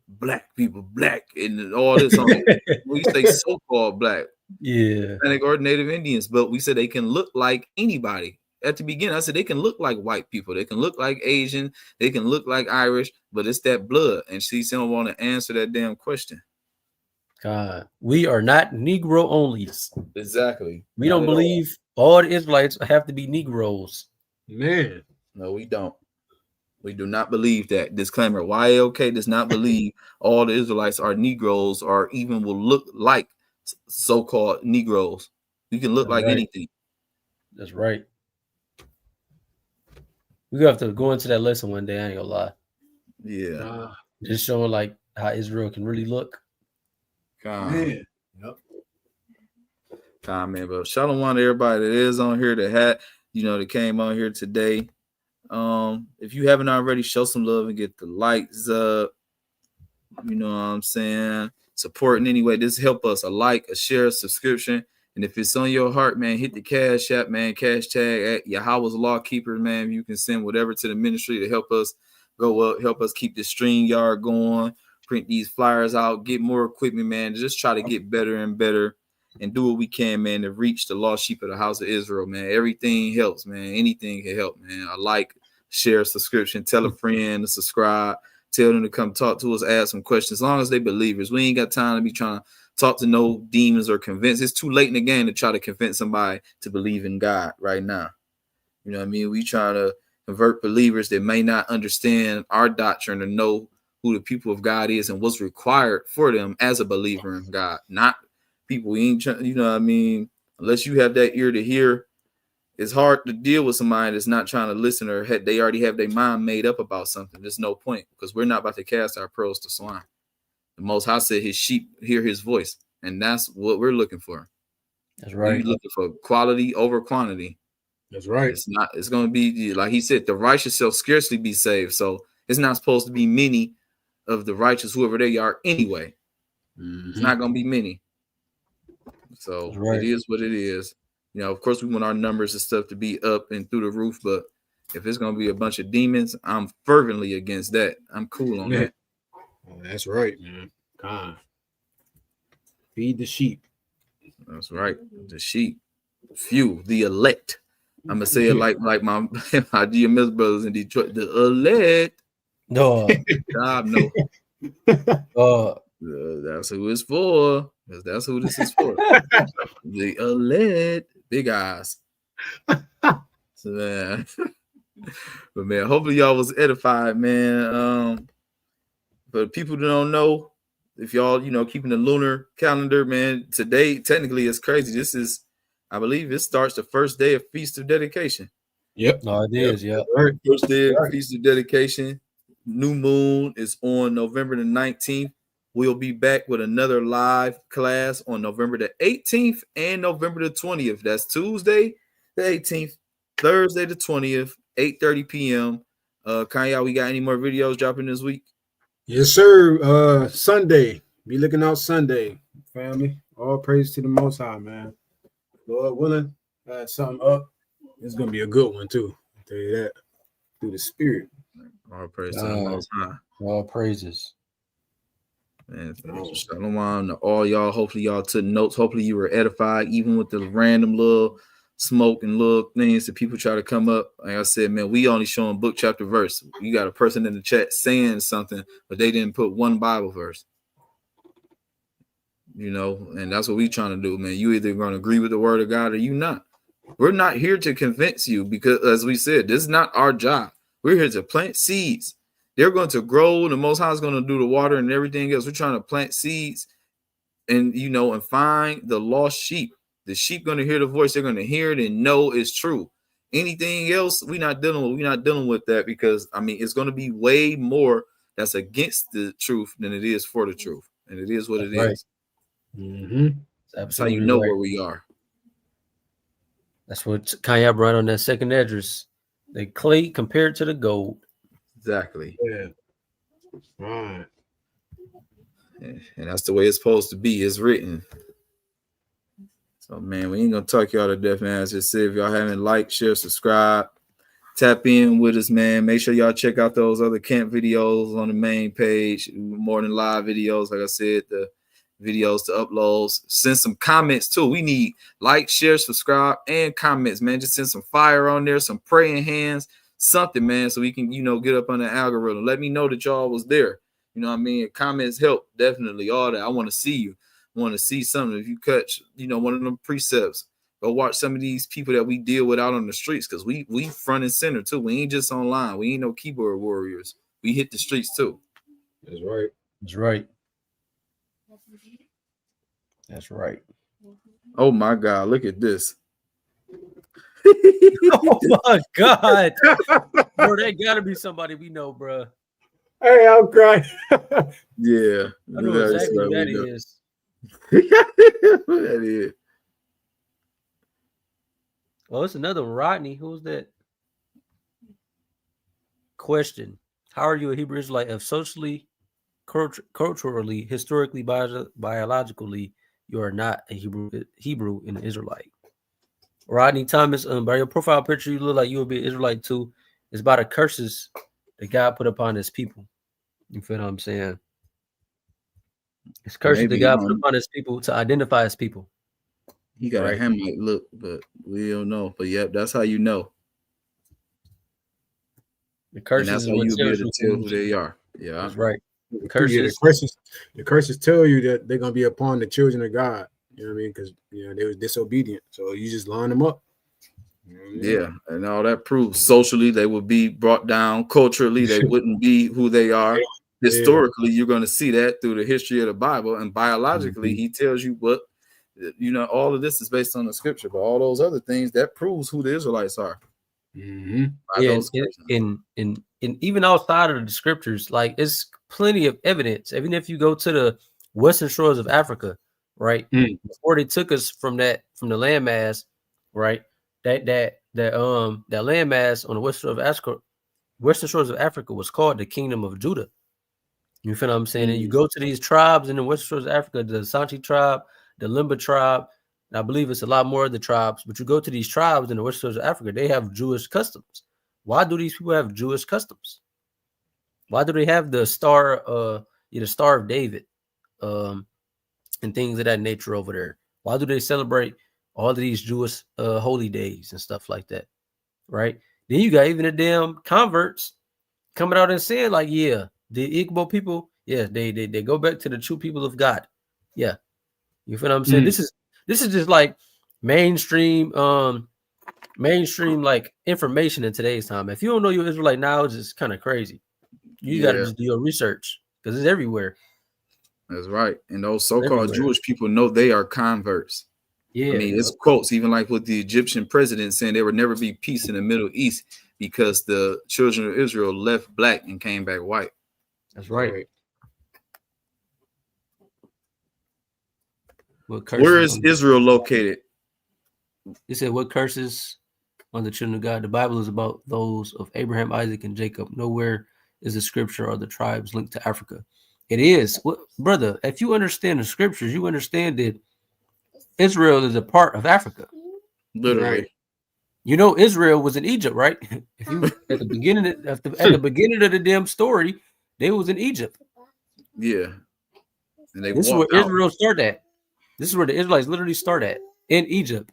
Speaker 2: black people, black and all this. We say so-called black, Hispanic or Native Indians, but we said they can look like anybody. At the beginning, I said they can look like white people, they can look like Asian, they can look like Irish, but it's that blood. And she don't want to answer that damn question.
Speaker 4: God, we are not Negro onlys.
Speaker 2: Exactly.
Speaker 4: We don't believe all the Israelites have to be Negroes.
Speaker 3: Man,
Speaker 2: no, we don't. We do not believe that. Disclaimer: YAOK does not believe all the Israelites are Negroes or even will look like so-called Negroes. You can look like anything.
Speaker 4: That's right. We have to go into that lesson one day. I ain't gonna lie.
Speaker 2: Yeah.
Speaker 4: Just showing like how Israel can really look.
Speaker 3: Man. Yep.
Speaker 2: Man, but shalom to everybody that is on here that had, that came on here today. If you haven't already, show some love and get the likes up. You know what I'm saying? Supporting anyway. This help us a like, a share, a subscription. And if it's on your heart, man, hit the cash app, man, cash tag at Yahawah's Law Keepers, man. You can send whatever to the ministry to help us go up, help us keep the stream yard going, print these flyers out, get more equipment, man. Just try to get better and better and do what we can, man, to reach the lost sheep of the house of Israel, man. Everything helps, man. Anything can help, man. A like, share, subscription, tell a friend to subscribe, tell them to come talk to us, ask some questions. As long as they believers, we ain't got time to be trying to talk to no demons or convince. It's too late in the game to try to convince somebody to believe in God right now. You know what I mean? We try to convert believers that may not understand our doctrine or know who the people of God is and what's required for them as a believer in God. Not people we ain't trying, you know what I mean? Unless you have that ear to hear, it's hard to deal with somebody that's not trying to listen or they already have their mind made up about something. There's no point because we're not about to cast our pearls to swine. The Most High said his sheep hear his voice, and that's what we're looking for.
Speaker 4: That's right.
Speaker 2: We're looking for quality over quantity.
Speaker 3: That's right.
Speaker 2: It's going to be, like he said, the righteous shall scarcely be saved. So it's not supposed to be many of the righteous, whoever they are anyway. It's not going to be many. So It is what it is. Of course, we want our numbers and stuff to be up and through the roof, but if it's going to be a bunch of demons, I'm fervently against that. I'm cool on that.
Speaker 3: That's right, man. Feed the sheep.
Speaker 2: That's right. The sheep. Few, the elect. I'm going to say it like my GMS brothers in Detroit. The elect.
Speaker 4: No.
Speaker 2: God, no. That's who it's for. Because that's who this is for. The elect. Big eyes. So, man. But, man, hopefully y'all was edified, man. But people don't know, if y'all, keeping the lunar calendar, man, today, technically, it's crazy. This is, I believe it starts the first day of Feast of Dedication.
Speaker 3: Yep.
Speaker 4: No, it is. Yeah.
Speaker 2: First day of Feast of Dedication. New moon is on November the 19th. We'll be back with another live class on November the 18th and November the 20th. That's Tuesday the 18th, Thursday the 20th, 8:30 p.m. Kanye, we got any more videos dropping this week?
Speaker 3: Yes, sir. Sunday. Be looking out Sunday, family. All praise to the Most High, man. Lord willing, something up. It's gonna be a good one too. I'll tell you that. Through the Spirit.
Speaker 2: All praise to the Most High.
Speaker 4: All praises.
Speaker 2: Man, shalom to all y'all. Hopefully y'all took notes. Hopefully you were edified, even with the random little smoke and little things that people try to come up. Like I said, man, we only showing book, chapter, verse. You got a person in the chat saying something, but they didn't put one Bible verse. And that's what we trying to do, man. You either going to agree with the word of God or you not. We're not here to convince you because, as we said, this is not our job. We're here to plant seeds. They're going to grow. The Most High is going to do the water and everything else. We're trying to plant seeds and, and find the lost sheep. The sheep going to hear the voice. They're going to hear it and know it's true. Anything else, we're not dealing with that because, it's going to be way more that's against the truth than it is for the truth. and it is what it
Speaker 4: Right.
Speaker 2: is.
Speaker 3: Mm-hmm.
Speaker 2: That's how you
Speaker 4: Absolutely
Speaker 2: know
Speaker 4: right.
Speaker 2: where we are.
Speaker 4: That's what Kanye brought on that second address. The clay compared to the gold.
Speaker 2: Exactly.
Speaker 3: Yeah. Right.
Speaker 2: And that's the way it's supposed to be. It's written. So, man, we ain't gonna talk y'all to death, man. As I just said, if y'all haven't liked, share, subscribe, tap in with us, man. Make sure y'all check out those other camp videos on the main page. More than live videos, like I said, the videos to uploads. Send some comments too. We need like, share, subscribe, and comments, man. Just send some fire on there, some praying hands, something, man, so we can, get up on the algorithm. Let me know that y'all was there. You know what I mean? Comments help, definitely, all that. I want to see you. I want to see something. If you catch, one of them precepts, go watch some of these people that we deal with out on the streets, because we front and center too. We ain't just online. We ain't no keyboard warriors. We hit the streets too.
Speaker 3: That's right.
Speaker 4: That's right. That's right.
Speaker 2: Oh my God, look at this.
Speaker 4: Oh my God. Bro, that gotta be somebody we know, bro.
Speaker 3: Hey, I'm crying.
Speaker 2: Yeah.
Speaker 4: I know exactly who that is.
Speaker 2: That is.
Speaker 4: Oh, it's another Rodney. Who's that? Question: how are you a Hebrew Israelite if socially, culturally, historically, biologically, you are not a Hebrew and an Israelite? Rodney Thomas, by your profile picture, you look like you would be an Israelite too. It's by the curses that God put upon his people. You feel what I'm saying? It's curses that God put upon his people to identify his people.
Speaker 2: He got a Hamite look, but we don't know. But yeah, that's how you know.
Speaker 4: The curses,
Speaker 2: and that's how you'll be able to tell who they are. Yeah,
Speaker 4: that's right.
Speaker 3: The curses tell you that they're gonna be upon the children of God. You know what I mean? Because they was disobedient. So you just line them up.
Speaker 2: You know what I mean? Yeah, and all that proves socially they would be brought down. Culturally, they wouldn't be who they are. Historically, you're going to see that through the history of the Bible, and biologically, he tells you what. All of this is based on the scripture, but all those other things that proves who the Israelites are.
Speaker 4: Yeah, and even outside of the scriptures, like it's plenty of evidence. Even if you go to the western shores of Africa, right, before they took us from the landmass, right, that landmass on the western shores of Africa was called the Kingdom of Judah. You feel what I'm saying? And you go to these tribes in the western shores of Africa, the Santi tribe, the Limba tribe. I believe it's a lot more of the tribes, but you go to these tribes in the western shores of Africa, they have Jewish customs. Why do these people have Jewish customs? Why do they have the Star of David, and things of that nature over there? Why do they celebrate all of these Jewish holy days and stuff like that? Right? Then you got even the damn converts coming out and saying, like, yeah, the Igbo people, yeah, they go back to the true people of God. Yeah. You feel what I'm saying? This is just like mainstream like information in today's time. If you don't know your Israelite now, it's just kind of crazy. You got to just do your research because it's everywhere.
Speaker 2: That's right. And those so-called Jewish people know they are converts. Yeah, I mean, it's quotes, even like with the Egyptian president saying there would never be peace in the Middle East because the children of Israel left black and came back white.
Speaker 4: That's right.
Speaker 2: Where is Israel located?
Speaker 4: He said, what curses on the children of God? The Bible is about those of Abraham, Isaac, and Jacob. Nowhere is the scripture or the tribes linked to Africa. It is. Brother, if you understand the scriptures, you understand that Israel is a part of Africa.
Speaker 2: Literally.
Speaker 4: Right. You know, Israel was in Egypt, right? If you at the beginning of the damn story, they was in Egypt.
Speaker 2: Yeah. And
Speaker 4: this is where Israel started at. This is where the Israelites literally start at, in Egypt.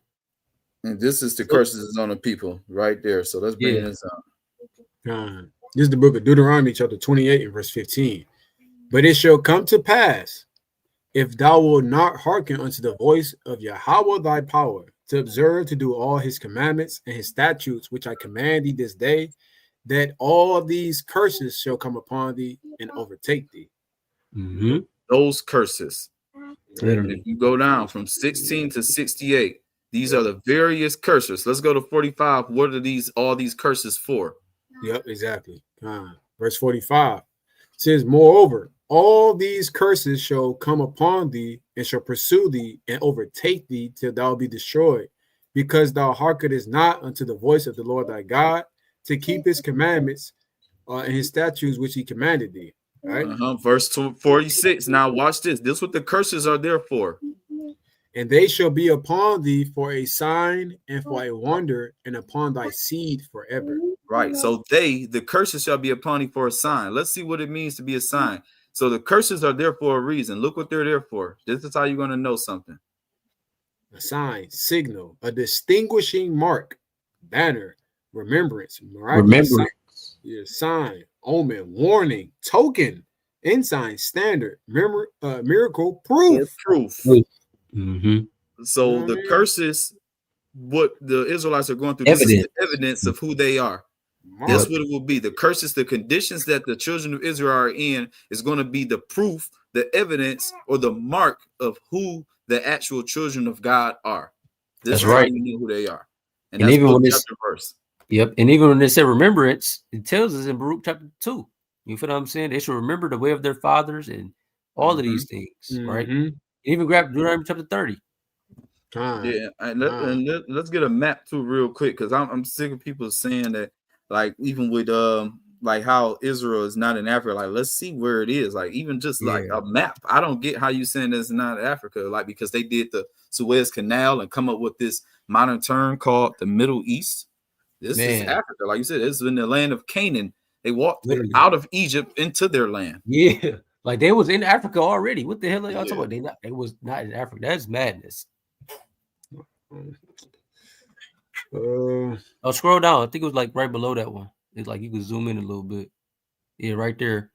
Speaker 2: And this is the curses on the people right there. So let's bring this out.
Speaker 3: This is the book of Deuteronomy, chapter 28 and verse 15. But it shall come to pass, if thou wilt not hearken unto the voice of Yahawah thy power, to observe to do all his commandments and his statutes, which I command thee this day, that all these curses shall come upon thee and overtake thee.
Speaker 2: Those curses. Literally. If you go down from 16 to 68, these are the various curses. Let's go to 45. What are all these curses for?
Speaker 3: Yep, exactly. Verse 45 says, moreover, all these curses shall come upon thee, and shall pursue thee, and overtake thee till thou be destroyed, because thou hearkenest not unto the voice of the Lord thy God, to keep his commandments and his statutes which he commanded thee. Right?
Speaker 2: Verse 46. Now watch this. This is what the curses are there for.
Speaker 3: And they shall be upon thee for a sign and for a wonder, and upon thy seed forever.
Speaker 2: Right. So the curses shall be upon thee for a sign. Let's see what it means to be a sign. So the curses are there for a reason. Look what they're there for. This is how you're going to know something.
Speaker 3: A sign, signal, a distinguishing mark, banner, remembrance, miraculous sign, omen, warning, token, ensign, standard, miracle, proof.
Speaker 4: Mm-hmm.
Speaker 2: So the curses, what the Israelites are going through, this is the evidence of who they are. That's what it will be. The curses, the conditions that the children of Israel are in is going to be the proof, the evidence, or the mark of who the actual children of God are. This is right. How you know who they are. And that's
Speaker 4: even when
Speaker 2: chapter verse.
Speaker 4: Yep. And even when they say remembrance, it tells us in Baruch chapter 2. You feel what I'm saying? They should remember the way of their fathers and all of these things, right? And even grab Deuteronomy chapter 30.
Speaker 2: Yeah, and let's get a map too real quick, because I'm sick of people saying that, like, even with like how Israel is not in Africa, like, let's see where it is. Like, even just like a map. I don't get how you saying it's not Africa, like, because they did the Suez Canal and come up with this modern term called the Middle East. This is Africa, like you said. This is in the land of Canaan. They walked out of Egypt into their land.
Speaker 4: Yeah, like they was in Africa already. What the hell are y'all talking about? They was not in Africa. That's madness. I'll scroll down. I think it was like right below that one. It's like you could zoom in a little bit. Yeah, right there.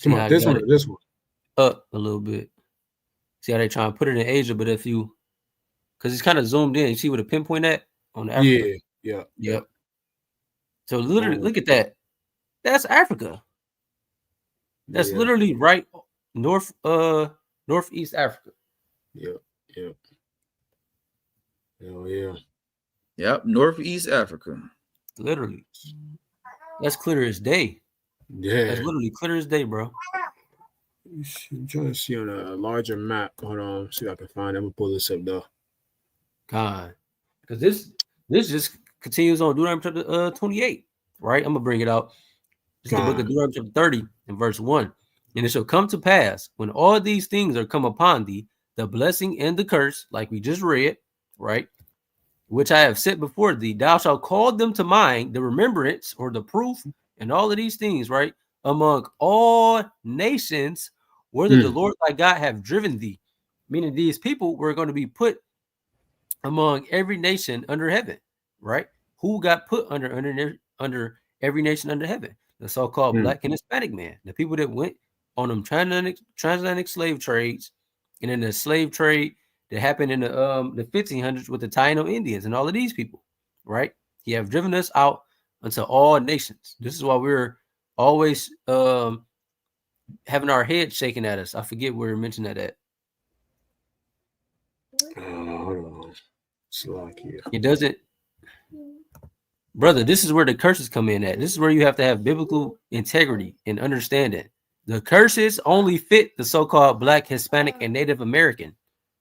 Speaker 3: Come on, this one or this one?
Speaker 4: Up a little bit. See how they try and put it in Asia, but if you, because it's kind of zoomed in. You see where the pinpoint at on Africa?
Speaker 3: Yeah.
Speaker 4: So literally, look at that. That's Africa. That's literally right northeast Africa.
Speaker 3: Hell yeah.
Speaker 2: Yep, northeast Africa.
Speaker 4: Literally. That's clear as day.
Speaker 3: Yeah.
Speaker 4: That's literally clear as day, bro.
Speaker 3: I'm trying to see on a larger map. Hold on, see if I can find it. I'm gonna pull this up though.
Speaker 4: God. Because this just continues on Deuteronomy chapter 28. Right? I'm gonna bring it out. This is the book of Deuteronomy chapter 30 and verse 1. And it shall come to pass when all these things are come upon thee, the blessing and the curse, like we just read, right? Which I have set before thee, thou shalt call them to mind, the remembrance or the proof, and all of these things, right? Among all nations, whether the Lord thy God have driven thee, meaning these people were going to be put among every nation under heaven, right? Who got put under every nation under heaven? The so-called Black and Hispanic man, the people that went on them transatlantic slave trades, and in the slave trade that happened in the 1500s with the Taino Indians and all of these people, right? He have driven us out unto all nations. This is why we're always having our head shaken at us. I forget where we mentioned that at.
Speaker 3: Hold on.
Speaker 4: It doesn't, brother. This is where the curses come in at. This is where you have to have biblical integrity and understanding. The curses only fit the so-called Black, Hispanic, and Native American.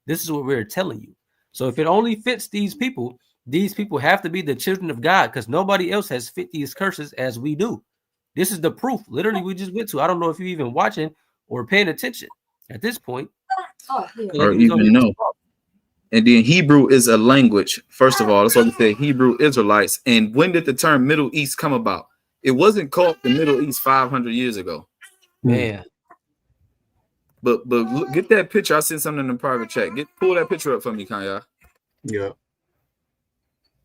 Speaker 4: This is what we're telling you. So if it only fits these people have to be the children of God, because nobody else has fit these curses as we do. This is the proof. Literally, we just went to. I don't know if you're even watching or paying attention at this point.
Speaker 2: Or even know. And then Hebrew is a language. First of all, that's what we say, Hebrew Israelites. And when did the term Middle East come about? It wasn't called the Middle East 500 years ago.
Speaker 4: Man.
Speaker 2: But look, get that picture. I sent something in the private chat. Pull that picture up for me, Kanye.
Speaker 3: Yeah.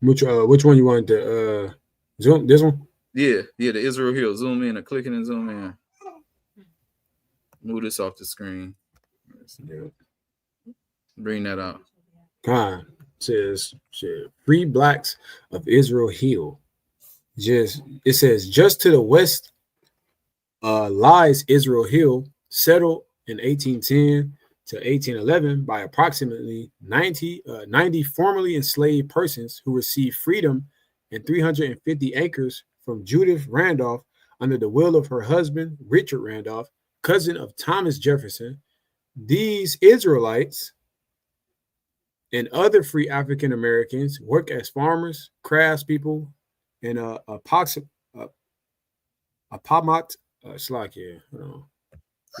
Speaker 3: Which one you want to zoom? This one?
Speaker 2: Yeah, the Israel Hill. Zoom in, click it and zoom in. Move this off the screen. Bring that out.
Speaker 3: God says free blacks of Israel Hill. It says just to the west lies Israel Hill, settled in 1810 to 1811 by approximately 90 formerly enslaved persons who received freedom and 350 acres from Judith Randolph under the will of her husband, Richard Randolph, cousin of Thomas Jefferson. These Israelites and other free African Americans work as farmers, craftspeople, and Apamat Slakia.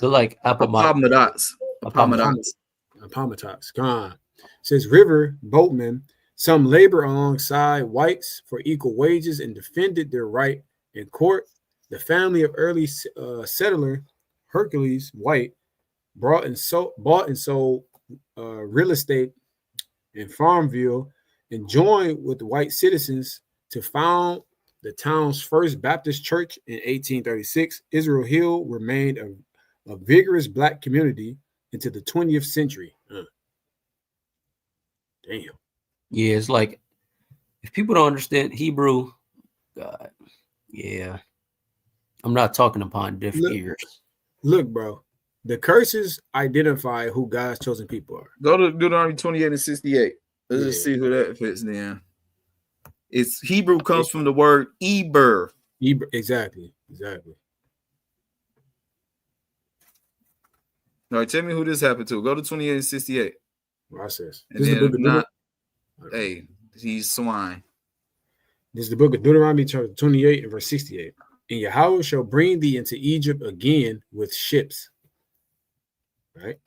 Speaker 4: They're like
Speaker 2: Appomattox.
Speaker 3: Appomattox. Gone. Says river boatmen. Some labor alongside whites for equal wages and defended their right in court. The family of early settler Hercules White bought and sold real estate in Farmville and joined with white citizens to found the town's first Baptist church in 1836. Israel Hill remained a vigorous black community into the 20th century. Damn.
Speaker 4: Yeah, it's like if people don't understand Hebrew, God, yeah. I'm not talking upon deaf ears.
Speaker 3: Look, bro. The curses identify who God's chosen people are.
Speaker 2: Go to Deuteronomy 28 and 68. Let's just see who that fits in. It's Hebrew comes from the word Eber.
Speaker 3: Exactly.
Speaker 2: All right, tell me who this happened to. Go to 28 and 68.
Speaker 3: Process.
Speaker 2: And then if not, hey, he's swine.
Speaker 3: This is the book of Deuteronomy chapter 28 and verse 68. And Yahawah shall bring thee into Egypt again with ships. Right?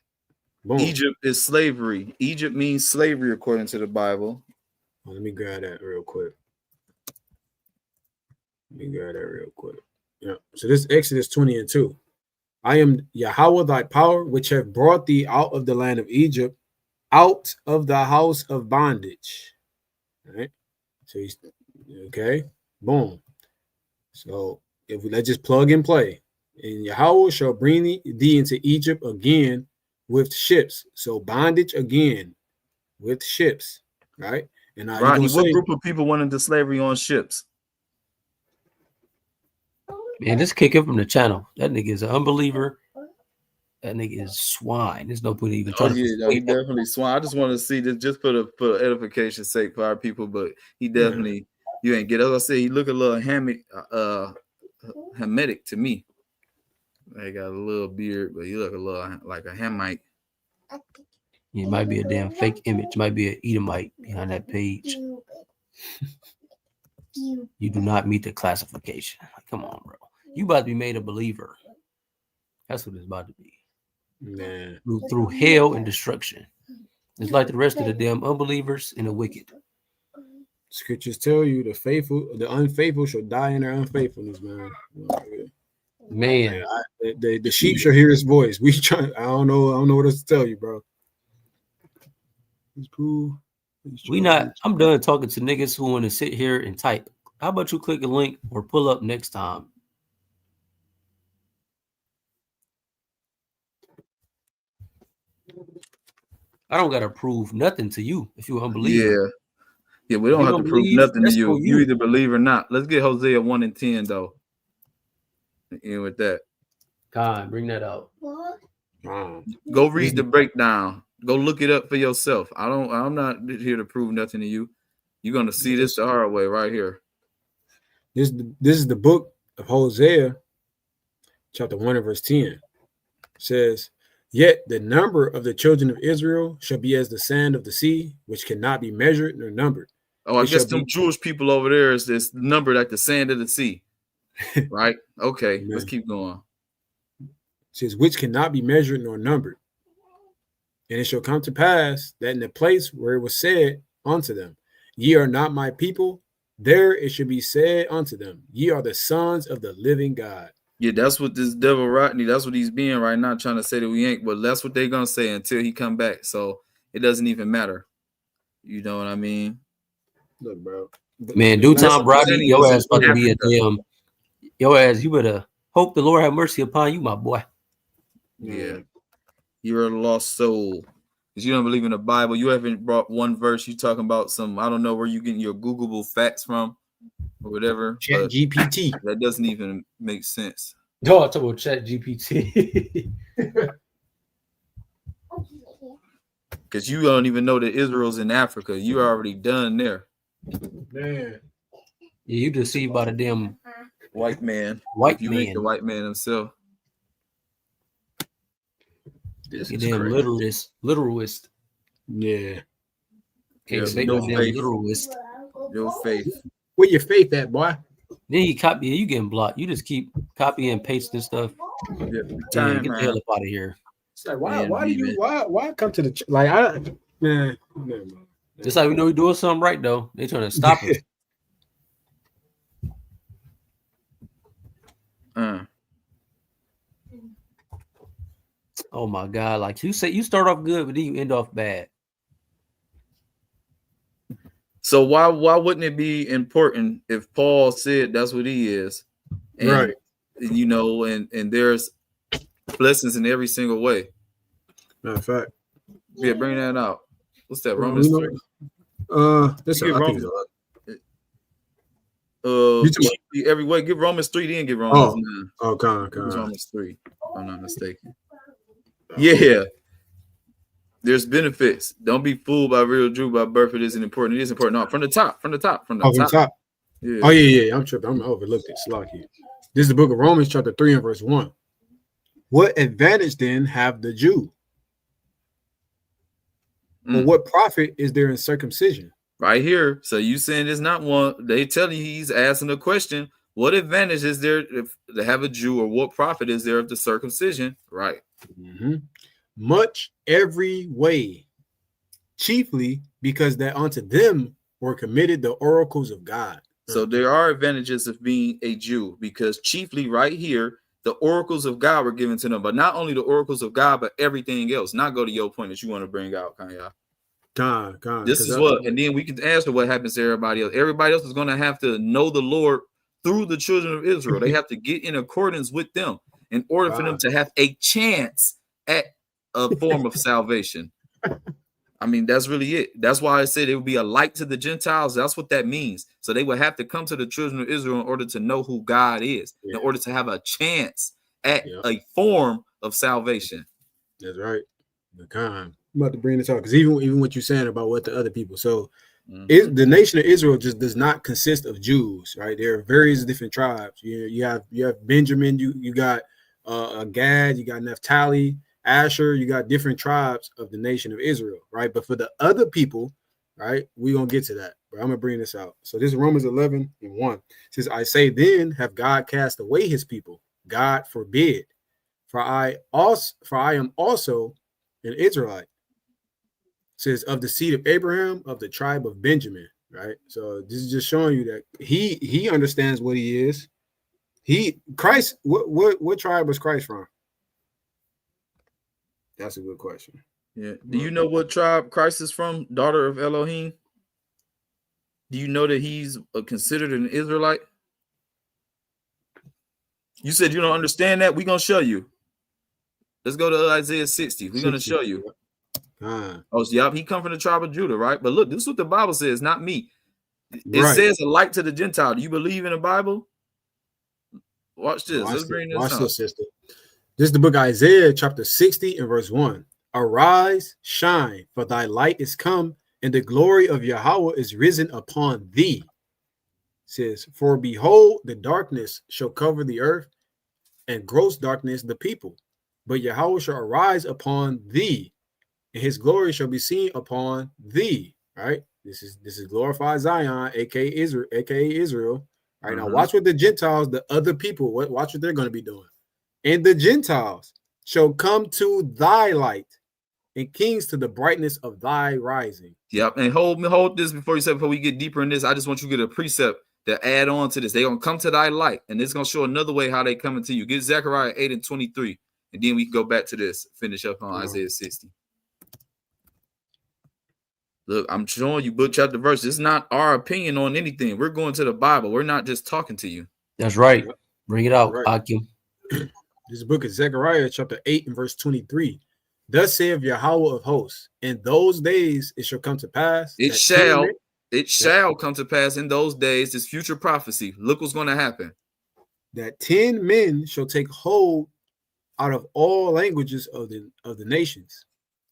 Speaker 3: Boom.
Speaker 2: Egypt is slavery. Egypt means slavery according to the Bible.
Speaker 3: Let me grab that real quick. Yeah. So this is Exodus 20 and 2. I am Yahawah thy power, which have brought thee out of the land of Egypt, out of the house of bondage. All right. So he's okay. Boom. So if let's just plug and play. And Yahawah shall bring thee into Egypt again with ships. So bondage again with ships. Right. And
Speaker 2: Rodney, what group of people went into slavery on ships?
Speaker 4: Man, just kick him from the channel. That nigga is an unbeliever. That nigga is swine. There's no point even trying
Speaker 2: to. No, he definitely swine. I just want to see this just for edification's sake for our people, but he definitely you ain't get. As I say, he look a little Hamitic to me. He got a little beard, but he look a little like a Hamite.
Speaker 4: It might be a damn fake image. Might be an Edomite behind that page. You do not meet the classification. Come on, bro. You about to be made a believer. That's what it's about to be.
Speaker 3: Man.
Speaker 4: Through hell and destruction. It's like the rest of the damn unbelievers and the wicked.
Speaker 3: Scriptures tell you the unfaithful shall die in their unfaithfulness, man.
Speaker 4: Man,
Speaker 3: the sheep shall hear his voice. I don't know what else to tell you, bro. It's cool.
Speaker 4: I'm done talking to niggas who want to sit here and type. How about you click a link or pull up next time? I don't gotta prove nothing to you if you're an unbeliever.
Speaker 2: Yeah, we don't have to prove nothing to you. You either believe or not. Let's get Hosea 1 and 10 though. In with that.
Speaker 4: God, bring that out.
Speaker 2: Go read the breakdown. Go look it up for yourself. I'm not here to prove nothing to you. You're gonna see this the hard way right here.
Speaker 3: This is the book of Hosea, chapter 1 and verse 10. It says, yet the number of the children of Israel shall be as the sand of the sea, which cannot be measured nor numbered.
Speaker 2: Oh, I guess them Jewish people over there is this number like the sand of the sea. Right? Okay, let's keep going.
Speaker 3: It says, which cannot be measured nor numbered. And it shall come to pass that in the place where it was said unto them, ye are not my people, there it should be said unto them, ye are the sons of the living God.
Speaker 2: Yeah, that's what this devil Rodney, that's what he's being right now, trying to say that we ain't, but that's what they're gonna say until he come back. So it doesn't even matter. You know what I mean?
Speaker 3: Look, bro.
Speaker 4: Man, due time, Rodney, your ass about to be a damn. Your ass, you better hope the Lord have mercy upon you, my boy.
Speaker 2: Yeah. You're a lost soul. Because you don't believe in the Bible. You haven't brought one verse. You talking about some, I don't know where you getting your Googleable facts from or whatever.
Speaker 3: Chat GPT.
Speaker 2: That doesn't even make sense.
Speaker 4: No, I talk about Chat GPT.
Speaker 2: Because you don't even know that Israel's in Africa. You already done there.
Speaker 3: Man.
Speaker 4: Yeah, you deceived by the damn
Speaker 2: white man.
Speaker 4: White
Speaker 2: you
Speaker 4: man.
Speaker 2: Ain't the white man himself.
Speaker 3: This
Speaker 4: You
Speaker 3: is
Speaker 4: damn
Speaker 3: crazy.
Speaker 4: literalist.
Speaker 3: Yeah.
Speaker 4: Can't
Speaker 2: Yeah,
Speaker 4: say
Speaker 2: no
Speaker 4: no damn
Speaker 2: faith.
Speaker 4: literalist.
Speaker 2: No faith.
Speaker 3: Where your faith at, boy?
Speaker 4: Then you copy, you getting blocked. You just keep copying and pasting stuff.
Speaker 2: Yeah,
Speaker 4: Man,
Speaker 2: time,
Speaker 4: get the hell
Speaker 2: man.
Speaker 4: up out of here.
Speaker 3: It's like
Speaker 2: Man,
Speaker 3: why come to the like I man.
Speaker 4: Just like we know we're doing something right though. They trying to stop us. Oh my God. Like you say, you start off good, but then you end off bad.
Speaker 2: So why wouldn't it be important if Paul said that's what he is? And,
Speaker 3: Right.
Speaker 2: you know, and there's blessings in every single way.
Speaker 3: Matter of fact.
Speaker 2: Yeah, bring that out. What's that?
Speaker 3: Well,
Speaker 2: Romans
Speaker 3: you
Speaker 2: 3.
Speaker 3: know, this
Speaker 2: Give
Speaker 3: I think
Speaker 2: Romans,
Speaker 3: it's
Speaker 2: every way. Give Romans 3, then give Romans 9.
Speaker 3: Con.
Speaker 2: Romans 3, if I'm not mistaken. Yeah. There's benefits. Don't be fooled by real Jew by birth. It isn't important. It is important. No, from the top.
Speaker 3: From the
Speaker 2: top.
Speaker 3: top.
Speaker 2: Yeah.
Speaker 3: Oh yeah. I'm tripping. I'm overlooked it. Slocky. This is the book of Romans, chapter 3 and verse 1. What advantage then have the Jew? Or what profit is there in circumcision?
Speaker 2: Right here. So you saying it's not one. They tell you he's asking a question. What advantage is there to have a Jew, or what profit is there of the circumcision? Right.
Speaker 3: Much every way, chiefly because that unto them were committed the oracles of God.
Speaker 2: So there are advantages of being a Jew, because chiefly right here, the oracles of God were given to them, but not only the oracles of God, but everything else. Not go to your point that you want to bring out, Kanye. This is what, and then we can answer what happens to everybody else. Everybody else is going to have to know the Lord through the children of Israel. They have to get in accordance with them in order for them to have a chance at a form of salvation. I mean, that's really it. That's why I said it would be a light to the Gentiles. That's what that means. So they would have to come to the children of Israel in order to know who God is, in order to have a chance at a form of salvation.
Speaker 3: That's right. I'm about to bring this out because even what you're saying about what the other people. So the nation of Israel just does not consist of Jews, right? There are various different tribes. You have Benjamin, you got Gad, you got Naphtali, Asher, you got different tribes of the nation of Israel, right? But for the other people, right, we're gonna get to that. But I'm gonna bring this out. So this is Romans 11 and 1. It says, I say then, have God cast away his people? God forbid. For I am also an Israelite. It says of the seed of Abraham, of the tribe of Benjamin, right? So this is just showing you that he understands what he is. Christ, what tribe was Christ from? That's a good question.
Speaker 2: Yeah. Do you know what tribe Christ is from? Daughter of Elohim. Do you know that he's considered an Israelite? You said you don't understand that. We're gonna show you. Let's go to Isaiah 60. We're gonna show you. Oh, yeah, he come from the tribe of Judah, right? But look, this is what the Bible says, not me. It says a light to the Gentile. Do you believe in the Bible? Watch this. Let's bring this out.
Speaker 3: Sister. This is the book of Isaiah, chapter 60 and verse 1. Arise, shine, for thy light is come, and the glory of Yahawah is risen upon thee. It says, for behold, the darkness shall cover the earth, and gross darkness the people. But Yahawah shall arise upon thee, and his glory shall be seen upon thee. Right? This is glorified Zion, aka Israel. All right, now watch what the Gentiles, the other people, watch what they're going to be doing. And the Gentiles shall come to thy light, and kings to the brightness of thy rising.
Speaker 2: Yep. And hold this before we get deeper in this. I just want you to get a precept to add on to this. They're gonna come to thy light, and it's gonna show another way how they coming to you. Get Zechariah 8 and 23, and then we can go back to this, finish up on Isaiah 60. Look, I'm showing you book, chapter, verse. It's not our opinion on anything. We're going to the Bible. We're not just talking to you.
Speaker 4: That's right. Bring it out, Akim.
Speaker 3: This book is Zechariah chapter 8 and verse 23. Thus saith Yahawah of hosts, in those days it shall come to pass.
Speaker 2: It shall come to pass in those days, this future prophecy. Look what's going to happen.
Speaker 3: That 10 men shall take hold out of all languages of the nations,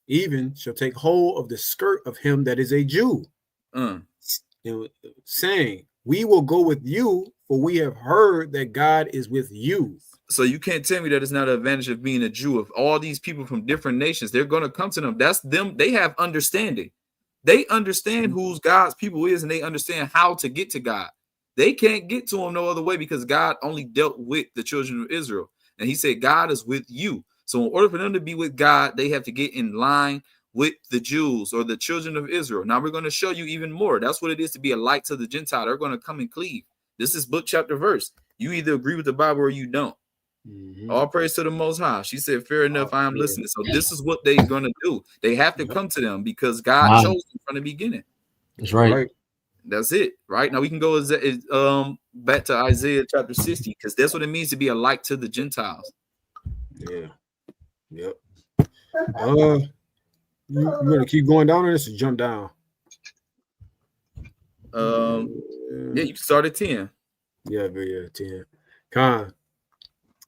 Speaker 3: even shall take hold of the skirt of him that is a Jew. And and saying, "We will go with you, for we have heard that God is with you."
Speaker 2: So you can't tell me that it's not an advantage of being a Jew. Of all these people from different nations, they're going to come to them. That's them. They have understanding. They understand whose God's people is, and they understand how to get to God. They can't get to him no other way because God only dealt with the children of Israel. And he said, God is with you. So in order for them to be with God, they have to get in line with the Jews or the children of Israel. Now we're going to show you even more. That's what it is to be a light to the Gentile. They're going to come and cleave. This is book, chapter, verse. You either agree with the Bible or you don't. All praise to the Most High. She said, fair enough, I am listening. So this is what they're going to do. They have to come to them because God chose them from the beginning.
Speaker 4: That's right.
Speaker 2: That's it. Right now we can go back to Isaiah chapter 60 because that's what it means to be a light to the Gentiles.
Speaker 3: Yeah. Yep. You going to keep going down on this or jump down?
Speaker 2: Yeah, you can start at 10.
Speaker 3: Yeah, 10. Con.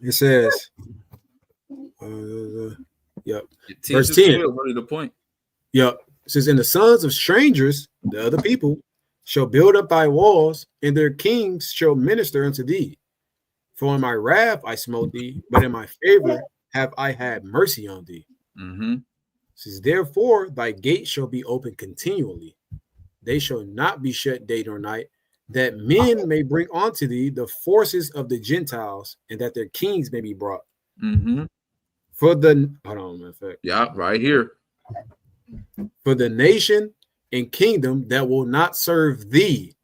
Speaker 3: It says, yep. Verse 10.
Speaker 2: Really the point.
Speaker 3: Yep. It says, and the sons of strangers, the other people, shall build up thy walls, and their kings shall minister unto thee. For in my wrath I smote thee, but in my favor have I had mercy on thee. It says, therefore thy gates shall be open continually. They shall not be shut day nor night, that men may bring unto thee the forces of the Gentiles, and that their kings may be brought. For the
Speaker 2: right here.
Speaker 3: For the nation and kingdom that will not serve thee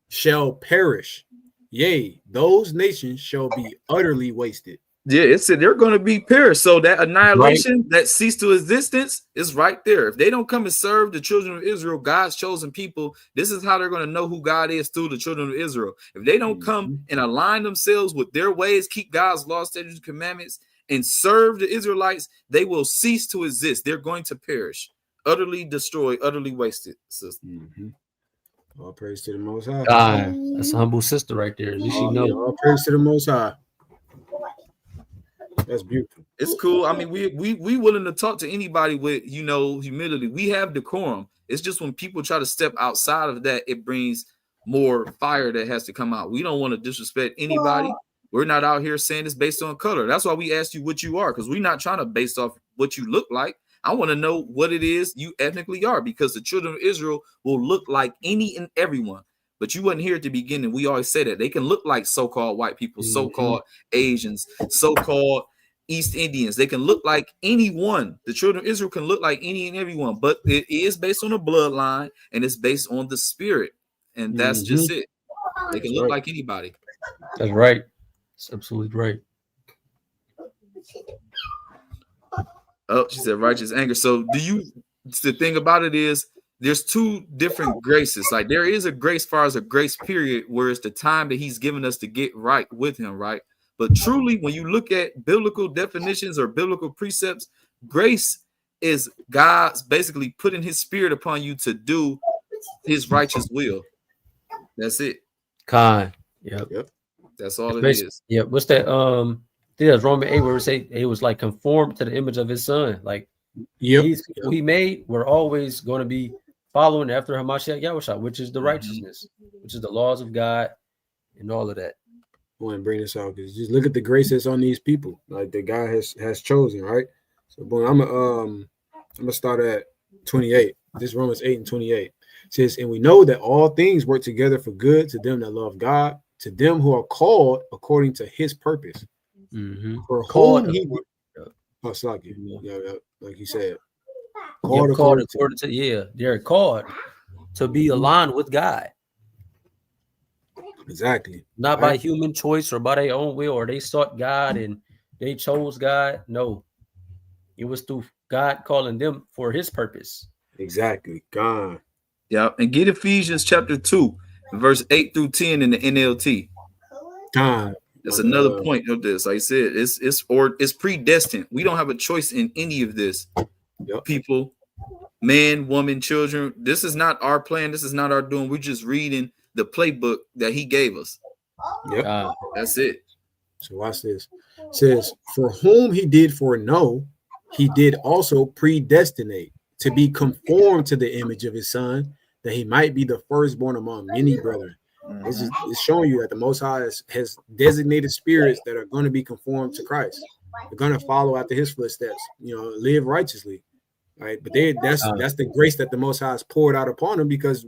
Speaker 3: shall perish. Yea, those nations shall be utterly wasted.
Speaker 2: Yeah, it said they're going to be perished. So that annihilation, that cease to existence is right there. If they don't come and serve the children of Israel, God's chosen people, this is how they're going to know who God is through the children of Israel. If they don't come and align themselves with their ways, keep God's laws, statutes, and commandments, and serve the Israelites, they will cease to exist. They're going to perish, utterly destroyed, utterly wasted.
Speaker 3: All praise to the Most High.
Speaker 4: That's a humble sister right there. At least she knows.
Speaker 3: All praise to the Most High. That's beautiful.
Speaker 2: It's cool. I mean, we willing to talk to anybody with, humility. We have decorum. It's just when people try to step outside of that, it brings more fire that has to come out. We don't want to disrespect anybody. We're not out here saying it's based on color. That's why we asked you what you are, because we're not trying to base off what you look like. I want to know what it is you ethnically are, because the children of Israel will look like any and everyone. But you wasn't here at the beginning. We always say that they can look like so-called white people, so-called Asians, so-called East Indians. They can look like anyone. The children of Israel can look like any and everyone, but it is based on the bloodline and it's based on the spirit. And that's just it. They can look like anybody.
Speaker 4: That's right. That's absolutely right.
Speaker 2: Oh, she said righteous anger. So the thing about it is there's two different graces. Like there is a grace as far as a grace period, where it's the time that he's given us to get right with him, right? But truly, when you look at biblical definitions or biblical precepts, grace is God's basically putting his spirit upon you to do his righteous will. That's it.
Speaker 3: Yep.
Speaker 2: That's all it is.
Speaker 4: Yeah. What's that? There's Roman 8 where it say it was like conformed to the image of his son. Like these people he made were always going to be following after Hamashayac Yahawah, which is the righteousness, which is the laws of God and all of that.
Speaker 3: I want to bring this out because just look at the grace that's on these people, like that God has chosen, right? So, boy, I'm gonna start at 28. This Romans 8:28 it says, and we know that all things work together for good to them that love God, to them who are called according to His purpose. For whom He, like you said,
Speaker 4: called according to they're called to be aligned with God.
Speaker 3: Exactly.
Speaker 4: Not by human choice or by their own will, or they sought God and they chose God. No, it was through God calling them for his purpose.
Speaker 3: Exactly. God.
Speaker 2: Yeah. And get Ephesians chapter 2, verse 8 through 10 in the NLT.
Speaker 3: God.
Speaker 2: That's another point of this. Like I said, it's predestined. We don't have a choice in any of this. People, man, woman, children. This is not our plan. This is not our doing. We're just reading the playbook that he gave us. That's it.
Speaker 3: So watch this. It says, for whom he did foreknow, he did also predestinate to be conformed to the image of his son, that he might be the firstborn among many brethren. This is it's showing you that the Most High has designated spirits that are going to be conformed to Christ. They're going to follow after his footsteps, live righteously. Right. But that's the grace that the Most High has poured out upon them, because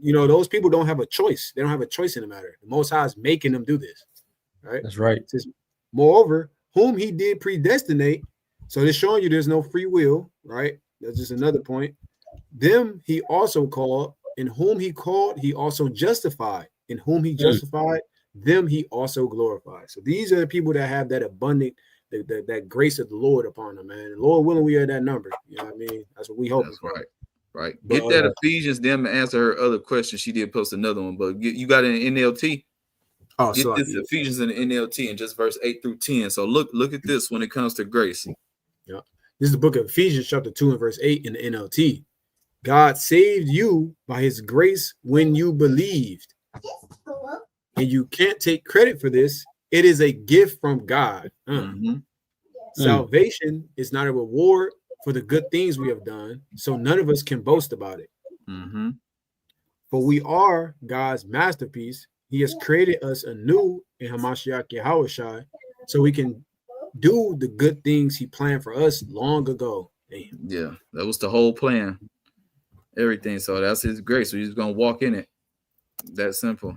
Speaker 3: those people don't have a choice. They don't have a choice in the matter. The Most High is making them do this. Right.
Speaker 4: That's right.
Speaker 3: It says, moreover, whom he did predestinate. So it's showing you there's no free will. Right. That's just another point. Them he also called, and whom he called, he also justified. And whom he justified, them he also glorified. So these are the people that have that abundant, that grace of the Lord upon them, man. And Lord willing, we are that number. You know what I mean? That's what we hope.
Speaker 2: That's right. Right. Get that Ephesians, them to answer her other question. She did post another one, but you got it in NLT.
Speaker 3: Oh,
Speaker 2: get this Ephesians in the NLT and just verse 8 through 10. So look at this when it comes to grace.
Speaker 3: Yeah. This is the book of Ephesians, chapter 2 and verse 8 in the NLT. God saved you by his grace when you believed. And you can't take credit for this. It is a gift from God. Salvation is not a reward for the good things we have done, so none of us can boast about it. For we are God's masterpiece. He has created us anew in Hamashayac Yahawah, so we can do the good things he planned for us long ago. Damn.
Speaker 2: Yeah, that was the whole plan. Everything. So that's his grace. So he's gonna walk in it. That simple.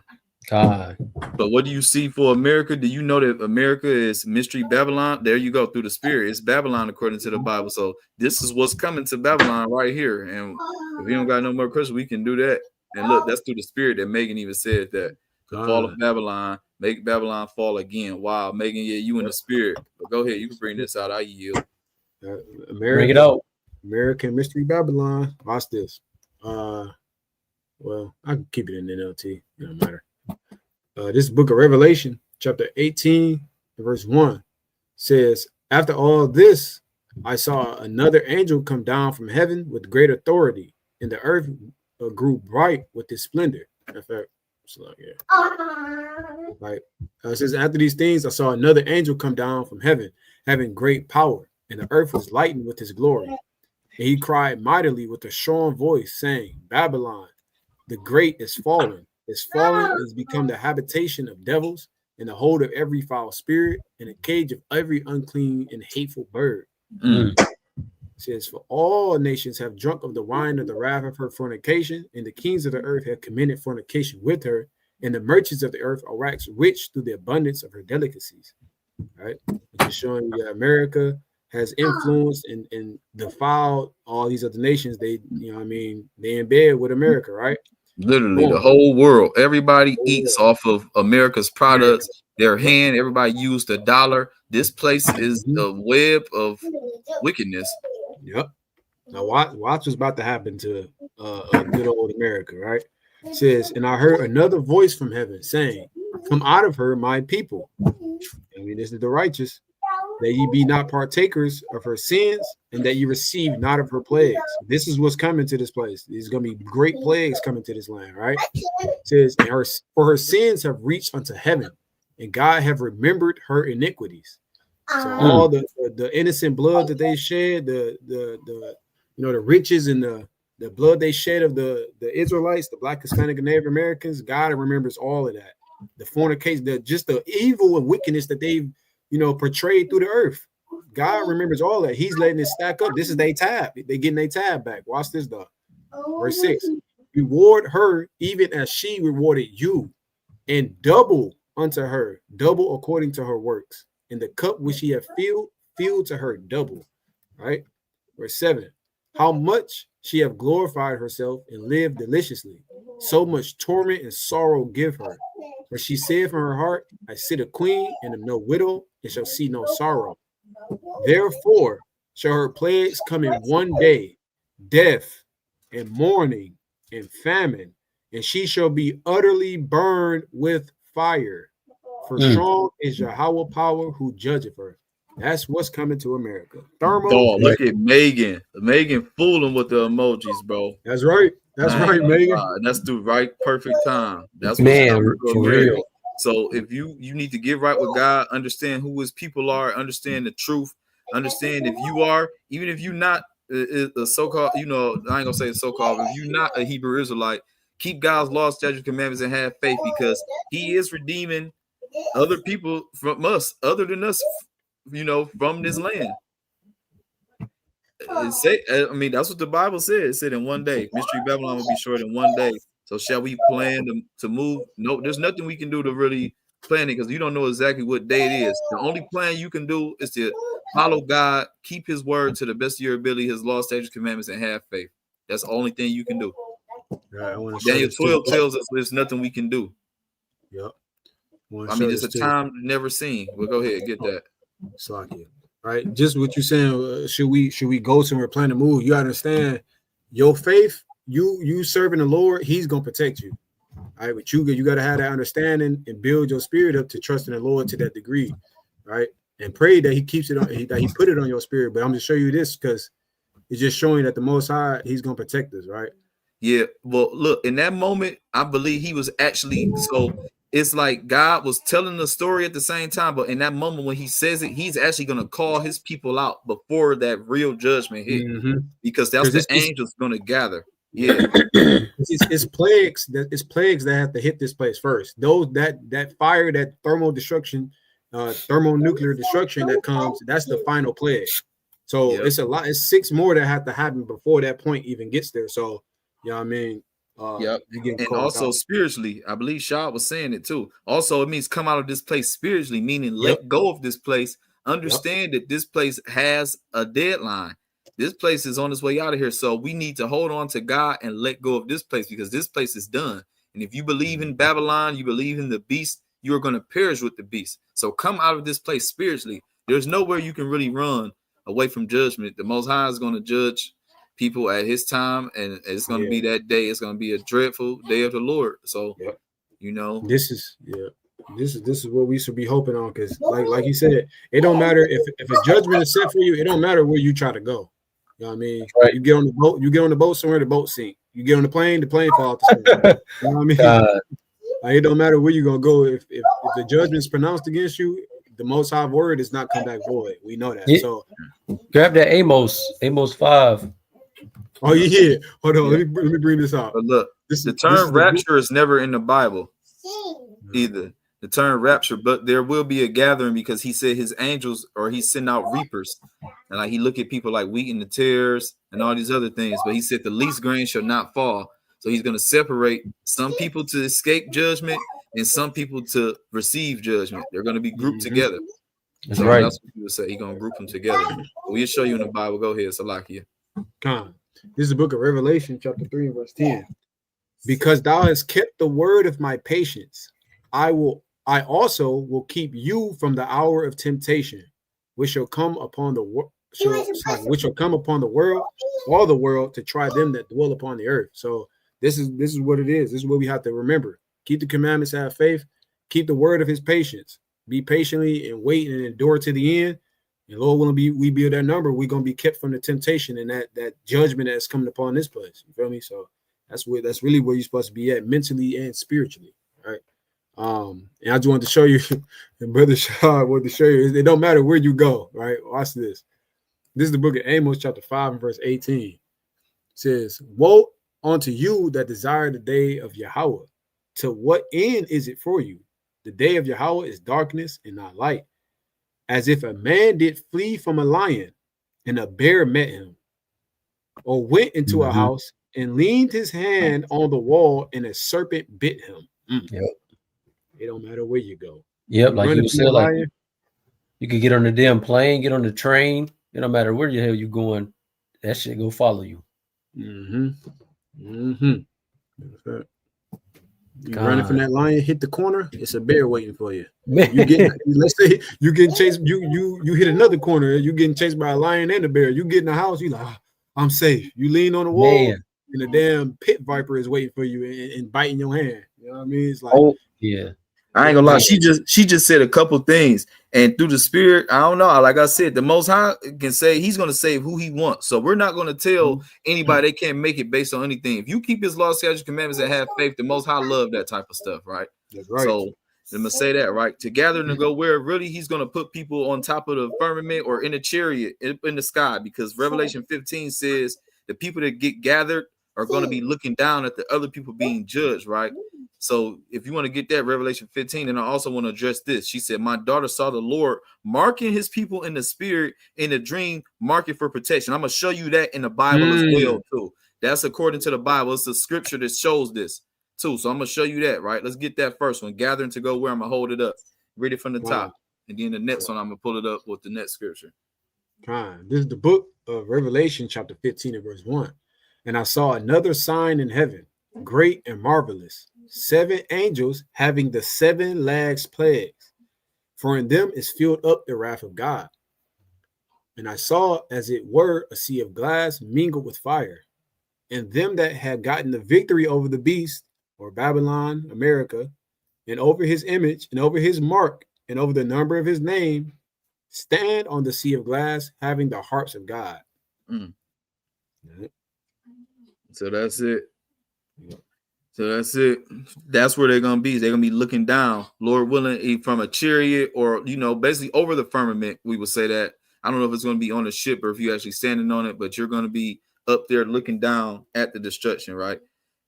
Speaker 4: God.
Speaker 2: But what do you see for America? Do you know that America is mystery Babylon? There you go, through the spirit. It's Babylon according to the Bible. So this is what's coming to Babylon right here. And if we don't got no more Christians, we can do that. And look, that's through the spirit that Megan even said that the fall of Babylon, make Babylon fall again. Wow, Megan, yeah, you in the spirit. But go ahead, you can bring this out. I yield.
Speaker 4: Bring it out.
Speaker 3: American Mystery Babylon. Watch this. Well, I can keep it in NLT. It don't matter. This book of Revelation, chapter 18, verse 1 says, after all this, I saw another angel come down from heaven with great authority, and the earth grew bright with his splendor. In fact, it's like, yeah. Right. It says, after these things, I saw another angel come down from heaven, having great power, and the earth was lightened with his glory. And he cried mightily with a strong voice, saying, Babylon, the great is fallen. Is fallen, has become the habitation of devils, and the hold of every foul spirit, and a cage of every unclean and hateful bird. It says, for all nations have drunk of the wine of the wrath of her fornication, and the kings of the earth have committed fornication with her, and the merchants of the earth are waxed rich through the abundance of her delicacies. Right? Which is showing you that America has influenced and defiled all these other nations. They, they in bed with America, right?
Speaker 2: Literally, the whole world. Everybody eats off of America's products. Their hand. Everybody used the dollar. This place is the web of wickedness.
Speaker 3: Yep. Now watch what's about to happen to good old America, right? It says, and I heard another voice from heaven saying, come out of her, my people. This is the righteous, that ye be not partakers of her sins, and that ye receive not of her plagues. This is what's coming to this place. There's going to be great plagues coming to this land, right? It says, for her sins have reached unto heaven, and God have remembered her iniquities. So all the innocent blood that they shed, the riches and the blood they shed of the Israelites, the Black, Hispanic, and Native Americans, God remembers all of that. The fornication, just the evil and wickedness that they've portrayed through the earth. God remembers all that. He's letting it stack up. This is their tab. They're getting their tab back. Watch this, though. Verse 6. Reward her even as she rewarded you, and double unto her, double according to her works. And the cup which she have filled to her double. Right? Verse 7. How much she have glorified herself and lived deliciously. So much torment and sorrow give her. For she said from her heart, I sit a queen and am no widow, and shall see no sorrow. Therefore shall her plagues come in one day, death and mourning and famine, and she shall be utterly burned with fire. For strong is Yahawah power who judgeth her. That's what's coming to America. Thermo.
Speaker 2: Oh, look at Megan. Megan fooling with the emojis, bro.
Speaker 3: That's right. That's right, Megan.
Speaker 2: That's the right perfect time. That's
Speaker 4: man, for real.
Speaker 2: So if you need to get right with God, understand who his people are, understand the truth, understand if you are, even if you're not the so-called, I ain't gonna say so-called, if you're not a Hebrew Israelite, keep God's laws, statutes, commandments, and have faith, because he is redeeming other people from us, other than us, from this land. That's what the Bible said. It said in one day, Mystery Babylon will be short in one day. So shall we plan to move? No, there's nothing we can do to really plan it, because you don't know exactly what day it is. The only plan you can do is to follow God, keep his word to the best of your ability, his law, statutes, commandments, and have faith. That's the only thing you can do.
Speaker 3: Right,
Speaker 2: Daniel 12 tells us there's nothing we can do.
Speaker 3: Yep.
Speaker 2: It's a time never seen. Well, go ahead, get that.
Speaker 3: Slakia. Right, just what you're saying. Should we go somewhere, plan to move? You understand your faith. You serving the Lord, he's gonna protect you. All right, but you got to have that understanding and build your spirit up to trust in the Lord to that degree, right? And pray that he keeps it on, that he put it on your spirit. But I'm just show you this because it's just showing that the Most High, he's gonna protect us, right?
Speaker 2: Yeah. Well, look, in that moment, I believe he was actually it's like God was telling the story at the same time, but in that moment when he says it, he's actually going to call his people out before that real judgment hit, because that's the angels going to gather. Yeah,
Speaker 3: it's plagues that have to hit this place first. Those that fire, that thermonuclear destruction that comes, that's the final plague. So it's a lot. It's 6 more that have to happen before that point even gets there. So you know what I mean.
Speaker 2: And also spiritually, I believe Shaw was saying it too. Also, it means come out of this place spiritually, meaning let go of this place. Understand that this place has a deadline. This place is on its way out of here. So we need to hold on to God and let go of this place, because this place is done. And if you believe in Babylon, you believe in the beast, you're going to perish with the beast. So come out of this place spiritually. There's nowhere you can really run away from judgment. The Most High is going to judge people at his time, and it's going to be that day. It's going to be a dreadful day of the Lord. So
Speaker 3: this is what we should be hoping on, because like you said, it don't matter if a judgment is set for you. It don't matter where you try to go. You know what I mean? Right. You get on the boat somewhere, the boat sink. You get on the plane fall off the screen. You know what I mean? It don't matter where you're gonna go. If the judgment is pronounced against you, the Most High word is not come back void. We know that. So
Speaker 4: grab that Amos 5.
Speaker 3: Oh yeah. Hold on. Let me bring this out.
Speaker 2: But look, the term rapture is never in the Bible either. The term rapture, but there will be a gathering, because he said his angels, or he sent out reapers, and like he look at people like wheat in the tares and all these other things. But he said the least grain shall not fall. So he's going to separate some people to escape judgment and some people to receive judgment. They're going to be grouped together.
Speaker 4: That's right.
Speaker 2: That's what you would say. He's going to group them together. We'll show you in the Bible. Go ahead, Salakia.
Speaker 3: This is the book of Revelation, chapter 3, verse 10. Because thou hast kept the word of my patience, I also will keep you from the hour of temptation, which shall come upon the world, all the world, to try them that dwell upon the earth. So this is what it is. This is what we have to remember. Keep the commandments, have faith, keep the word of his patience. Be patiently and wait and endure to the end. And Lord willing, we build that number, we're gonna be kept from the temptation and that judgment that's coming upon this place. You feel me? So that's really where you're supposed to be at, mentally and spiritually, right? And I just wanted to show you, and Brother Shaw wanted to show you, it don't matter where you go, right? Watch this. This is the book of Amos, chapter 5, and verse 18. It says, woe unto you that desire the day of Yahawah. To what end is it for you? The day of Yahawah is darkness and not light. As if a man did flee from a lion and a bear met him, or went into a house and leaned his hand on the wall and a serpent bit him. It don't matter where you go.
Speaker 4: Like you said, like you could get on the damn plane, get on the train. It don't matter where the hell you going. That shit go follow you.
Speaker 3: You running from that lion, hit the corner, it's a bear waiting for you. Let's say you getting chased, you hit another corner, you getting chased by a lion and a bear. You get in the house, you like, I'm safe. You lean on the wall, and the damn pit viper is waiting for you and biting your hand. You know what I mean? It's like,
Speaker 2: I ain't gonna lie. She just said a couple things, and through the spirit, I don't know. Like I said, the Most High can say he's gonna save who he wants. So we're not gonna tell anybody they can't make it based on anything. If you keep his laws, statutes, commandments, and have faith, the Most High love that type of stuff, right?
Speaker 3: That's right.
Speaker 2: So I'm gonna say that, right? To gather and to go where really he's gonna put people on top of the firmament or in a chariot in the sky, because Revelation 15 says the people that get gathered are going to be looking down at the other people being judged, right? So if you want to get that, Revelation 15, and I also want to address this. She said, my daughter saw the Lord marking his people in the spirit, in a dream, marking for protection. I'm going to show you that in the Bible as well, too. That's according to the Bible. It's the scripture that shows this, too. So I'm going to show you that, right? Let's get that first one. Gathering to go where? I'm going to hold it up. Read it from the top. And then the next one, I'm going to pull it up with the next scripture.
Speaker 3: This is the book of Revelation, chapter 15 and verse 1. And I saw another sign in heaven, great and marvelous, 7 angels having the 7 last plagues, for in them is filled up the wrath of God. And I saw, as it were, a sea of glass mingled with fire, and them that had gotten the victory over the beast, or Babylon, America, and over his image, and over his mark, and over the number of his name, stand on the sea of glass, having the harps of God.
Speaker 2: So that's it. So that's it. That's where they're going to be. They're going to be looking down, Lord willing, from a chariot or, basically over the firmament. We would say that. I don't know if it's going to be on a ship or if you're actually standing on it, but you're going to be up there looking down at the destruction, right?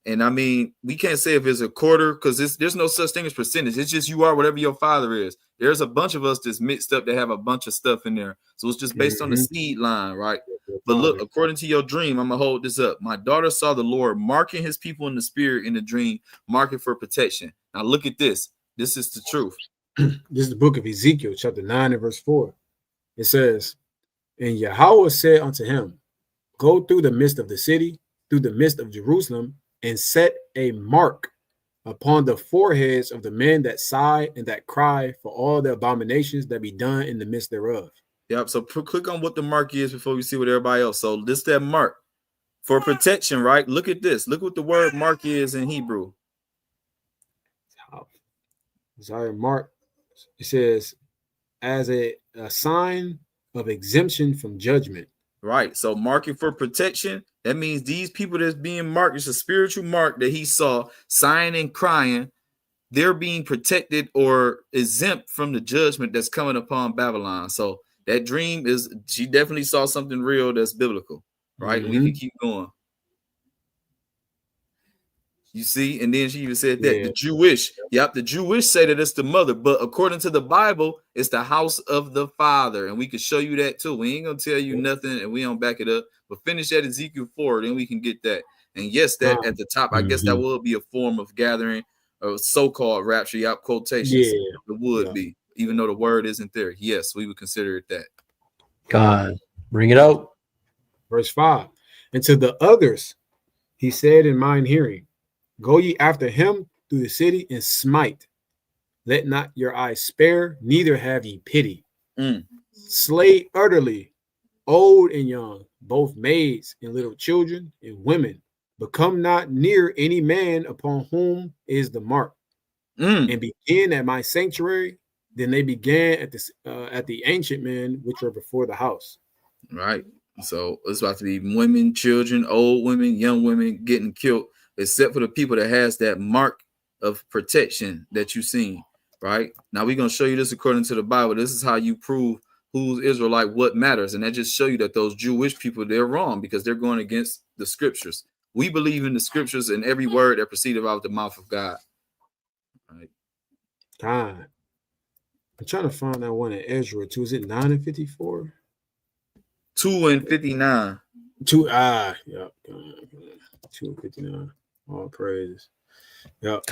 Speaker 2: And I mean, we can't say if it's a quarter because there's no such thing as percentage. It's just you are whatever your father is. There's a bunch of us that's mixed up that have a bunch of stuff in there. So it's just based on the seed line, right? But look, according to your dream, I'm going to hold this up. My daughter saw the Lord marking his people in the spirit in the dream, marking for protection. Now look at this. This is the truth.
Speaker 3: This is the book of Ezekiel, chapter 9 and verse 4. It says, and Yahawah said unto him, go through the midst of the city, through the midst of Jerusalem, and set a mark upon the foreheads of the men that sigh and that cry for all the abominations that be done in the midst thereof.
Speaker 2: Yep. So click on what the mark is before we see what everybody else. So this that mark for protection, right? Look at this. Look what the word mark is in Hebrew.
Speaker 3: Sorry, mark. It says as a sign of exemption from judgment.
Speaker 2: Right. So marking for protection. That means these people that's being marked, it's a spiritual mark that he saw, sighing and crying. They're being protected or exempt from the judgment that's coming upon Babylon. So that dream is, she definitely saw something real that's biblical, right? And we can keep going. You see, and then she even said that the Jewish say that it's the mother, but according to the Bible, it's the house of the father. And we can show you that too. We ain't gonna tell you nothing and we don't back it up, but finish that Ezekiel 4, then we can get that. And yes, that at the top, I guess that will be a form of gathering or so-called rapture, quotations. It would be, even though the word isn't there. Yes, we would consider it that.
Speaker 4: God, bring it out.
Speaker 3: Verse 5. And to the others, he said in mine hearing, go ye after him through the city and smite. Let not your eyes spare, neither have ye pity. Slay utterly, old and young, both maids and little children and women. But come not near any man upon whom is the mark. And begin at my sanctuary. Then they began at the ancient men which were before the house.
Speaker 2: Right. So it's about to be women, children, old women, young women getting killed, except for the people that has that mark of protection that you've seen, right? Now we're going to show you this according to the Bible. This is how you prove who's Israelite, what matters. And that just show you that those Jewish people, they're wrong because they're going against the scriptures. We believe in the scriptures and every word that proceeded out of the mouth of God. Right.
Speaker 3: God. I'm trying to find that one in Ezra too. Is it 9 and 54?
Speaker 2: 2 and 59.
Speaker 3: 2 and 59. All praises. Yep.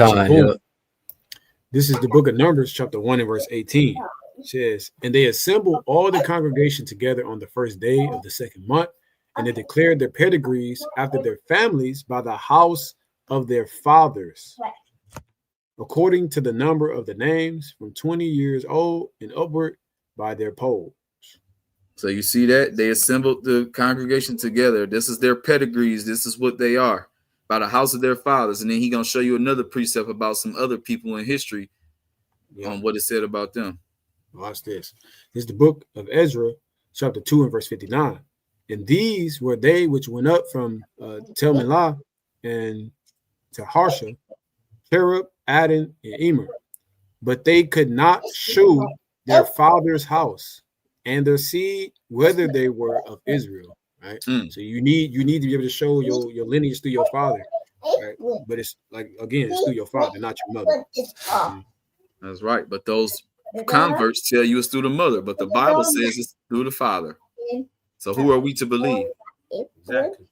Speaker 3: This is the book of Numbers, chapter 1 and verse 18. It says, and they assembled all the congregation together on the first day of the second month, and they declared their pedigrees after their families by the house of their fathers, according to the number of the names, from 20 years old and upward, by their polls.
Speaker 2: So you see that they assembled the congregation together. This is their pedigrees. This is what they are, by the house of their fathers. And then he's going to show you another precept about some other people in history on what it said about them.
Speaker 3: Watch this. This is the book of Ezra, chapter 2 and verse 59. And these were they which went up from Tel-Melah and to Harsha, Cherub, Adin, and Emer, but they could not shew their father's house and their seed, whether they were of Israel. Right. So you need to be able to show your lineage through your father. Right. But it's like, again, it's through your father, not your mother.
Speaker 2: That's right. But those converts tell you it's through the mother, but the Bible says it's through the father. So who are we to believe?
Speaker 3: Exactly.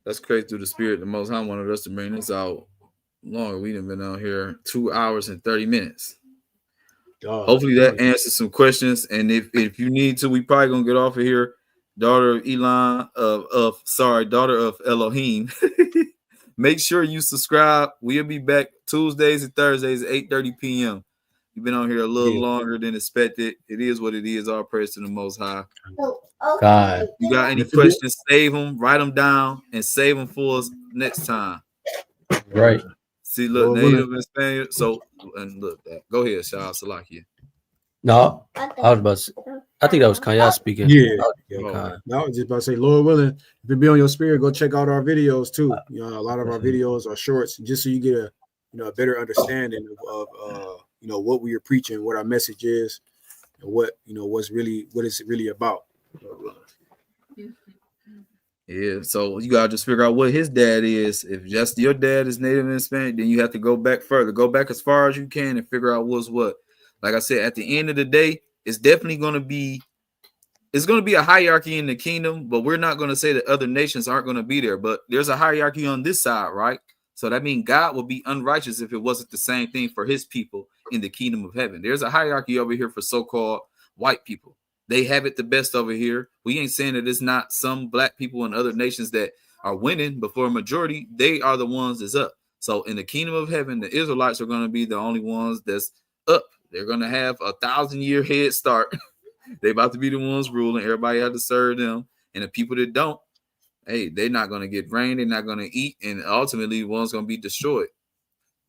Speaker 2: That's crazy. Through the Spirit, the Most High wanted us to bring this out longer. We done been out here 2 hours and 30 minutes. Hopefully that answers some questions. And if you need to, we probably gonna get off of here. Daughter of Elohim. Make sure you subscribe. We'll be back Tuesdays and Thursdays at 8:30 p.m. You've been on here a little longer than expected. It is what it is. All praise to the Most High.
Speaker 4: God.
Speaker 2: You got any questions? Save them, write them down, and save them for us next time.
Speaker 4: Right.
Speaker 2: See, look, native and Spaniard. So, and look, go ahead, Shah Salakia.
Speaker 4: No, I was about to, I think that was Kanye speaking.
Speaker 3: Yeah. I was just about to say, Lord willing, if it be on your spirit, go check out our videos too. You know, a lot of our videos are shorts, just so you get a better understanding of what we are preaching, what our message is, and what it's really about.
Speaker 2: Yeah, so you gotta just figure out what his dad is. If just your dad is native and Hispanic, then you have to go back further. Go back as far as you can and figure out what's what. Like I said, at the end of the day, it's definitely gonna be a hierarchy in the kingdom, but we're not gonna say that other nations aren't gonna be there. But there's a hierarchy on this side, right? So that means God would be unrighteous if it wasn't the same thing for his people in the kingdom of heaven. There's a hierarchy over here for so-called white people. They have it the best over here. We ain't saying that it's not some black people in other nations that are winning, but for a majority, they are the ones that's up. So in the kingdom of heaven, the Israelites are going to be the only ones that's up. They're going to have 1,000-year head start. They about to be the ones ruling. Everybody has to serve them. And the people that don't, hey, they're not going to get rain. They're not going to eat. And ultimately, one's going to be destroyed.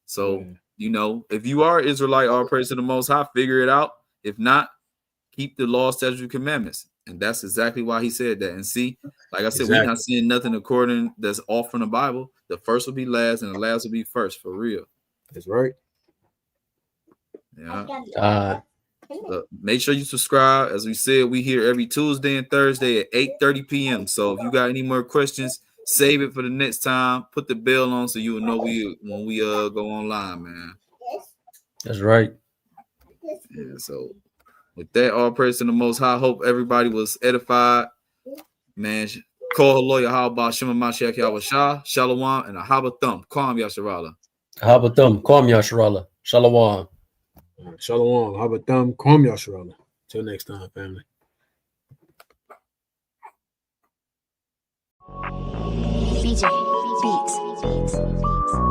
Speaker 2: So, if you are Israelite, all praise to the Most High, figure it out. If not, keep the law, statutes, and commandments. And that's exactly why he said that. And see, like I said, we're not seeing nothing according that's off from the Bible. The first will be last and the last will be first, for real.
Speaker 3: That's right.
Speaker 2: Yeah. Make sure you subscribe. As we said, we here every Tuesday and Thursday at 8:30 p.m. So if you got any more questions, save it for the next time. Put the bell on so you will know when we go online, man.
Speaker 4: That's right.
Speaker 2: Yeah, so with that, all praise to the Most High. Hope everybody was edified. Man, call Yahawah Hamashayacha Yahawah Shalom and Ahabathum. Kwam Yasharala.
Speaker 4: Ahabathum. Kwam Yasharala. Shalom.
Speaker 3: Shalom. Ahabathum. Kwam Yasharala. Till next time, family.
Speaker 1: BJ Beats.